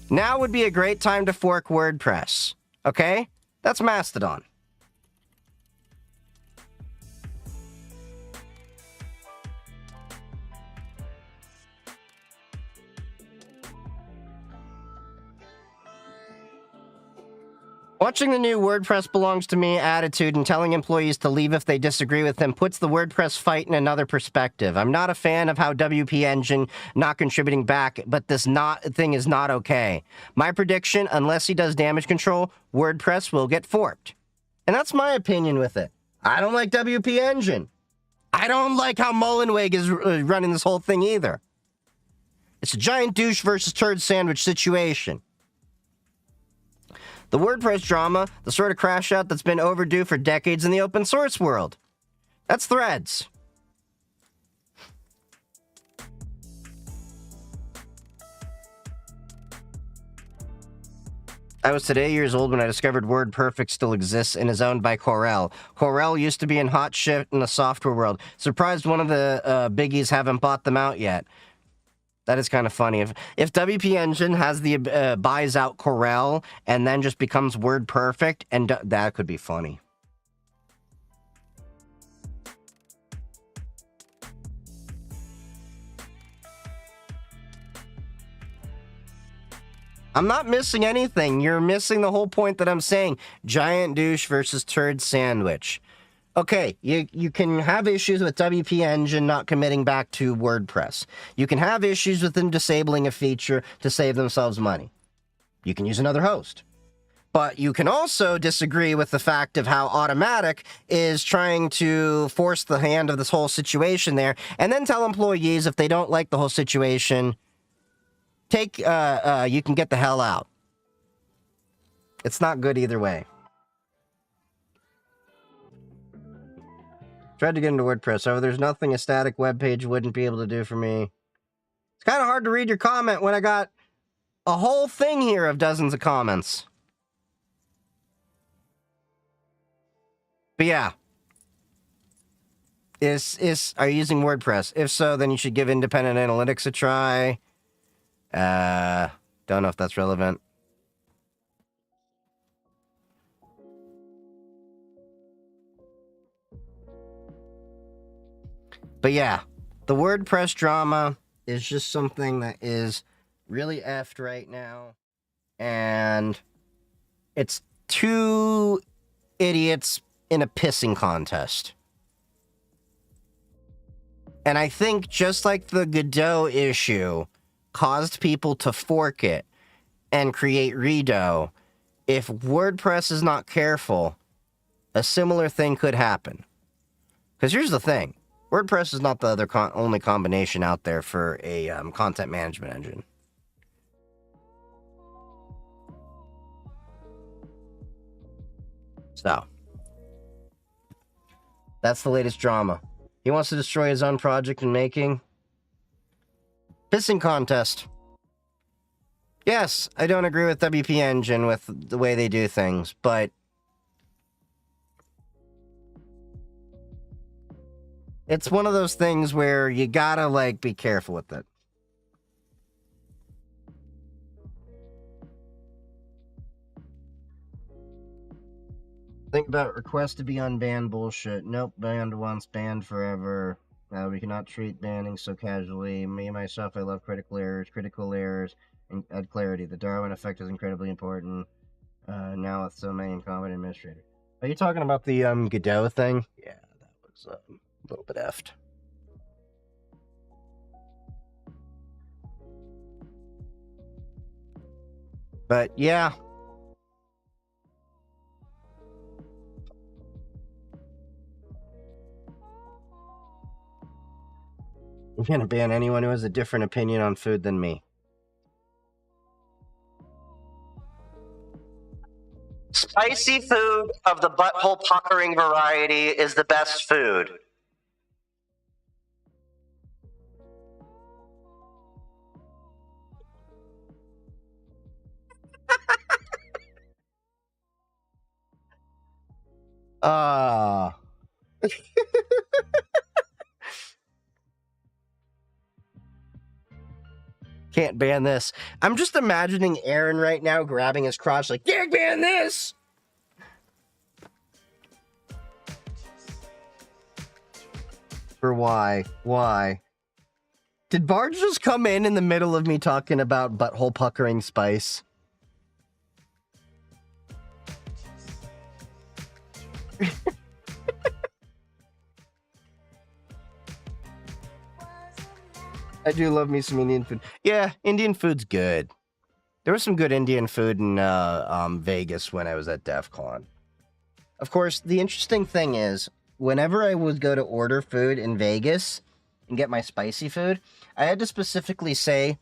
Now would be a great time to fork WordPress. Okay? That's Mastodon. Watching the new WordPress belongs to me attitude and telling employees to leave if they disagree with him puts the WordPress fight in another perspective. I'm not a fan of how WP Engine not contributing back, but this thing is not okay. My prediction, unless he does damage control, WordPress will get forked. And that's my opinion with it. I don't like WP Engine. I don't like how Mullenweg is running this whole thing either. It's a giant douche versus turd sandwich situation. The WordPress drama, the sort of crash out that's been overdue for decades in the open source world. That's Threads. I was today years old when I discovered WordPerfect still exists and is owned by Corel. Corel used to be in hot shit in the software world. Surprised one of the biggies haven't bought them out yet. That is kind of funny. If WP Engine has the buys out Corel and then just becomes WordPerfect, and that could be funny. I'm not missing anything. You're missing the whole point that I'm saying. Giant douche versus turd sandwich. Okay, you can have issues with WP Engine not committing back to WordPress. You can have issues with them disabling a feature to save themselves money. You can use another host. But you can also disagree with the fact of how Automatic is trying to force the hand of this whole situation there, and then tell employees if they don't like the whole situation, you can get the hell out. It's not good either way. Tried to get into WordPress. However, there's nothing a static web page wouldn't be able to do for me. It's kind of hard to read your comment when I got a whole thing here of dozens of comments. But yeah. Are you using WordPress? If so, then you should give independent analytics a try. Don't know if that's relevant. But yeah, the WordPress drama is just something that is really effed right now. And it's two idiots in a pissing contest. And I think just like the Godot issue caused people to fork it and create Redo, if WordPress is not careful, a similar thing could happen. Because here's the thing. WordPress is not the other only combination out there for a content management engine. So, that's the latest drama. He wants to destroy his own project in making. Pissing contest. Yes, I don't agree with WP Engine with the way they do things, but it's one of those things where you gotta, like, be careful with it. Think about request to be unbanned bullshit. Nope, banned once, banned forever. We cannot treat banning so casually. Me, myself, I love critical errors, and add clarity. The Darwin effect is incredibly important. Now with so many incompetent administrators. Are you talking about the Godot thing? Yeah, that was a little bit effed. But yeah. I'm gonna ban anyone who has a different opinion on food than me. Spicy food of the butthole puckering variety is the best food. Can't ban this. I'm just imagining Aaron right now grabbing his crotch like, can't ban this! For why? Why? Did Barge just come in the middle of me talking about butthole puckering spice? I do love me some Indian food. Yeah, Indian food's good. There was some good Indian food in Vegas when I was at DEF CON. Of course, the interesting thing is, whenever I would go to order food in Vegas and get my spicy food, I had to specifically say,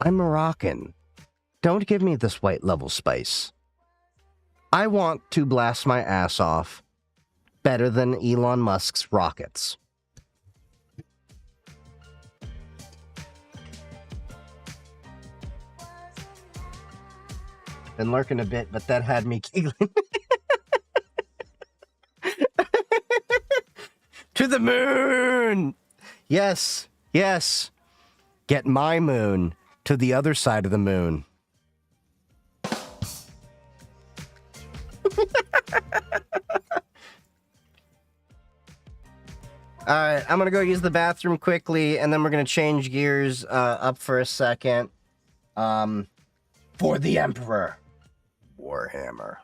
I'm Moroccan. Don't give me this white level spice. I want to blast my ass off better than Elon Musk's rockets. Been lurking a bit, but that had me giggling. To the moon! Yes, yes. Get my moon to the other side of the moon. Alright, I'm gonna go use the bathroom quickly, and then we're gonna change gears up for a second. For the Emperor. Warhammer.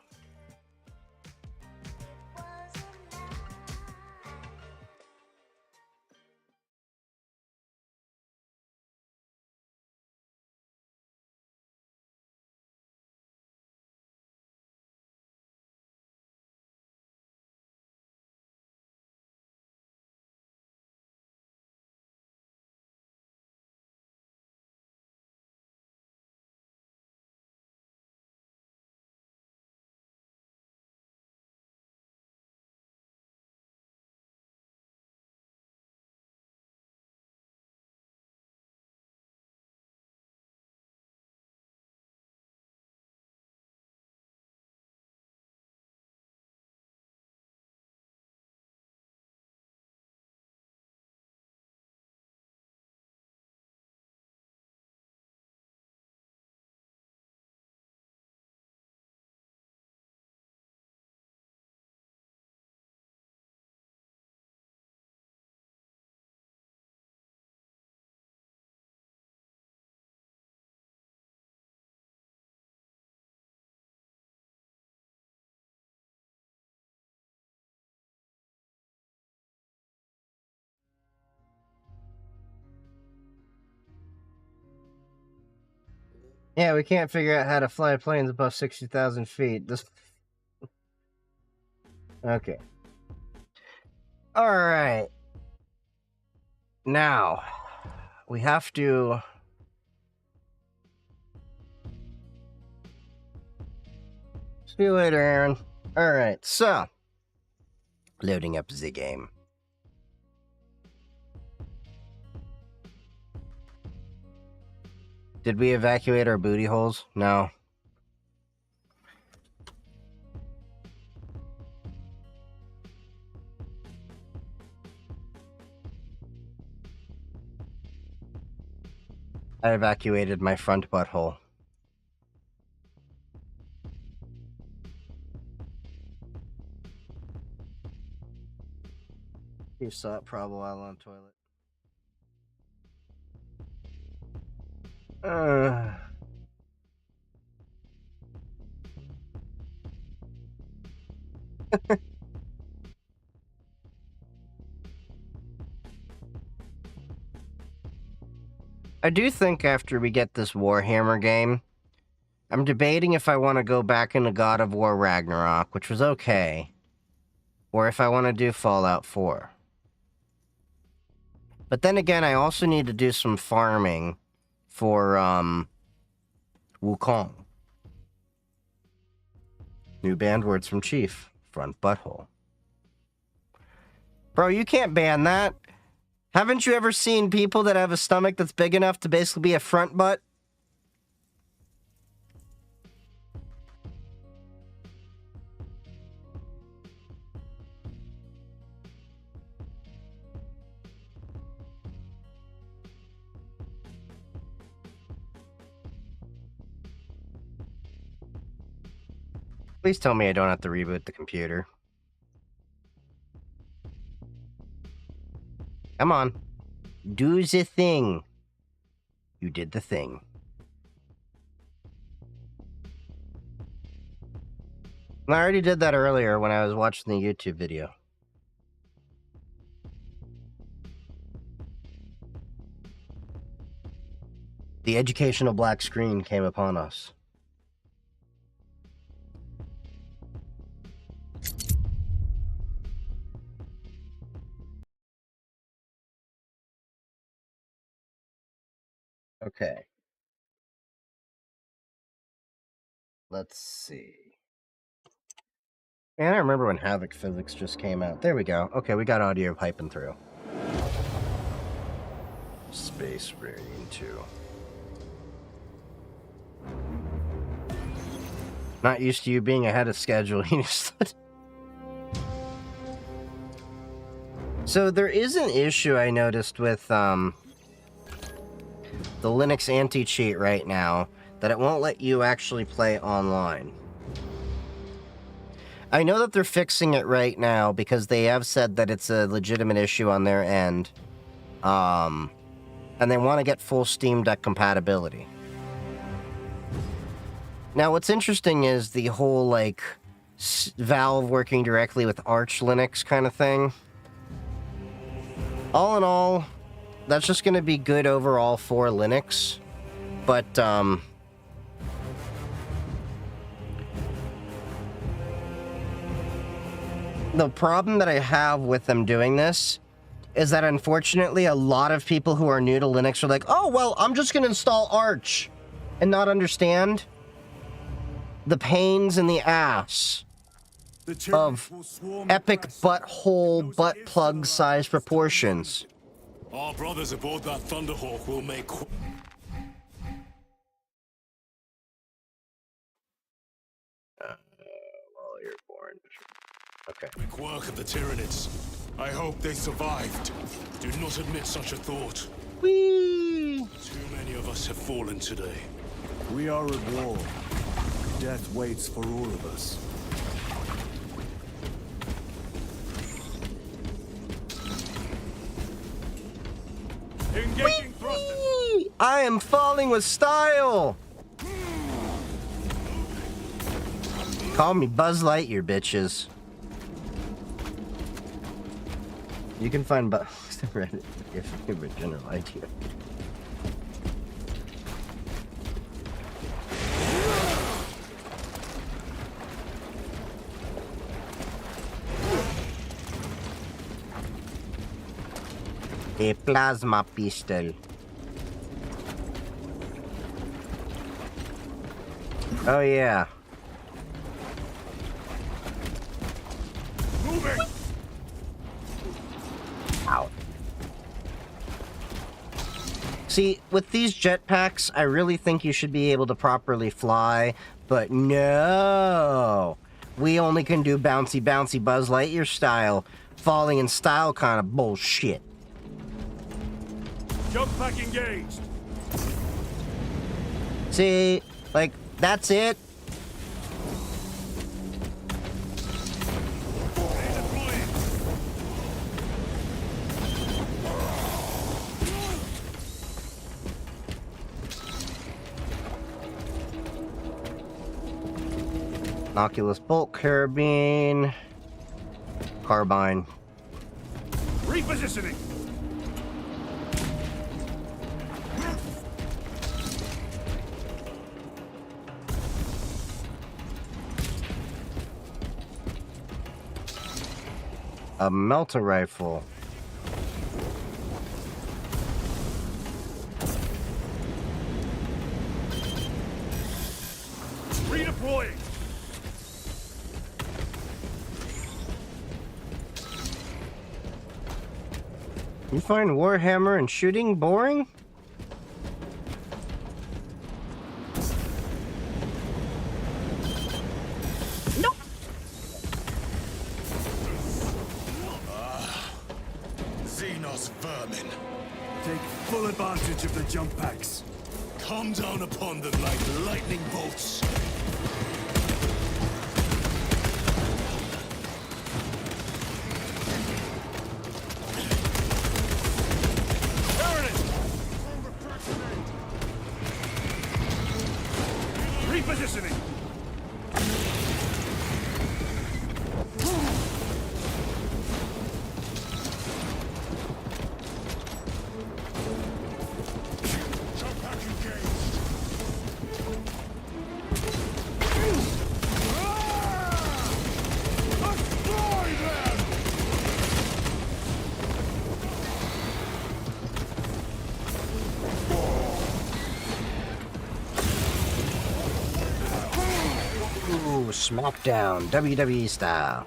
Yeah, we can't figure out how to fly planes above 60,000 feet. This... Okay. Alright. Now, we have to... See you later, Aaron. Alright, so... Loading up the game. Did we evacuate our booty holes? No. I evacuated my front butthole. You saw it probably while on the toilet. I do think after we get this Warhammer game, I'm debating if I want to go back into God of War Ragnarok, which was okay, or if I want to do Fallout 4. But then again, I also need to do some farming for, Wukong. New banned words from Chief. Front butthole. Bro, you can't ban that. Haven't you ever seen people that have a stomach that's big enough to basically be a front butt? Please tell me I don't have to reboot the computer. Come on. Do the thing. You did the thing. I already did that earlier when I was watching the YouTube video. The educational black screen came upon us. Okay. Let's see. And I remember when Havoc Physics just came out. There we go. Okay, we got audio piping through. Space Marine 2. Not used to you being ahead of schedule. So there is an issue I noticed with the Linux anti-cheat right now, that it won't let you actually play online. I know that they're fixing it right now because they have said that it's a legitimate issue on their end. And they want to get full Steam Deck compatibility. Now, what's interesting is the whole, like, Valve working directly with Arch Linux kind of thing. All in all, that's just going to be good overall for Linux. But, the problem that I have with them doing this is that, unfortunately, a lot of people who are new to Linux are like, oh, well, I'm just going to install Arch, and not understand the pains in the ass of epic butthole butt plug size proportions. Our brothers aboard that Thunderhawk will make While you're born. Okay. quick work of the Tyranids. I hope they survived. Do not admit such a thought. Whee! Too many of us have fallen today. We are at war. Death waits for all of us. Engaging thrusters. Whee! I am falling with style! Call me Buzz Lightyear, bitches. You can find Buzz Reddit if you have a general idea. A plasma pistol. Oh yeah. Moving. Ow. See, with these jetpacks, I really think you should be able to properly fly, but no. We only can do bouncy, bouncy Buzz Lightyear style, falling in style kind of bullshit. Jump pack engaged. See, like, that's it. Oculus bolt carabine. Carbine. Repositioning. A melter rifle. Redeploying. You find Warhammer and shooting boring? Nope. Xenos vermin. Take full advantage of the jump packs. Come down upon them like lightning bolts. Repositioning. Jump pack engaged. Destroy them. Ooh, smackdown, WWE style.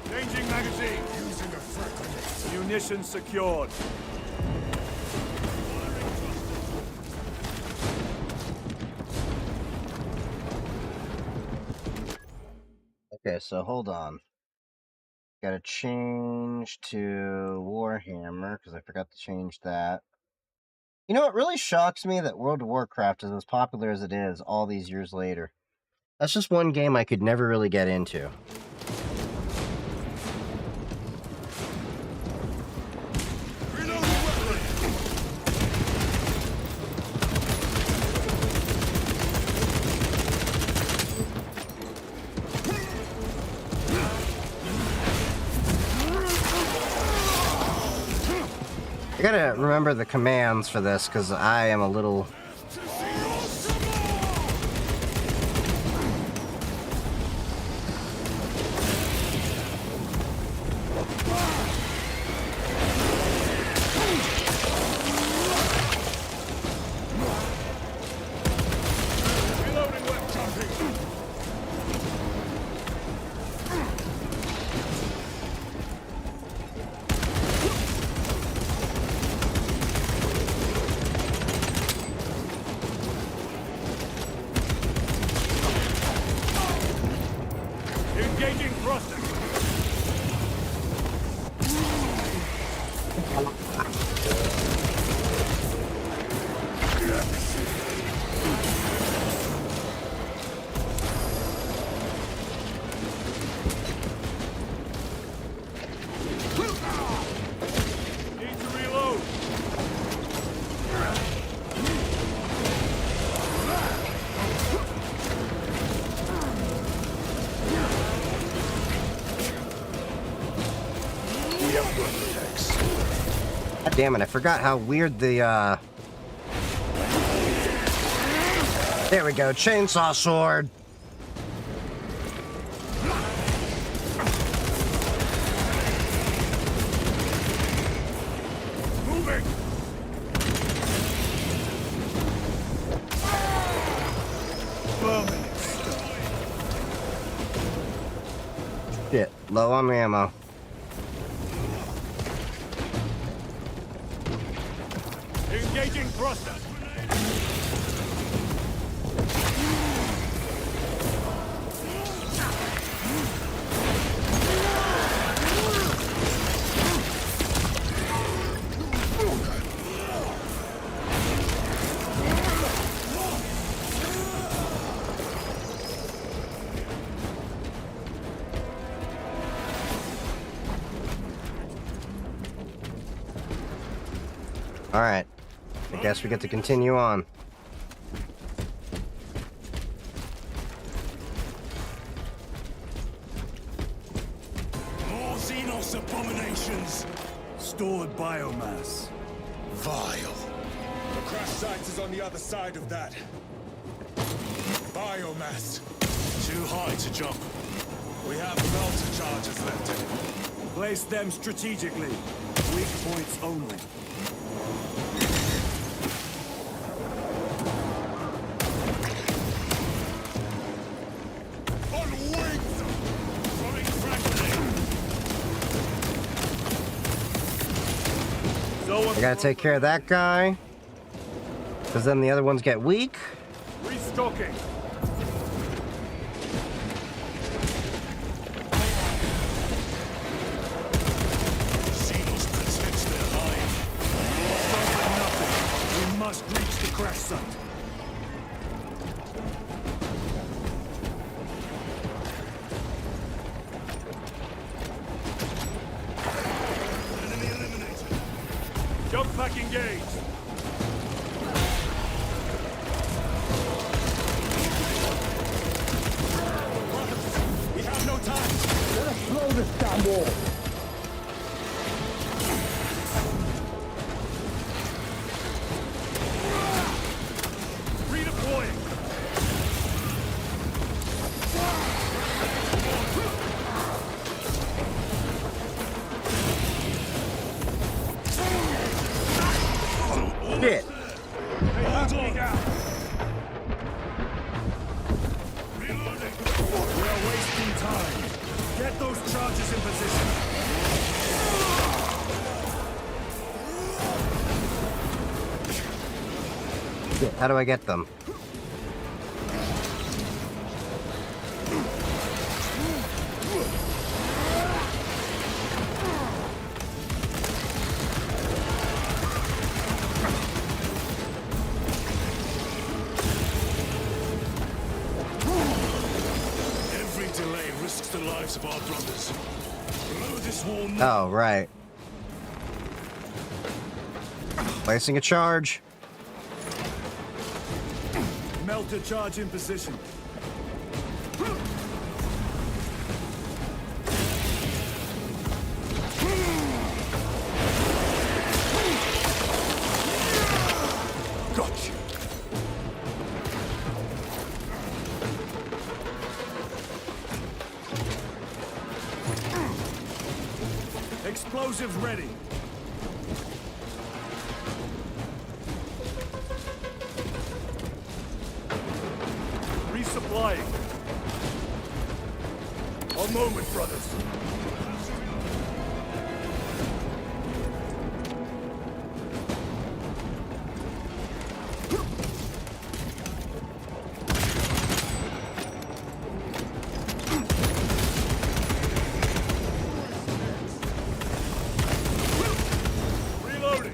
Changing magazine. Using a frag grenade. Munitions secured. Okay, so hold on. Gotta change to Warhammer, because I forgot to change that. You know, it really shocks me that World of Warcraft is as popular as it is all these years later. That's just one game I could never really get into. gotta remember the commands for this, because I am a little... Engaging thruster. Need to reload. God damn it, I forgot how weird the, There we go, chainsaw sword. Moving. Shit, low on ammo. Engaging thruster. Alright. I guess we get to continue on. More Xenos abominations! Stored biomass. Vile. The crash site is on the other side of that. Biomass. Too high to jump. We have melter charges left. Place them strategically. Weak points only. On wings! Throwing frag grenade. I gotta take care of that guy. Because then the other ones get weak. Restocking. Xenos protects their hive. We must reach the crash site. Enemy eliminated. Jump pack engaged. We have no time. Redeploying. Shit. They have me down. Reloading. We are wasting time. Get those charges in position. Shit, how do I get them? Every delay risks the lives of our brothers. Blow this wall now. Oh, right. Placing a charge. Melter charge in position. Explosives ready. Resupplying. A moment, brothers. Reloading.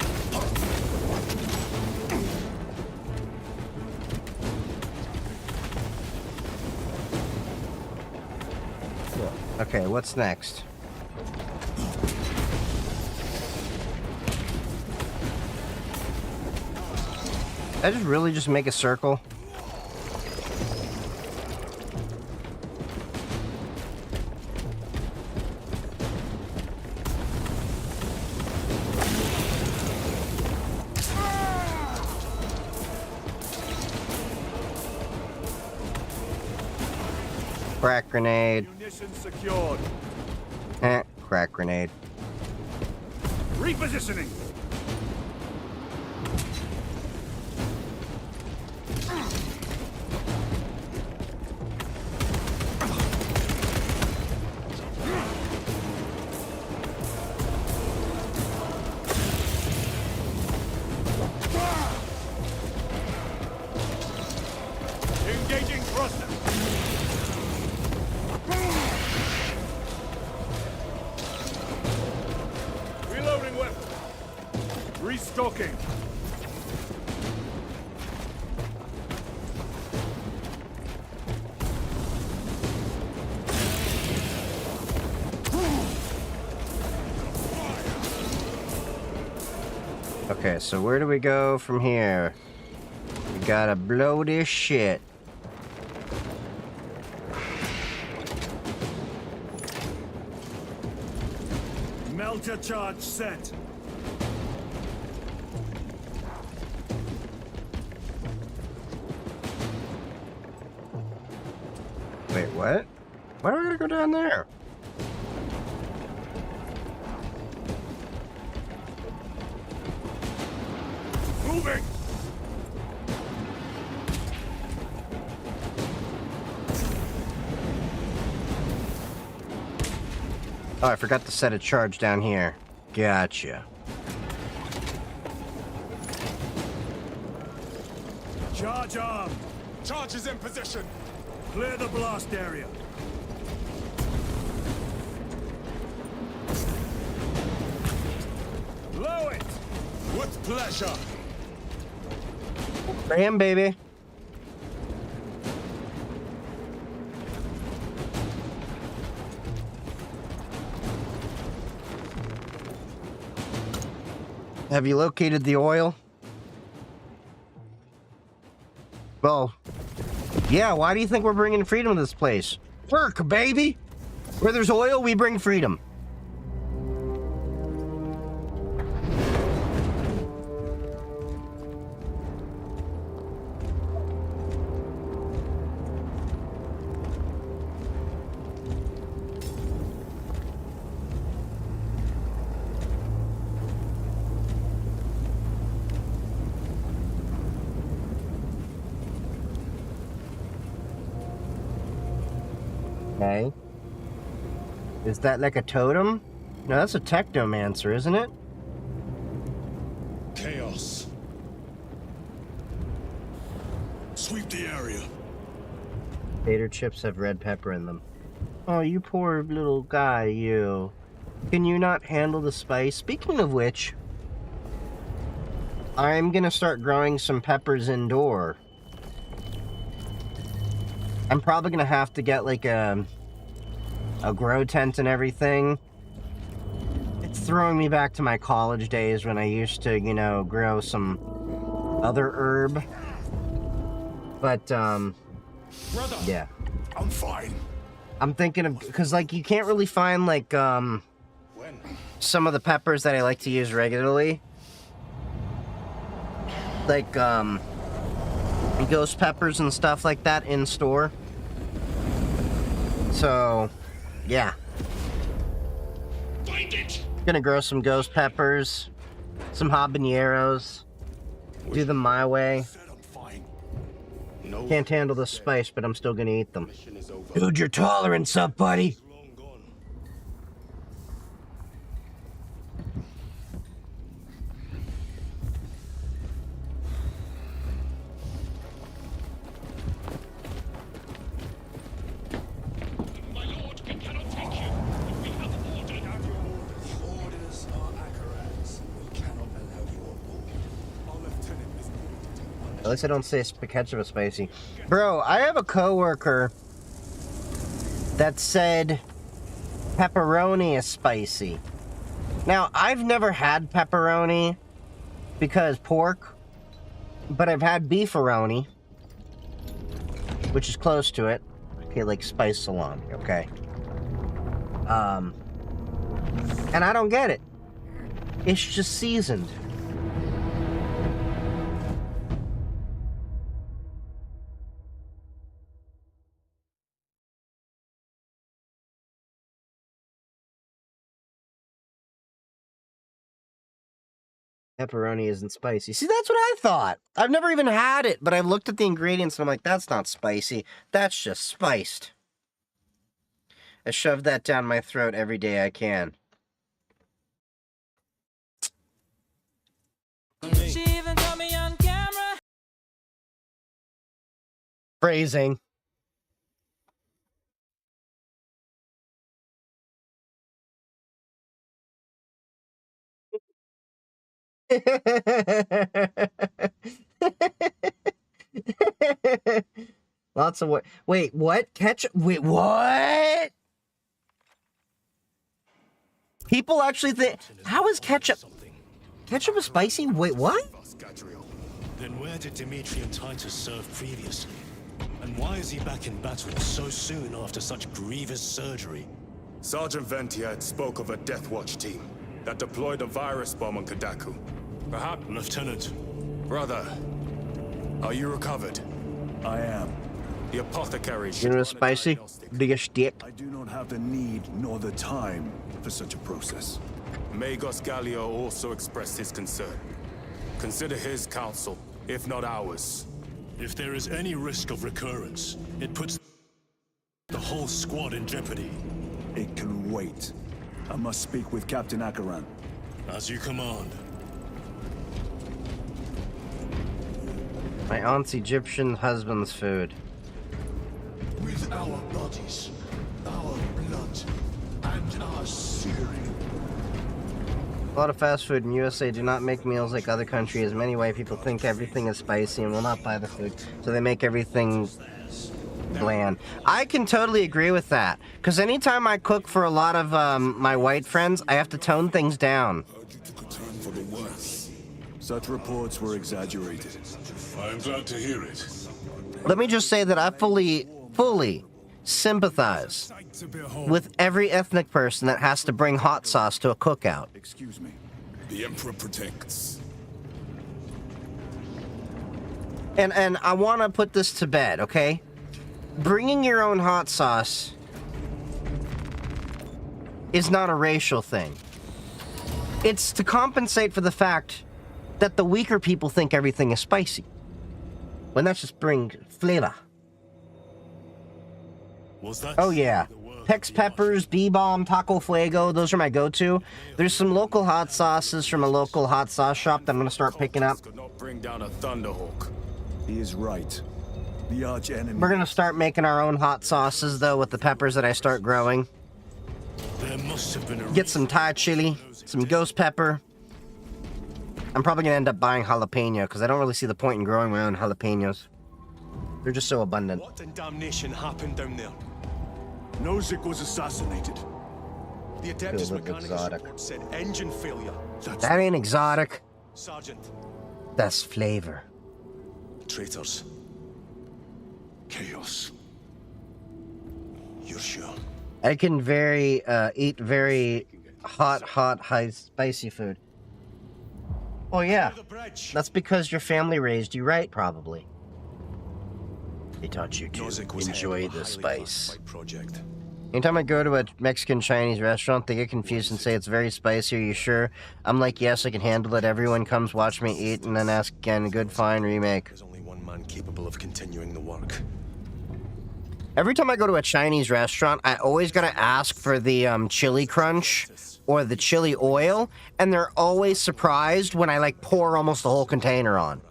Okay, what's next? Did I just really just make a circle? Crack grenade. Munitions secured. Crack grenade. Repositioning. Engaging thruster. Reloading weapon. Restocking. Okay, so where do we go from here? We gotta blow this shit. Melter charge set. Wait, what? Why do I gotta go down there? Moving. Oh, I forgot to set a charge down here. Gotcha. Charge armed. Charge is in position. Clear the blast area. Blow it. With pleasure. Bam, baby. Have you located the oil? Well, yeah, why do you think we're bringing freedom to this place? Work, baby! Where there's oil, we bring freedom. Okay. Is that like a totem? No, that's a technomancer, isn't it? Chaos. Sweep the area. Potato chips have red pepper in them. Oh, you poor little guy, you. Can you not handle the spice? Speaking of which, I'm gonna start growing some peppers indoor. I'm probably gonna have to get like a grow tent and everything. It's throwing me back to my college days when I used to, you know, grow some other herb. But, Brother, yeah. I'm fine. I'm thinking of, because, like, you can't really find, like, When? some of the peppers that I like to use regularly. Like, ghost peppers and stuff like that in store. So, yeah. Find it! Gonna grow some ghost peppers, some habaneros, do them my way. Can't handle the spice, but I'm still gonna eat them. Dude, your tolerance up, buddy. At least I don't say ketchup is spicy. Bro, I have a coworker that said pepperoni is spicy. Now, I've never had pepperoni because pork, but I've had beefaroni, which is close to it. Okay, like spiced salami, okay? And I don't get it. It's just seasoned. Pepperoni isn't spicy. See, that's what I thought. I've never even had it, but I've looked at the ingredients and I'm like, that's not spicy. That's just spiced. I shove that down my throat every day I can. She even got me on camera. Phrasing. Lots of what? Wait, what? Ketchup? Wait, what? People actually think, how is ketchup? Ketchup is spicy? Wait, what? Then where did Dimitri and Titus serve previously? And why is he back in battle so soon after such grievous surgery? Sergeant Ventiad spoke of a Death Watch team that deployed a virus bomb on Kadaku. Perhaps, Lieutenant. Brother, are you recovered? I am. The apothecary. You know, spicy? Big stick. I do not have the need nor the time for such a process. Magos Gallio also expressed his concern. Consider his counsel, if not ours. If there is any risk of recurrence, it puts the whole squad in jeopardy. It can wait. I must speak with Captain Akaran. As you command. My aunt's Egyptian husband's food. With our bodies, our blood, and our searing. A lot of fast food in USA do not make meals like other countries. Many white people think everything is spicy and will not buy the food, so they make everything bland. I can totally agree with that, because anytime I cook for a lot of my white friends, I have to tone things down. Such reports were exaggerated. I am glad to hear it. Let me just say that I fully sympathize with every ethnic person that has to bring hot sauce to a cookout. Excuse me. The Emperor protects. And I want to put this to bed, okay? Bringing your own hot sauce is not a racial thing. It's to compensate for the fact that the weaker people think everything is spicy. When that's just bring flavor. Oh yeah. Pex Peppers, B-Bomb, Taco Fuego, those are my go-to. There's some local hot sauces from a local hot sauce shop that I'm gonna start picking up. Could not bring down a Thunderhawk. He is right. The arch enemy. We're gonna start making our own hot sauces though with the peppers that I start growing. There must have been a Get some Thai chili, some ghost pepper. I'm probably gonna end up buying jalapeno because I don't really see the point in growing my own jalapenos. They're just so abundant. What in damnation happened down there? Nozick was assassinated. The Adeptus look Mechanicus exotic. report said engine failure. That ain't exotic. Sergeant, That's flavor. traitors. Chaos. You're sure? I can eat very hot, high, spicy food. Oh yeah, The bridge. that's because your family raised you right, probably. They taught you to Nozick was enjoy head of a the highly spice. classified project. Anytime I go to a Mexican Chinese restaurant, they get confused and say it's very spicy. Are you sure? I'm like, yes, I can handle it. Everyone comes watch me eat and then ask again. Good, fine, remake. There's only one man capable of continuing the work. Every time I go to a Chinese restaurant, I always gotta ask for the chili crunch or the chili oil, and they're always surprised when I like pour almost the whole container on.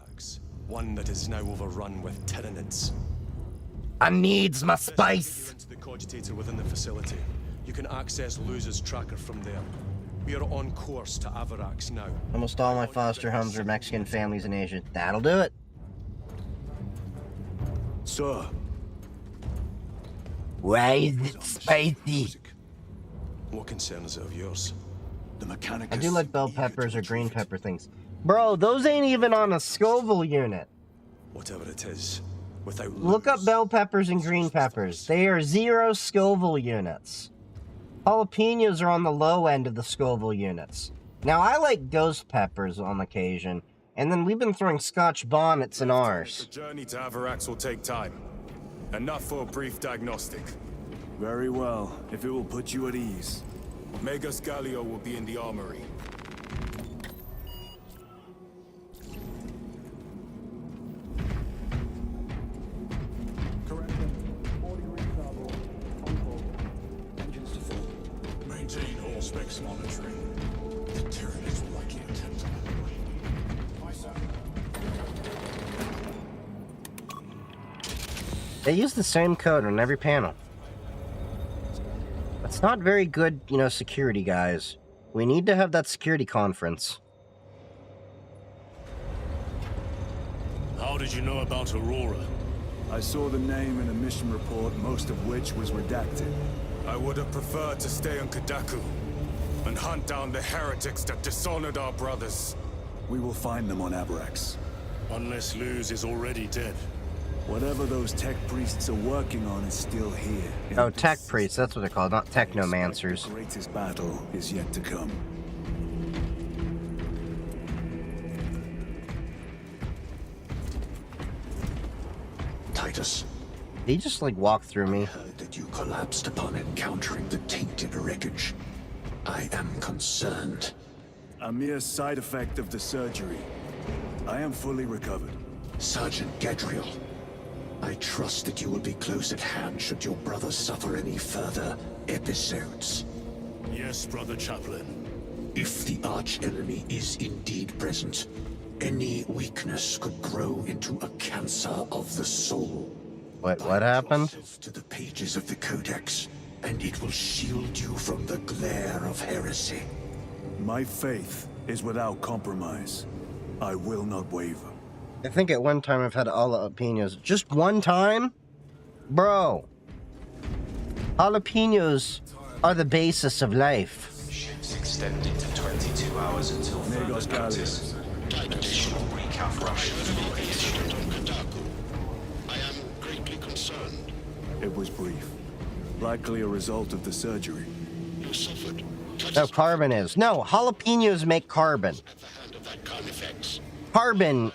One that is now overrun with tyranids. I needs my spice. The cogitator within the facility. You can access Luz's tracker from there. We are on course to Avarax now. Almost all my foster homes are Mexican families in Asia. That'll do it. Sir. Why is it spicy? What concern is it of yours? The mechanic. I do like bell peppers or green pepper things. Bro, those ain't even on a Scoville unit. Whatever it is, without Look up bell peppers and green peppers. They are 0 Scoville units. Jalapenos are on the low end of the Scoville units. Now, I like ghost peppers on occasion, and then we've been throwing Scotch bonnets in ours. The journey to Avarax will take time. Enough for a brief diagnostic. Very well, if it will put you at ease. Megas Galio will be in the armory. Maintain all specs monitoring. The Tyranids will likely attempt an They use the same code on every panel. That's not very good, you know, security, guys. We need to have that security conference. How did you know about Aurora? I saw the name in a mission report, most of which was redacted. I would have preferred to stay on Kadaku and hunt down the heretics that dishonored our brothers. We will find them on Avarax. Unless Luz is already dead. Whatever those tech priests are working on is still here. Oh, tech priests, that's what they're called, not technomancers. The greatest battle is yet to come. Titus, They just like walk through me. heard that you collapsed upon encountering the tainted wreckage. I am concerned. A mere side effect of the surgery. I am fully recovered. Sergeant Gadriel, I trust that you will be close at hand should your brother suffer any further episodes. Yes, Brother Chaplain. If the arch-enemy is indeed present, any weakness could grow into a cancer of the soul. Wait, what happened? To the pages of the Codex, and it will shield you from the glare of heresy. My faith is without compromise. I will not waver. I think at one time I've had jalapenos. Just one time? Bro. Jalapenos are the basis of life. Ships extended to 22 hours until further notice. Additional recap rushes will be issued. I am greatly concerned. It was brief. Likely a result of the surgery. You suffered. No, carbon is. No, jalapenos make carbon. At the hand of that carnifex. Carbon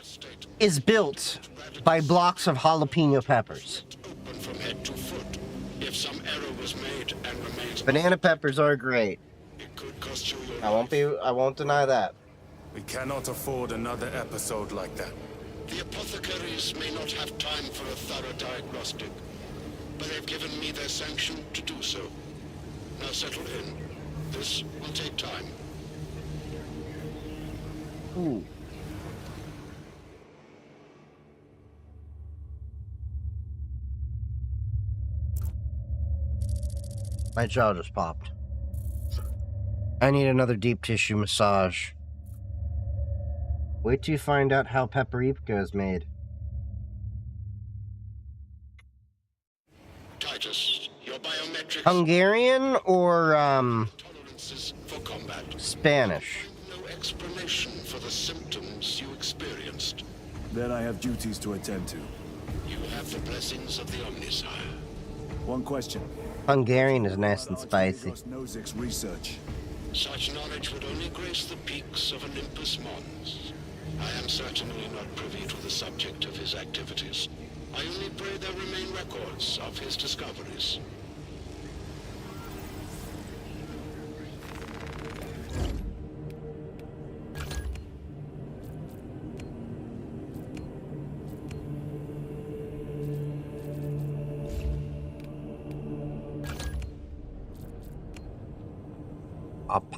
is built by blocks of jalapeno peppers. Open from head to foot. If some error was made and remains, Banana peppers are great. it could cost you your I won't deny that. We cannot afford another episode like that. The apothecaries may not have time for a thorough diagnostic, but they've given me their sanction to do so. Now settle in. This will take time. Ooh. My jaw just popped. I need another deep tissue massage. Wait till you find out how paprika is made. Titus, your biometrics Hungarian or, tolerances for combat. Spanish? No explanation for the symptoms you experienced. Then I have duties to attend to. You have the blessings of the Omnisire. One question. Hungarian is nice and spicy. Nozick's research. Such knowledge would only grace the peaks of Olympus Mons. I am certainly not privy to the subject of his activities. I only pray there remain records of his discoveries.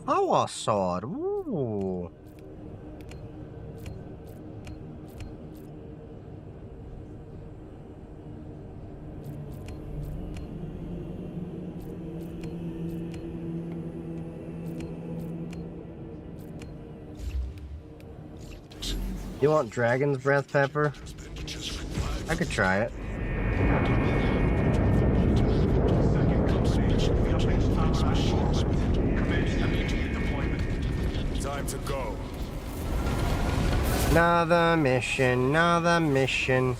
power sword. Ooh. You want dragon's breath, Pepper? I could try it. Time to go. Another mission, another mission.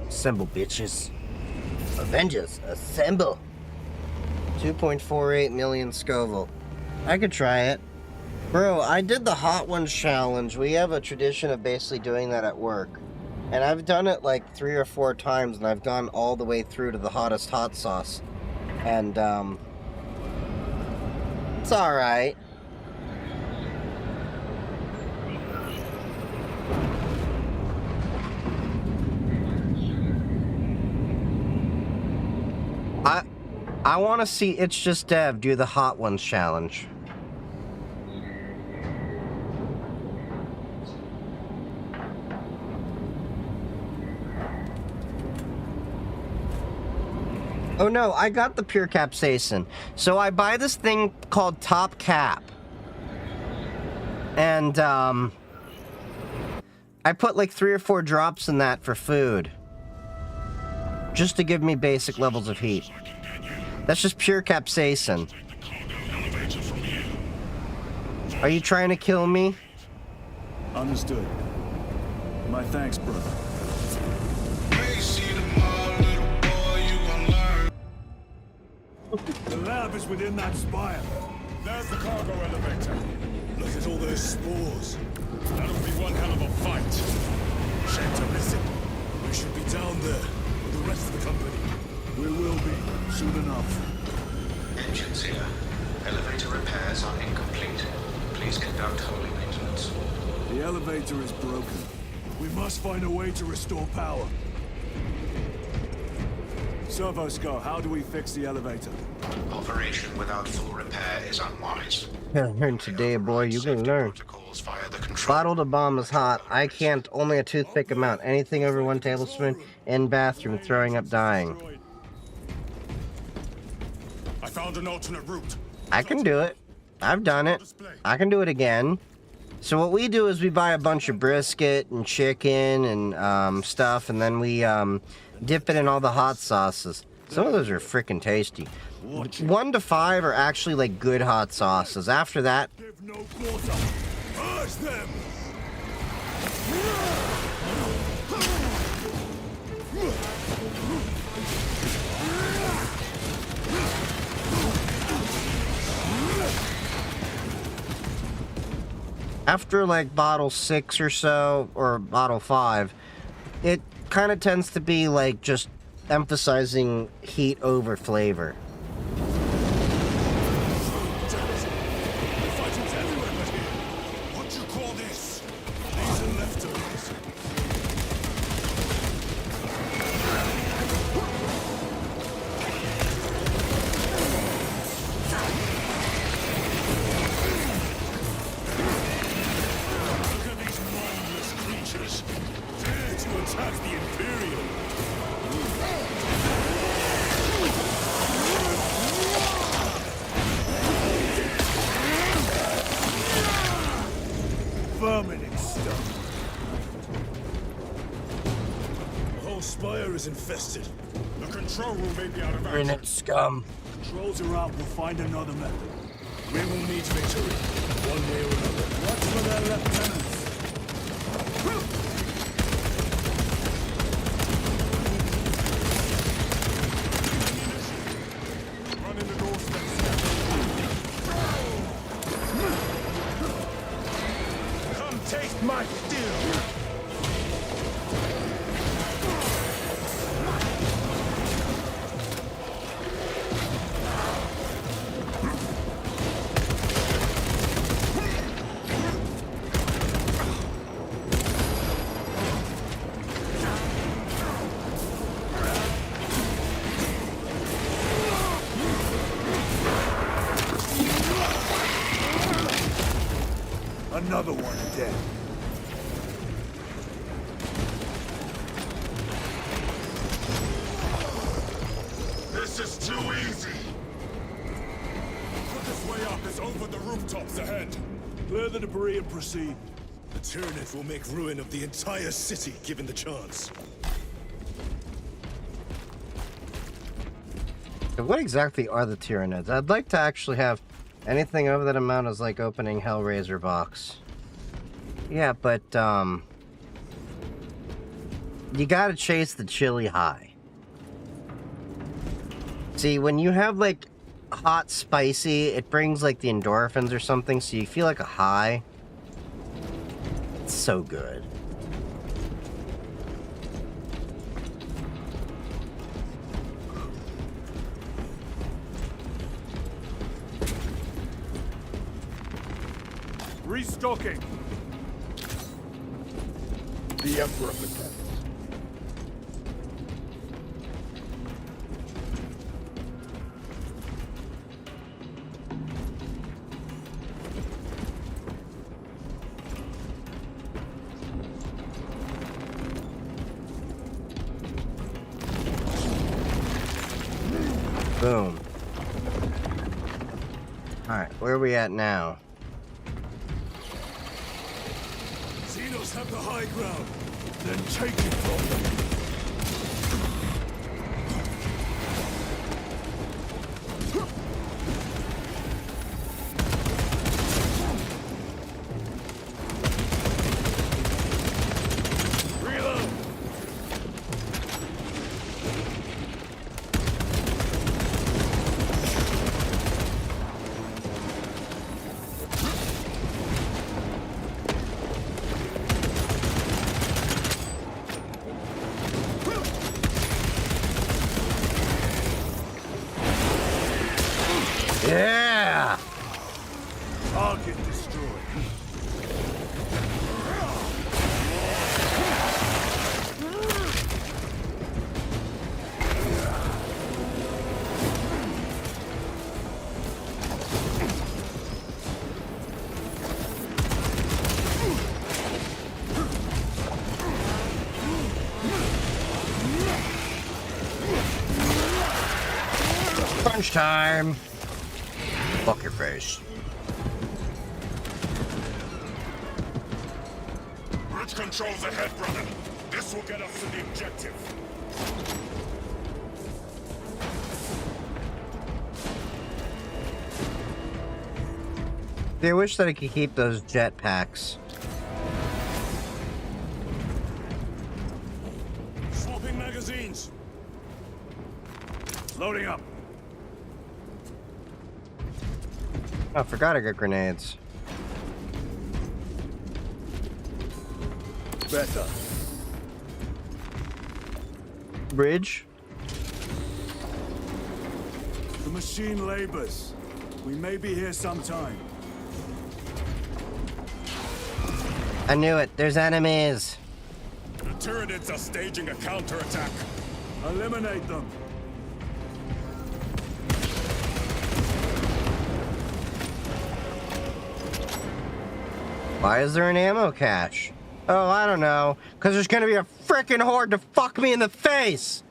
Assemble, bitches. Avengers, assemble. 2.48 million Scoville. I could try it. Bro, I did the Hot Ones challenge. We have a tradition of basically doing that at work. And I've done it like 3 or 4 times, and I've gone all the way through to the hottest hot sauce. And, it's alright. I want to see It's Just Dev do the Hot Ones challenge. Oh no, I got the pure capsaicin. So I buy this thing called Top Cap. And, I put like 3 or 4 drops in that for food. Just to give me basic levels of heat. That's just pure capsaicin. Are you trying to kill me? Understood. My thanks, brother. The lab is within that spire. There's the cargo elevator. Look at all those spores. That'll be one hell of a fight. Shame to miss it. We should be down there with the rest of the company. We will be, soon enough. Engines here. Elevator repairs are incomplete. Please conduct holy maintenance. The elevator is broken. We must find a way to restore power. Servosco, how do we fix the elevator? Operation without full repair is unwise. Learn today, boy. You can learn. Bottle to bomb is hot. I can't. Only a toothpick amount. Anything over 1 tablespoon. In bathroom. Throwing up. Dying. I found an alternate route. I can do it. I've done it. I can do it again. So what we do is we buy a bunch of brisket and chicken and stuff, and then we dip it in all the hot sauces. Some of those are freaking tasty. 1 to 5 are actually like good hot sauces. After that, Give no quarter. Purge them. after like bottle 6 or so, or bottle 5, it kind of tends to be like just emphasizing heat over flavor. What you call this? These are leftovers. Look at these mindless creatures. Dare to attack the Imperial. Vermin and stuff. The whole spire is infested. The control room may be out of Bring action. it, scum. Controls are out. We'll find another method. We will meet victory, one way or another. Watch for their lieutenants. Run in the doorsteps. Come taste my steel! Another one dead. This is too easy! Quickest way up is over the rooftops ahead. Clear the debris and proceed. The Tyranid will make ruin of the entire city, given the chance. What exactly are the Tyranids? I'd like to actually have anything over that amount as like opening Hellraiser box. Yeah, but you gotta chase the chili high. See, when you have like hot spicy, it brings like the endorphins or something, so you feel like a high. It's so good. Restocking. The Emperor protects. Boom. Alright, where are we at now? Xenos have the high ground. Then take it from them. Reload! Yeah! Target destroyed. Crunch time! Fuck your face. Bridge controls ahead, brother. This will get us to the objective. I wish that I could keep those jetpacks. Swapping magazines. Loading up. Oh, I forgot I got grenades. Better. Bridge? The machine labors. We may be here sometime. I knew it. There's enemies. The Tyranids are staging a counterattack. Eliminate them. Why is there an ammo cache? Oh, I don't know. Because there's gonna be a frickin' horde to fuck me in the face!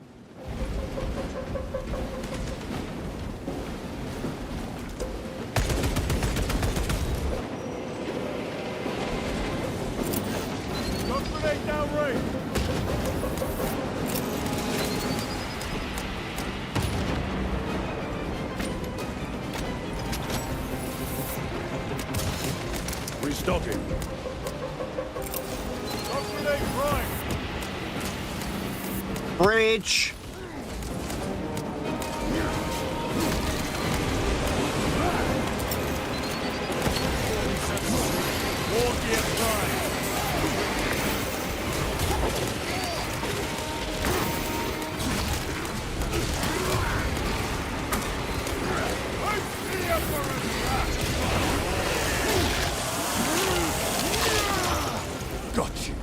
Grenade downrange. Restocking. Grenade prime. Breach! War gear prime. Got you.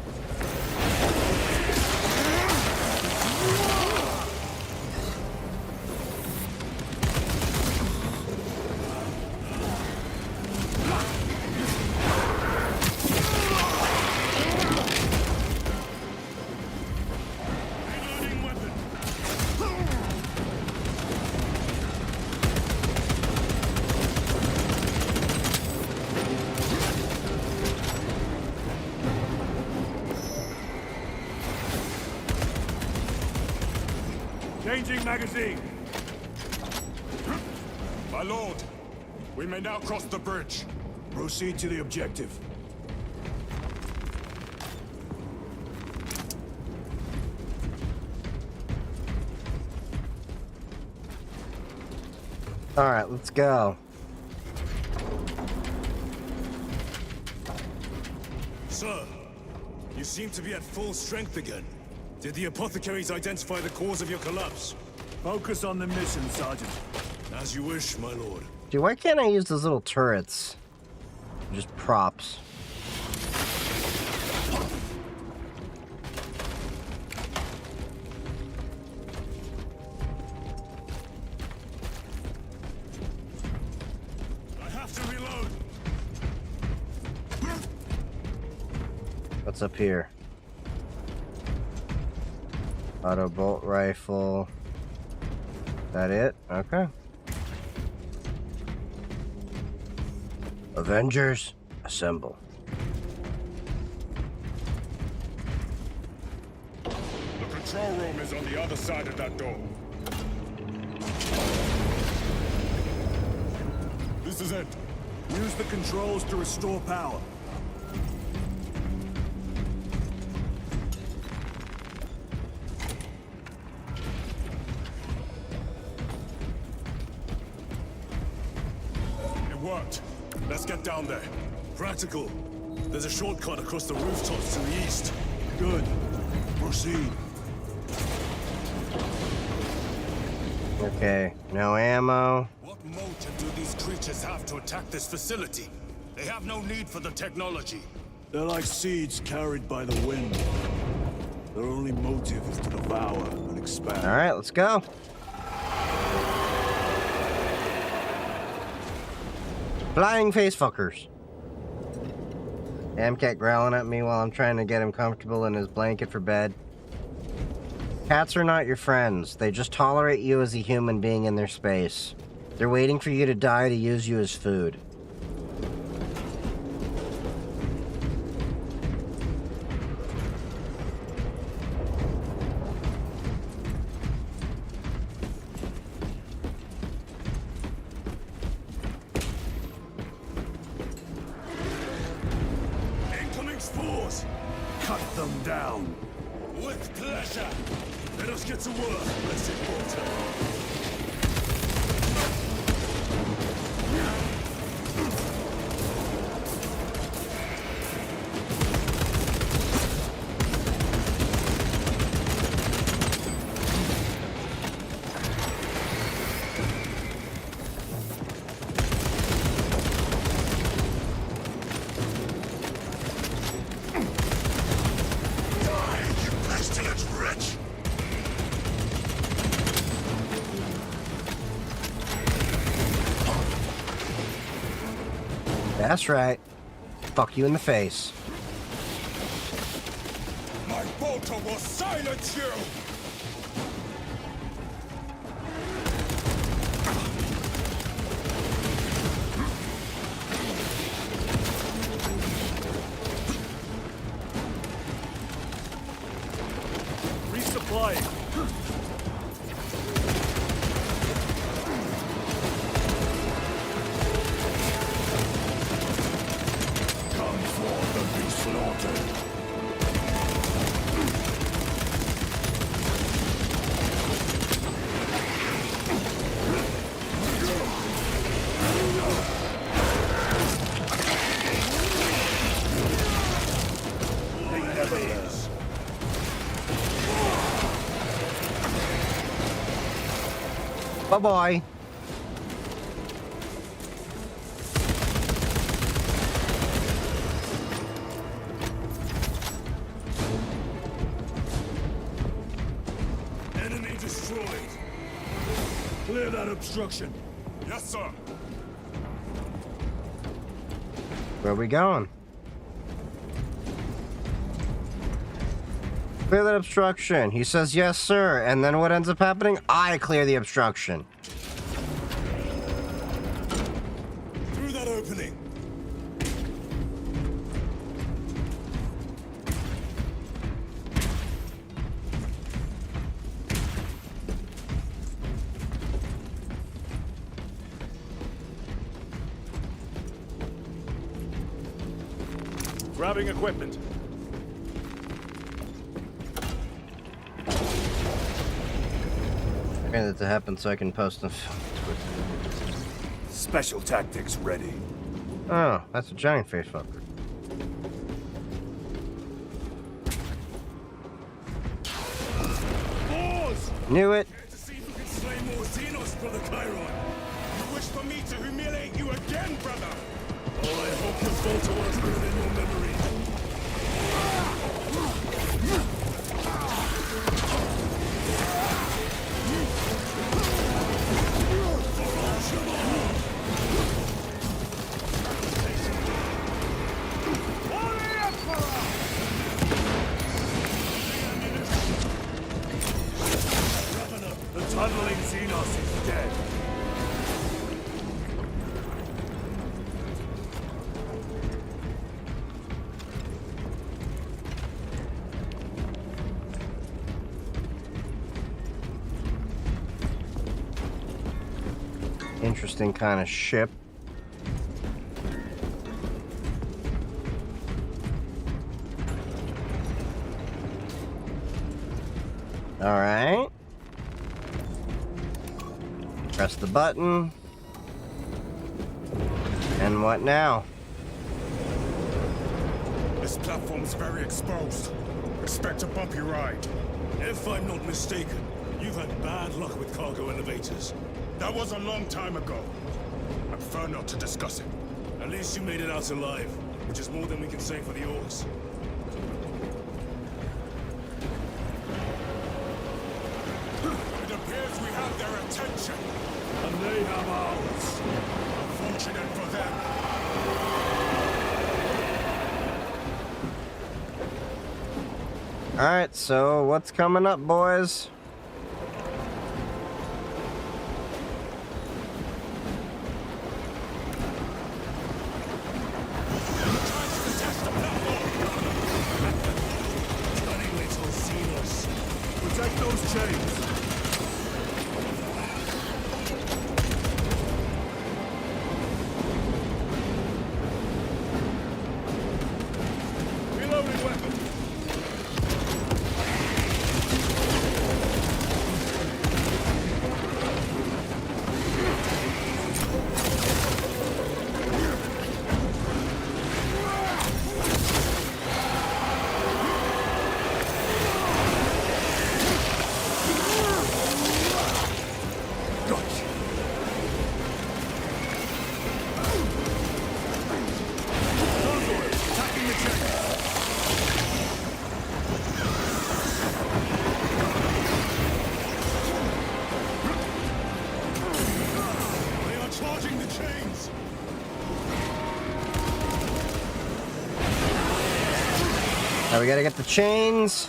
Changing magazine. My lord, we may now cross the bridge. Proceed to the objective. Alright, let's go. Sir, you seem to be at full strength again. Did the apothecaries identify the cause of your collapse? Focus on the mission, Sergeant. As you wish, my lord. Dude, why can't I use those little turrets? Just props. I have to reload. What's up here? Auto bolt rifle. That it? Okay. Avengers, assemble. The control room is on the other side of that door. This is it. Use the controls to restore power. It worked. Let's get down there. Practical. There's a shortcut across the rooftops to the east. Good. Proceed. Okay, no ammo. What motive do these creatures have to attack this facility? They have no need for the technology. They're like seeds carried by the wind. Their only motive is to devour and expand. Alright, let's go. Flying face fuckers. Damn cat growling at me while I'm trying to get him comfortable in his blanket for bed. Cats are not your friends. They just tolerate you as a human being in their space. They're waiting for you to die to use you as food. Incoming spores! Cut them down. With pleasure! Let us get to work, blessed water. That's right. Fuck you in the face. My bolter will silence you! Resupplying. Come forth and be slaughtered. They never learn. Bye-bye. Enemy destroyed. Clear that obstruction. Yes, sir. Where are we going? Clear that obstruction. He says, yes, sir. And then what ends up happening? I clear the obstruction. Through that opening. Grabbing equipment. I need that to happen so I can post them. Special tactics ready. Oh, that's a giant face fucker. Knew it. To see who can slay more Xenos, Brother Chiron. You wish for me to humiliate you again, brother? Oh, I hope your photo was good in your memory. The tunneling Xenos is dead. Interesting kind of ship. All right. Press the button. And what now? This platform's very exposed. Expect a bumpy ride. If I'm not mistaken, you've had bad luck with cargo elevators. That was a long time ago. I prefer not to discuss it. At least you made it out alive, which is more than we can say for the orcs. It appears we have their attention. And they have ours. Unfortunate for them. All right, so what's coming up, boys? Protect those chains. Reloading weapon. They are charging the chains! Now we gotta get the chains.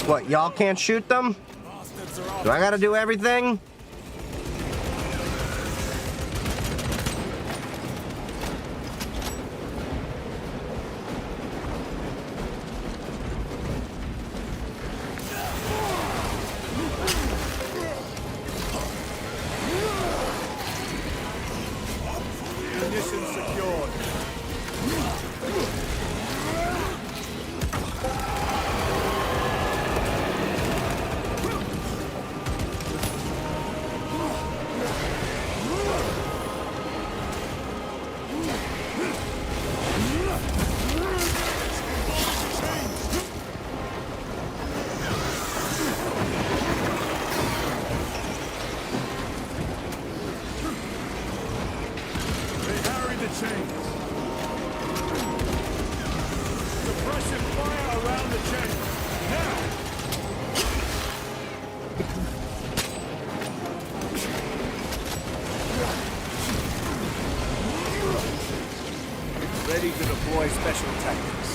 What, y'all can't shoot them? Do I gotta do everything? Munitions secured. They harried the chains. Suppressing fire around the chains. Now! Ready to deploy special tactics.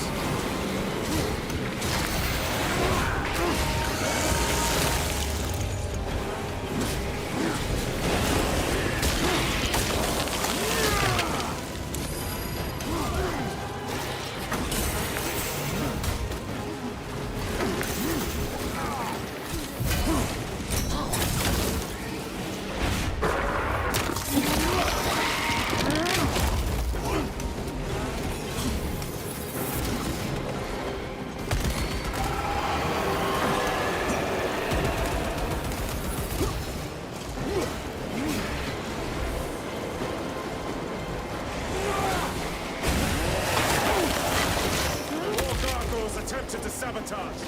sabotage.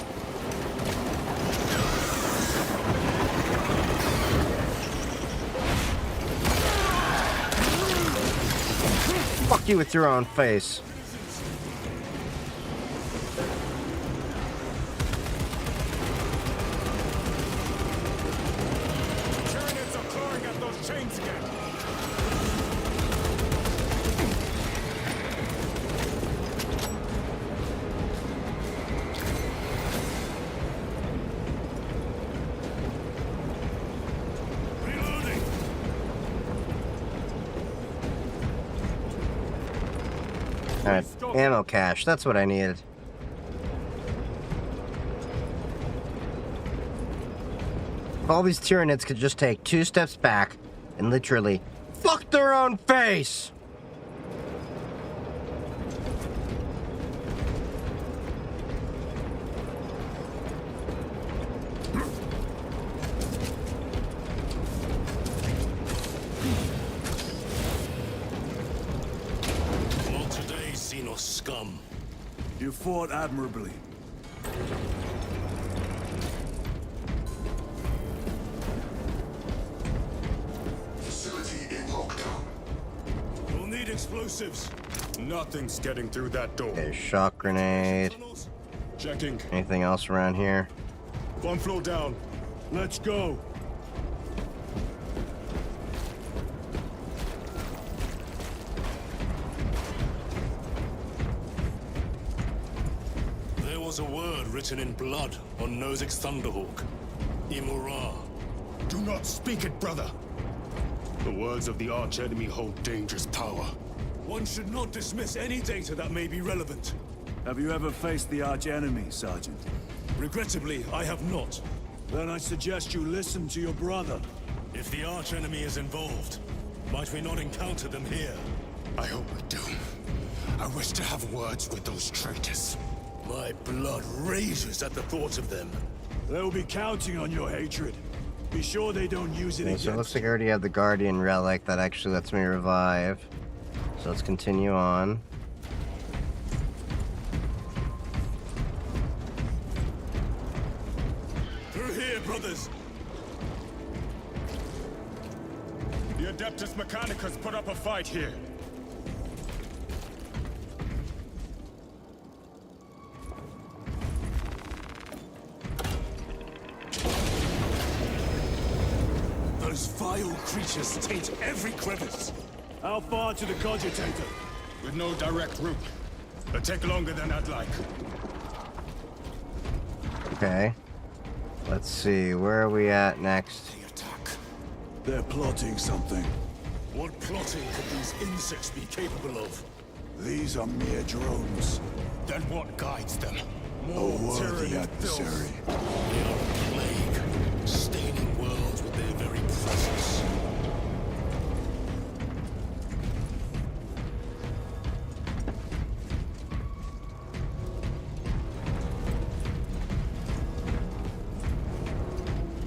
Fuck you with your own face. Tyranids are clawing at those chains again. Alright, ammo cache. That's what I needed. If all these Tyranids could just take 2 steps back and literally fuck their own face! Not today, Xenos scum. You fought admirably. Facility in lockdown. We'll need explosives. Nothing's getting through that door. Okay, shock grenade. Checking. Anything else around here? One floor down. Let's go. There was a word written in blood on Nozick's Thunderhawk. Imura. Do not speak it, brother. The words of the archenemy hold dangerous power. One should not dismiss any data that may be relevant. Have you ever faced the arch-enemy, Sergeant? Regrettably, I have not. Then I suggest you listen to your brother. If the archenemy is involved, might we not encounter them here? I hope we do. I wish to have words with those traitors. My blood rages at the thought of them. They'll be counting on your hatred. Be sure they don't use it Okay, against so it looks like I already have the Guardian relic that actually lets me revive. So let's continue on. Through here, brothers! The Adeptus Mechanicus put up a fight here. Those vile creatures taint every crevice. How far to the cogitator? With no direct route. It'll take longer than I'd like. Okay. Let's see, where are we at next? The attack. They're plotting something. What plotting could these insects be capable of? These are mere drones. Then what guides them? A More worthy tyranny adversary. They are a plague, staining worlds with their very presence.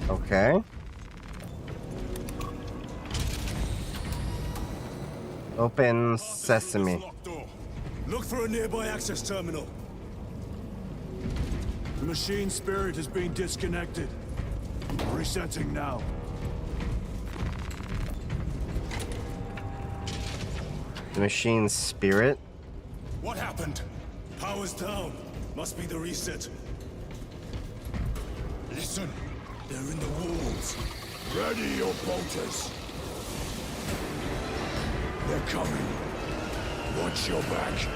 Okay. Open sesame. Locked door. Look for a nearby access terminal. The machine spirit has been disconnected. Resetting now. The machine's spirit? What happened? Power's down. Must be the reset. Listen. They're in the walls. Ready your bolters. They're coming. Watch your back.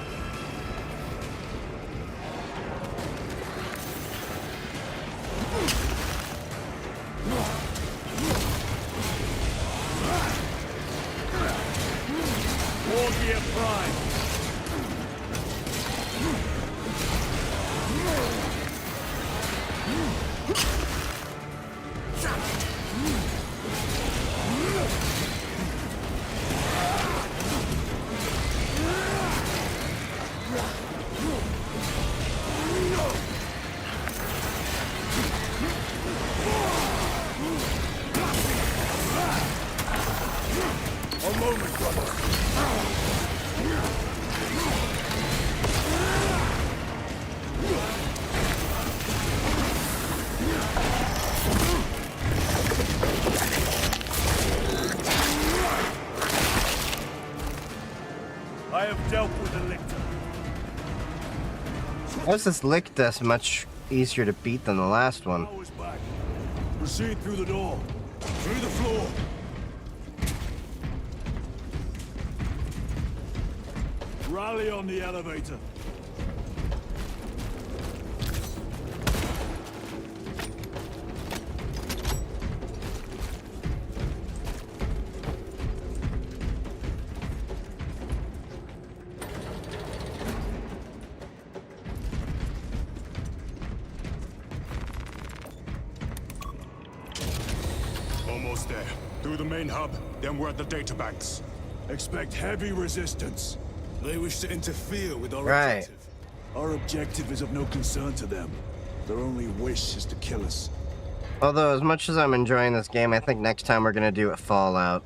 Wargear Prime. A moment, brother. I have dealt with the lictor. Why is this Lictus much easier to beat than the last one? Power's back. Proceed through the door. Through the floor. Rally on the elevator. Almost there. Through the main hub, then we're at the databanks. Expect heavy resistance. They wish to interfere with our Right. objective. Our objective is of no concern to them. Their only wish is to kill us. Although, as much as I'm enjoying this game, I think next time we're gonna do a Fallout.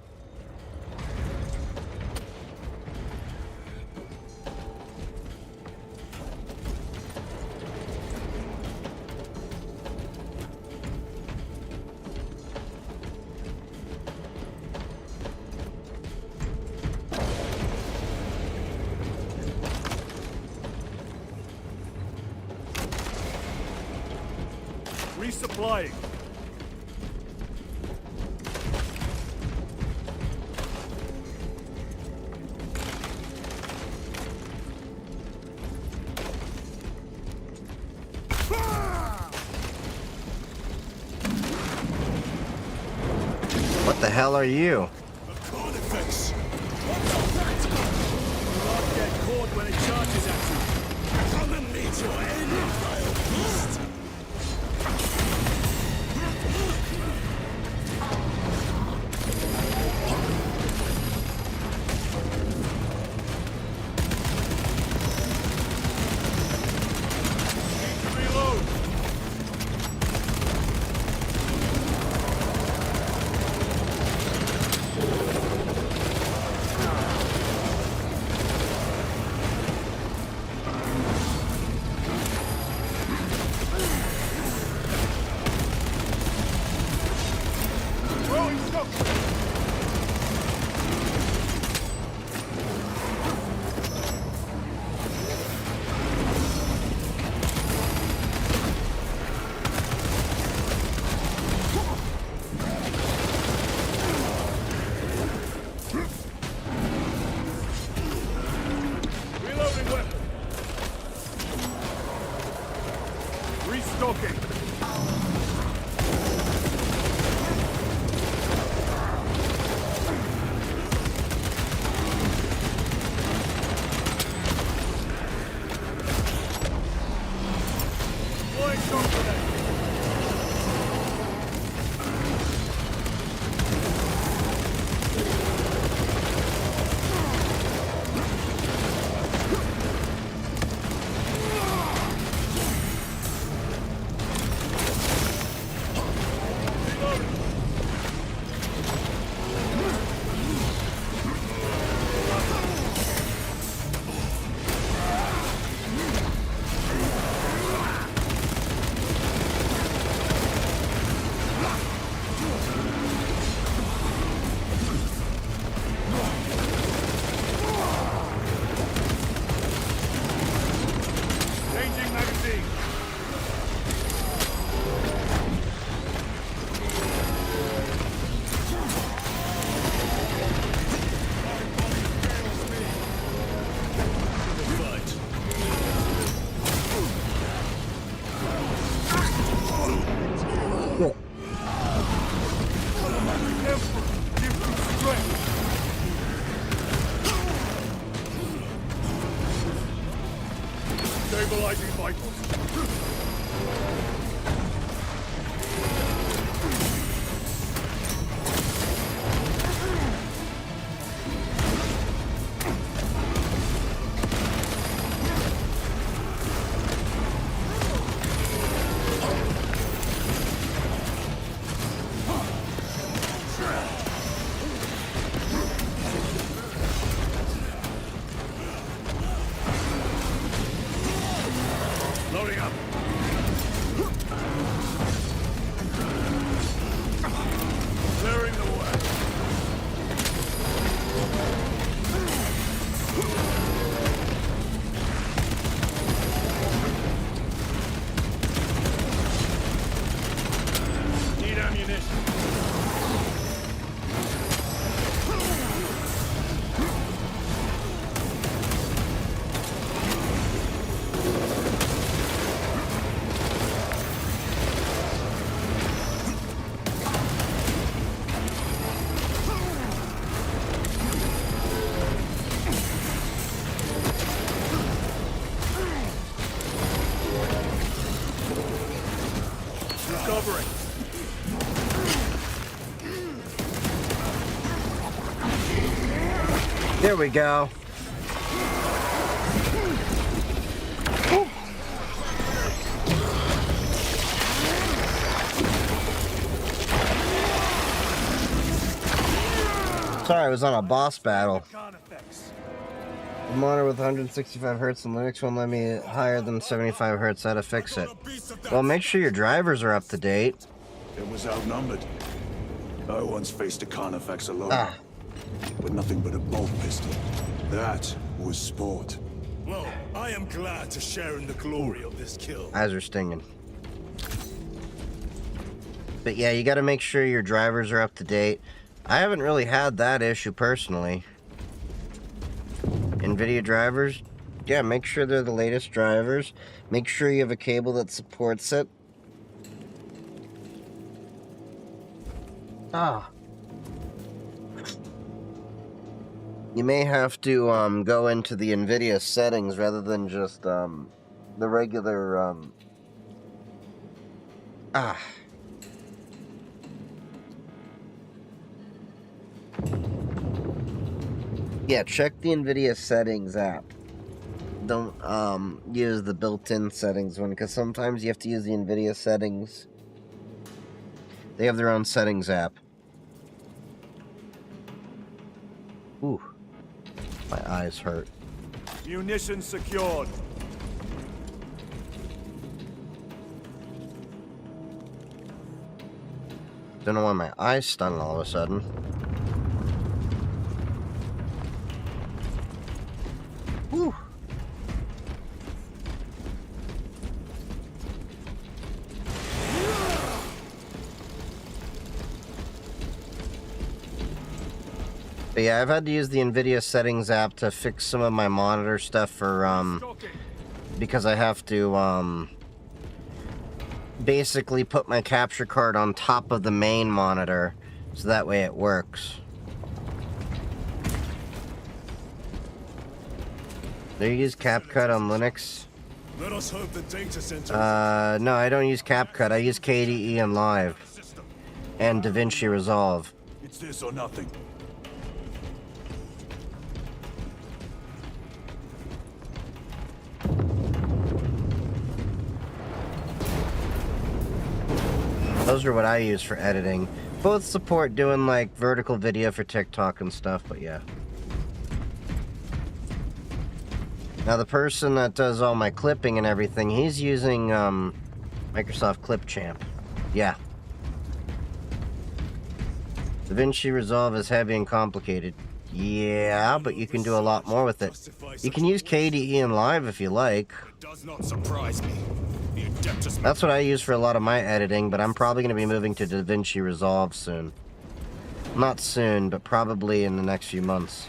Resupplying. What the hell are you? The Carnifex! Get caught when it charges at you. Come and meet your end, vile beast! Reload. Throwing smoke. Reloading weapon. Restocking. Deploying shock grenade. Changing magazine. Fight. Emperor, give me strength. Stabilizing vitals. Loading up. There we go. Sorry, I was on a boss battle. The monitor with 165 hertz and Linux won't let me higher than 75 hertz. How to fix it? Well, make sure your drivers are up to date. It was outnumbered. I once faced a Carnifex alone. With nothing but a bolt pistol. That was sport. Well, I am glad to share in the glory of this kill. Eyes are stinging. But yeah, you gotta make sure your drivers are up to date. I haven't really had that issue personally. NVIDIA drivers, yeah, make sure they're the latest drivers. Make sure you have a cable that supports it. You may have to go into the NVIDIA settings rather than just the regular Yeah, check the NVIDIA settings app. Don't use the built-in settings one, because sometimes you have to use the NVIDIA settings. They have their own settings app. Ooh, my eyes hurt. Munitions secured. Don't know why my eyes stung all of a sudden. Whew. But yeah, I've had to use the NVIDIA settings app to fix some of my monitor stuff for, because I have to, basically put my capture card on top of the main monitor, so that way it works. Do you use CapCut on Linux? Let us hope the data center. No, I don't use CapCut. I use KDE and Live. And DaVinci Resolve. It's this or nothing. Those are what I use for editing. Both support doing like vertical video for TikTok and stuff, but yeah. Now the person that does all my clipping and everything, he's using Microsoft Clipchamp. Yeah. DaVinci Resolve is heavy and complicated. Yeah, but you can do a lot more with it. You can use KDE and Live if you like. Does not surprise me. That's what I use for a lot of my editing, but I'm probably going to be moving to DaVinci Resolve soon. Not soon, but probably in the next few months.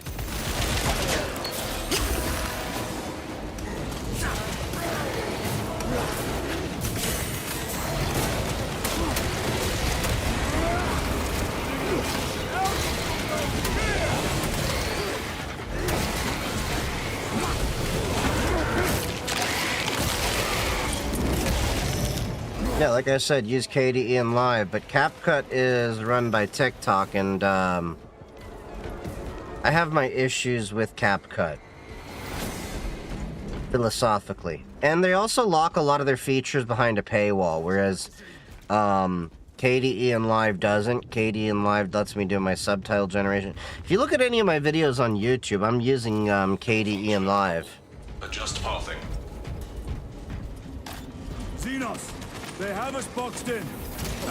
Yeah, like I said, use KDE and Live, but CapCut is run by TikTok, and I have my issues with CapCut, philosophically. And they also lock a lot of their features behind a paywall, whereas KDE and Live doesn't. KDE and Live lets me do my subtitle generation. If you look at any of my videos on YouTube, I'm using KDE and Live. Adjust pathing. Xenos! They have us boxed in.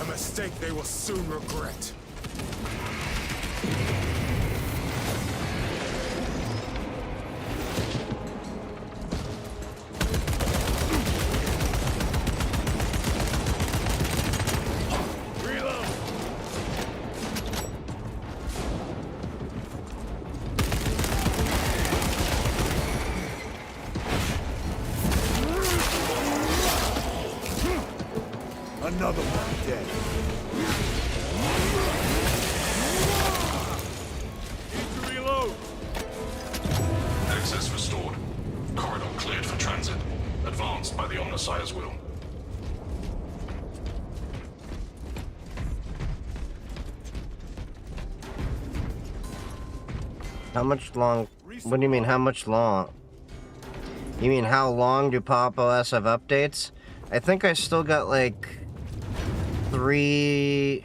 A mistake they will soon regret. Another one dead. Need to reload. Access restored. Corridor cleared for transit. Advanced by the Omnissiah's will. How much long? What do you mean, how much long? You mean, how long do Pop OS have updates? I think I still got, like, 2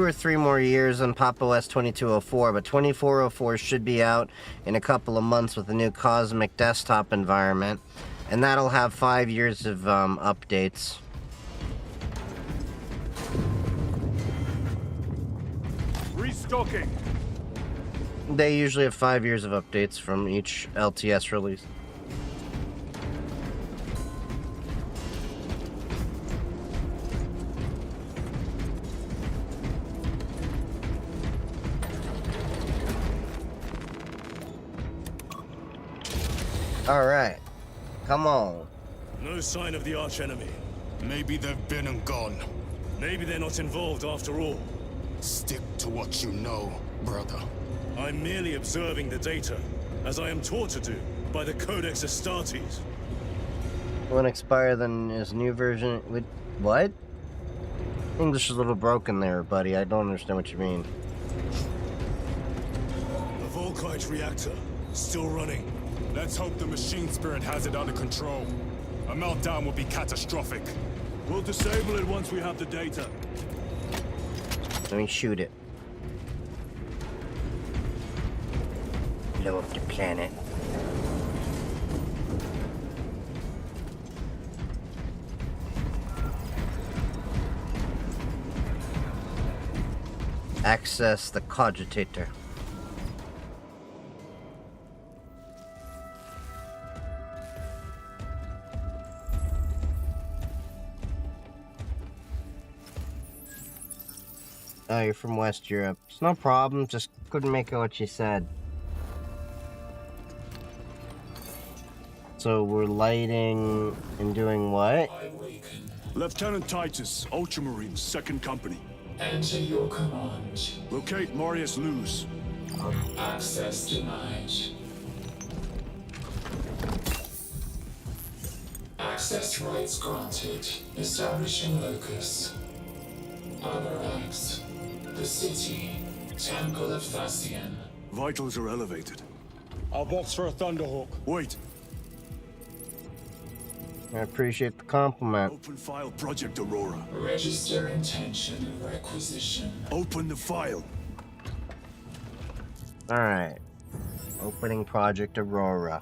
or 3 more years on Pop OS 2204, but 2404 should be out in a couple of months with a new Cosmic desktop environment, and that'll have 5 years of updates. Restocking. They usually have 5 years of updates from each LTS release. Alright. Come on. No sign of the archenemy. Maybe they've been and gone. Maybe they're not involved after all. Stick to what you know, brother. I'm merely observing the data, as I am taught to do by the Codex Astartes. Won't expire than his new version. What? English is a little broken there, buddy. I don't understand what you mean. The Volkite reactor, still running. Let's hope the machine spirit has it under control. A meltdown will be catastrophic. We'll disable it once we have the data. Let me shoot it. Blow up the planet. Access the cogitator. Oh, you're from West Europe. It's no problem, just couldn't make out what you said. So we're lighting and doing what? Lieutenant Titus, Ultramarines, 2nd Company. Enter your command. Locate Marius Luz. Access denied. Access rights granted. Establishing locus. Other ranks. The city. Temple of Thasian. Vitals are elevated. I'll box for a Thunderhawk. Wait. I appreciate the compliment. Open file Project Aurora. Register intention of requisition. Open the file. Alright. Opening Project Aurora.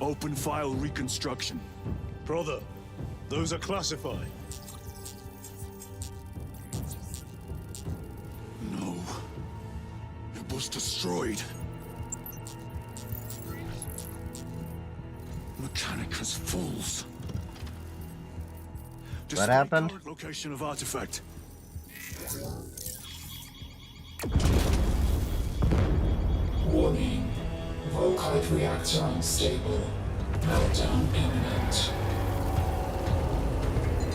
Open file reconstruction. Brother, those are classified. No. It was destroyed. Mechanicus fools. What happened? Current location of artifact. Warning. Volkite reactor unstable. Meltdown imminent.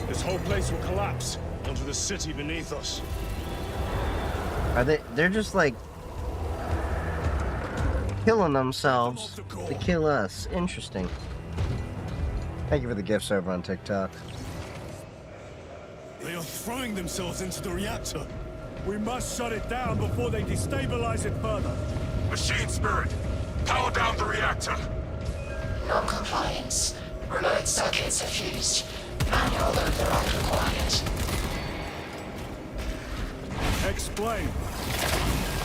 This whole place will collapse onto the city beneath us. Are they're just like killing themselves to kill us. Interesting. Thank you for the gifts over on TikTok. They are throwing themselves into the reactor. We must shut it down before they destabilize it further. Machine spirit, power down the reactor. Non-compliance. Remote circuits are fused. Manual override required. Explain.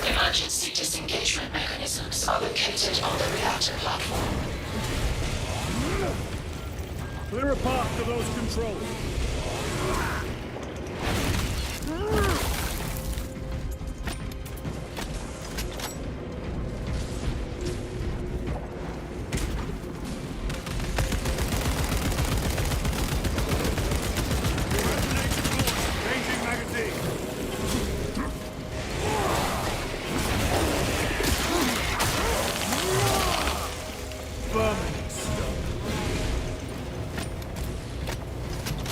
Emergency disengagement mechanisms are located on the reactor platform. Clear a path to those controls. Changing magazine. Vermin stuff.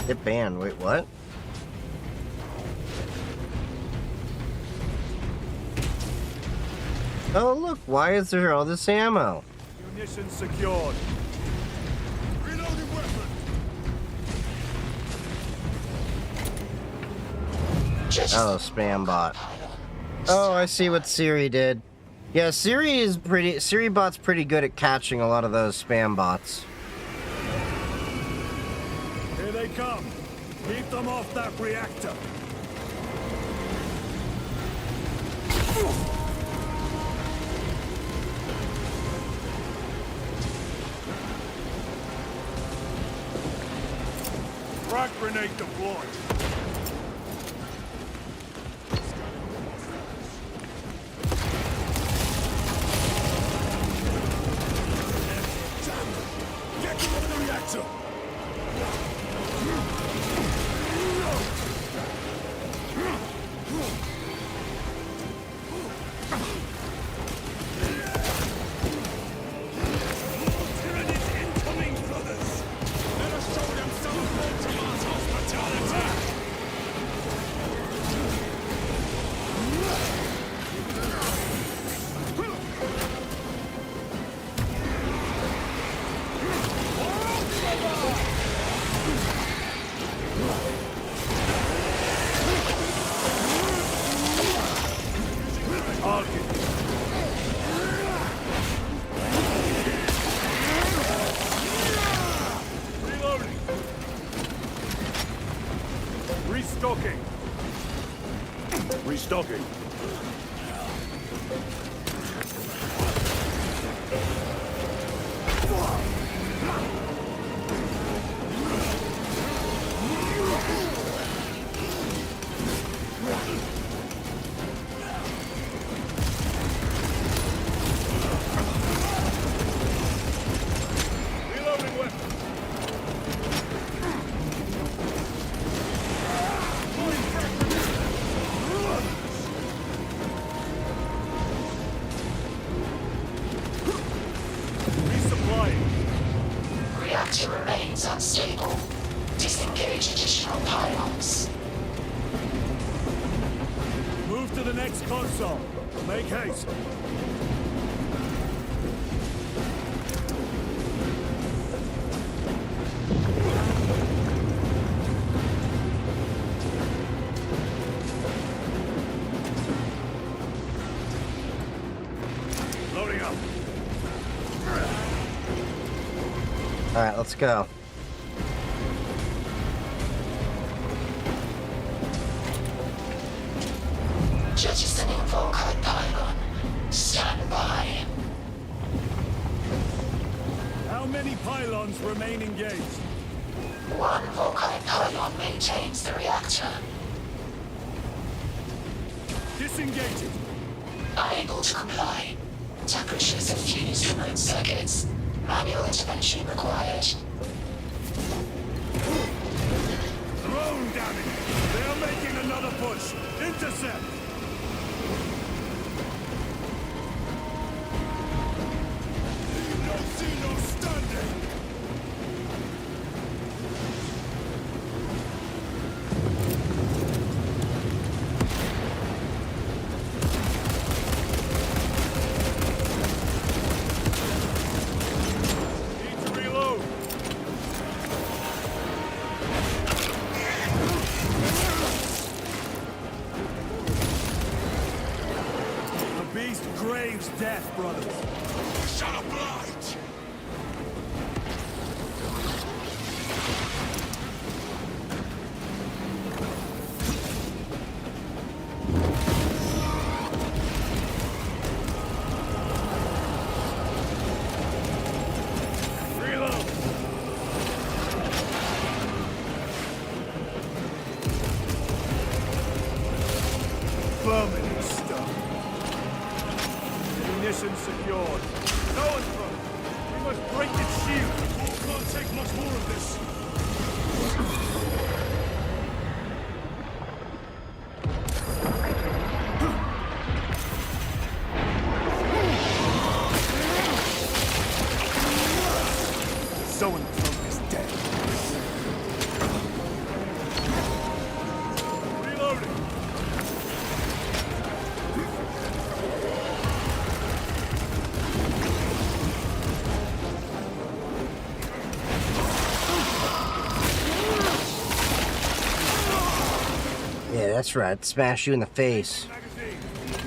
Hit banned. Wait, what? Oh, look. Why is there all this ammo? Munitions secured. Reloading weapon. Oh, spam bot. Oh, I see what Siri did. Yeah, Siri bot's pretty good at catching a lot of those spam bots. Here they come. Keep them off that reactor. Frag grenade deployed. Get to the reactor. Restocking. Restocking. Reloading weapon. Reactor remains unstable. Disengage additional pylons. Move to the next console. Make haste. Loading up. Alright, let's go. Jettisoning Volkite pylon. Stand by. How many pylons remain engaged? One Volkite pylon maintains the reactor. Disengaging. Unable to comply. Temperatures have fused remote circuits. Manual intervention required. Drone damage. They are making another push. Intercept. No see, no standing. Need to reload. The beast craves death, brothers. Shut up, light! Reload! Vermin stuff. Ammunition secured. No one's from. We must break its shield. We can't take much more of this. Someone from is dead. Reloading. Yeah, that's right. Smash you in the face.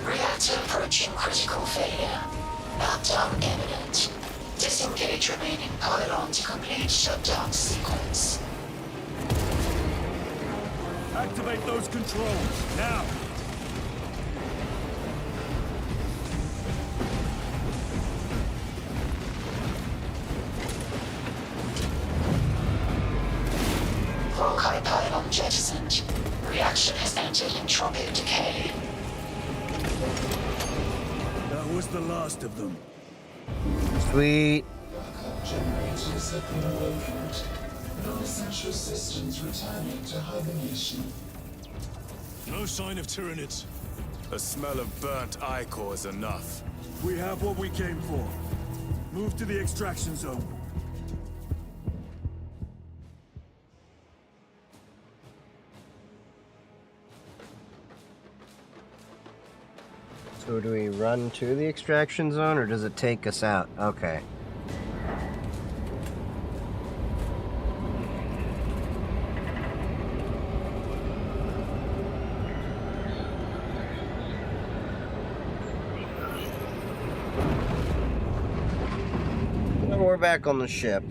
Reactor approaching critical failure. Meltdown imminent. Disengage remaining pylon to complete shutdown sequence. Activate those controls, now! Volkai pylon jettisoned. Reaction has entered entropic decay. That was the last of them. Sweet. Generators have been awakened. Non-essential systems returning to hibernation. No sign of Tyranids. A smell of burnt ichor is enough. We have what we came for. Move to the extraction zone. So do we run to the extraction zone, or does it take us out? Okay. Well, we're back on the ship.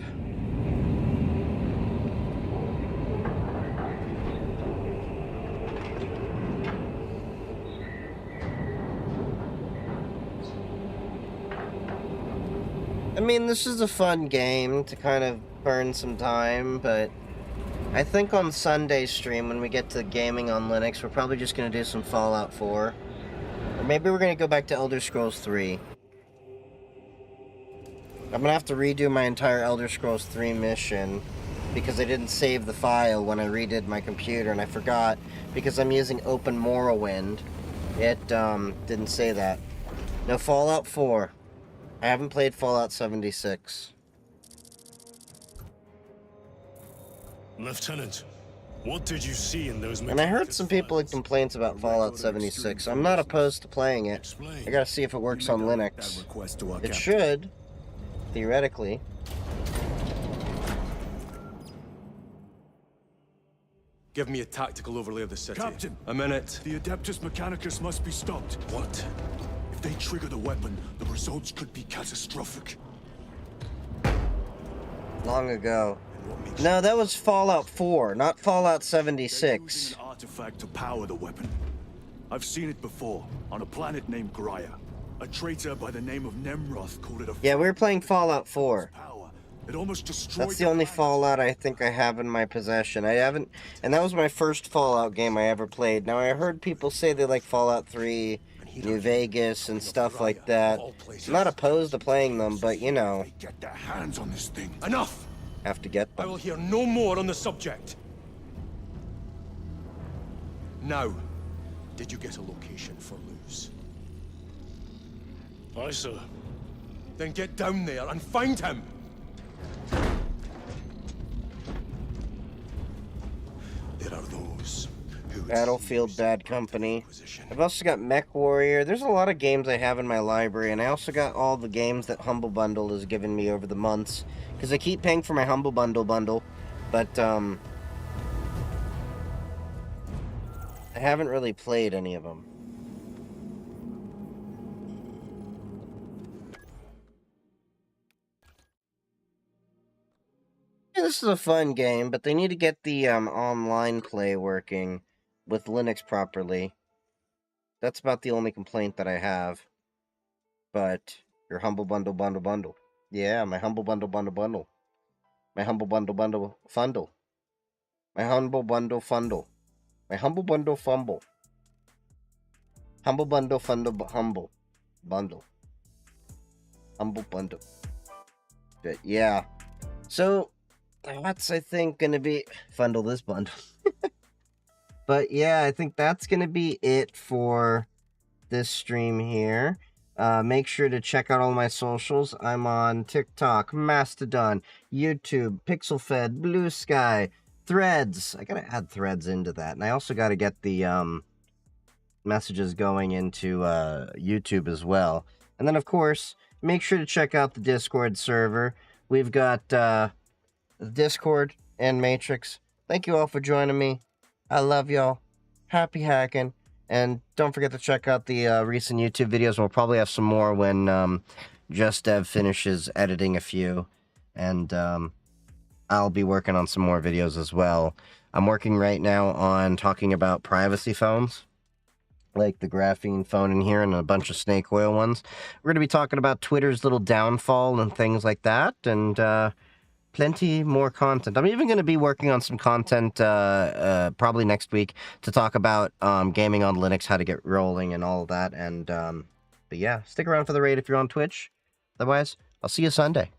I mean, this is a fun game to kind of burn some time, but I think on Sunday's stream, when we get to gaming on Linux, we're probably just going to do some Fallout 4. Or maybe we're going to go back to Elder Scrolls 3. I'm going to have to redo my entire Elder Scrolls 3 mission, because I didn't save the file when I redid my computer, and I forgot, because I'm using Open Morrowind. It didn't say that. No, Fallout 4. I haven't played Fallout 76. Lieutenant, what did you see in those? And I heard some people had complaints about Fallout 76. I'm not opposed to playing it. I gotta see if it works on Linux. It should, theoretically. Give me a tactical overlay of the city. Captain! A minute. The Adeptus Mechanicus must be stopped. What? If they trigger the weapon, the results could be catastrophic. Long ago. No, that was Fallout 4, not Fallout 76. They're using an artifact to power the weapon. I've seen it before, on a planet named Gaia. A traitor by the name of Nemroth called it a... Yeah, we were playing Fallout 4. It almost destroyed. That's the only Fallout I think I have in my possession. I haven't... And that was my first Fallout game I ever played. Now, I heard people say they like Fallout 3, New Vegas, and stuff like that. I'm not opposed to playing them, but, you know... Get their hands on this thing. Enough! Have to get them. I will hear no more on the subject. Now, did you get a location for Luz? Aye, sir. Then get down there and find him! There are those who... Battlefield Bad Company. I've also got Mech Warrior. There's a lot of games I have in my library, and I also got all the games that Humble Bundle has given me over the months. Because I keep paying for my Humble Bundle, but, I haven't really played any of them. Yeah, this is a fun game, but they need to get the, online play working with Linux properly. That's about the only complaint that I have. But, your Humble Bundle. Yeah, my Humble Bundle. My Humble Bundle Fundle. My Humble Bundle Fundle. My Humble Bundle Fumble. Humble Bundle Fundle Humble. Bundle. Humble Bundle. But yeah. So, that's, I think, gonna be... Fundle this bundle. But yeah, I think that's gonna be it for this stream here. Make sure to check out all my socials. I'm on TikTok, Mastodon, YouTube, PixelFed, Blue Sky, Threads. I gotta add Threads into that. And I also gotta get the messages going into YouTube as well. And then, of course, make sure to check out the Discord server. We've got the Discord and Matrix. Thank you all for joining me. I love y'all. happy hacking. And don't forget to check out the recent YouTube videos. We'll probably have some more when Just Dev finishes editing a few. And I'll be working on some more videos as well. I'm working right now on talking about privacy phones, like the graphene phone in here and a bunch of snake oil ones. We're going to be talking about Twitter's little downfall and things like that, and plenty more content. I'm even going to be working on some content probably next week to talk about gaming on Linux, how to get rolling and all of that. And but yeah, stick around for the raid if you're on Twitch. Otherwise, I'll see you Sunday.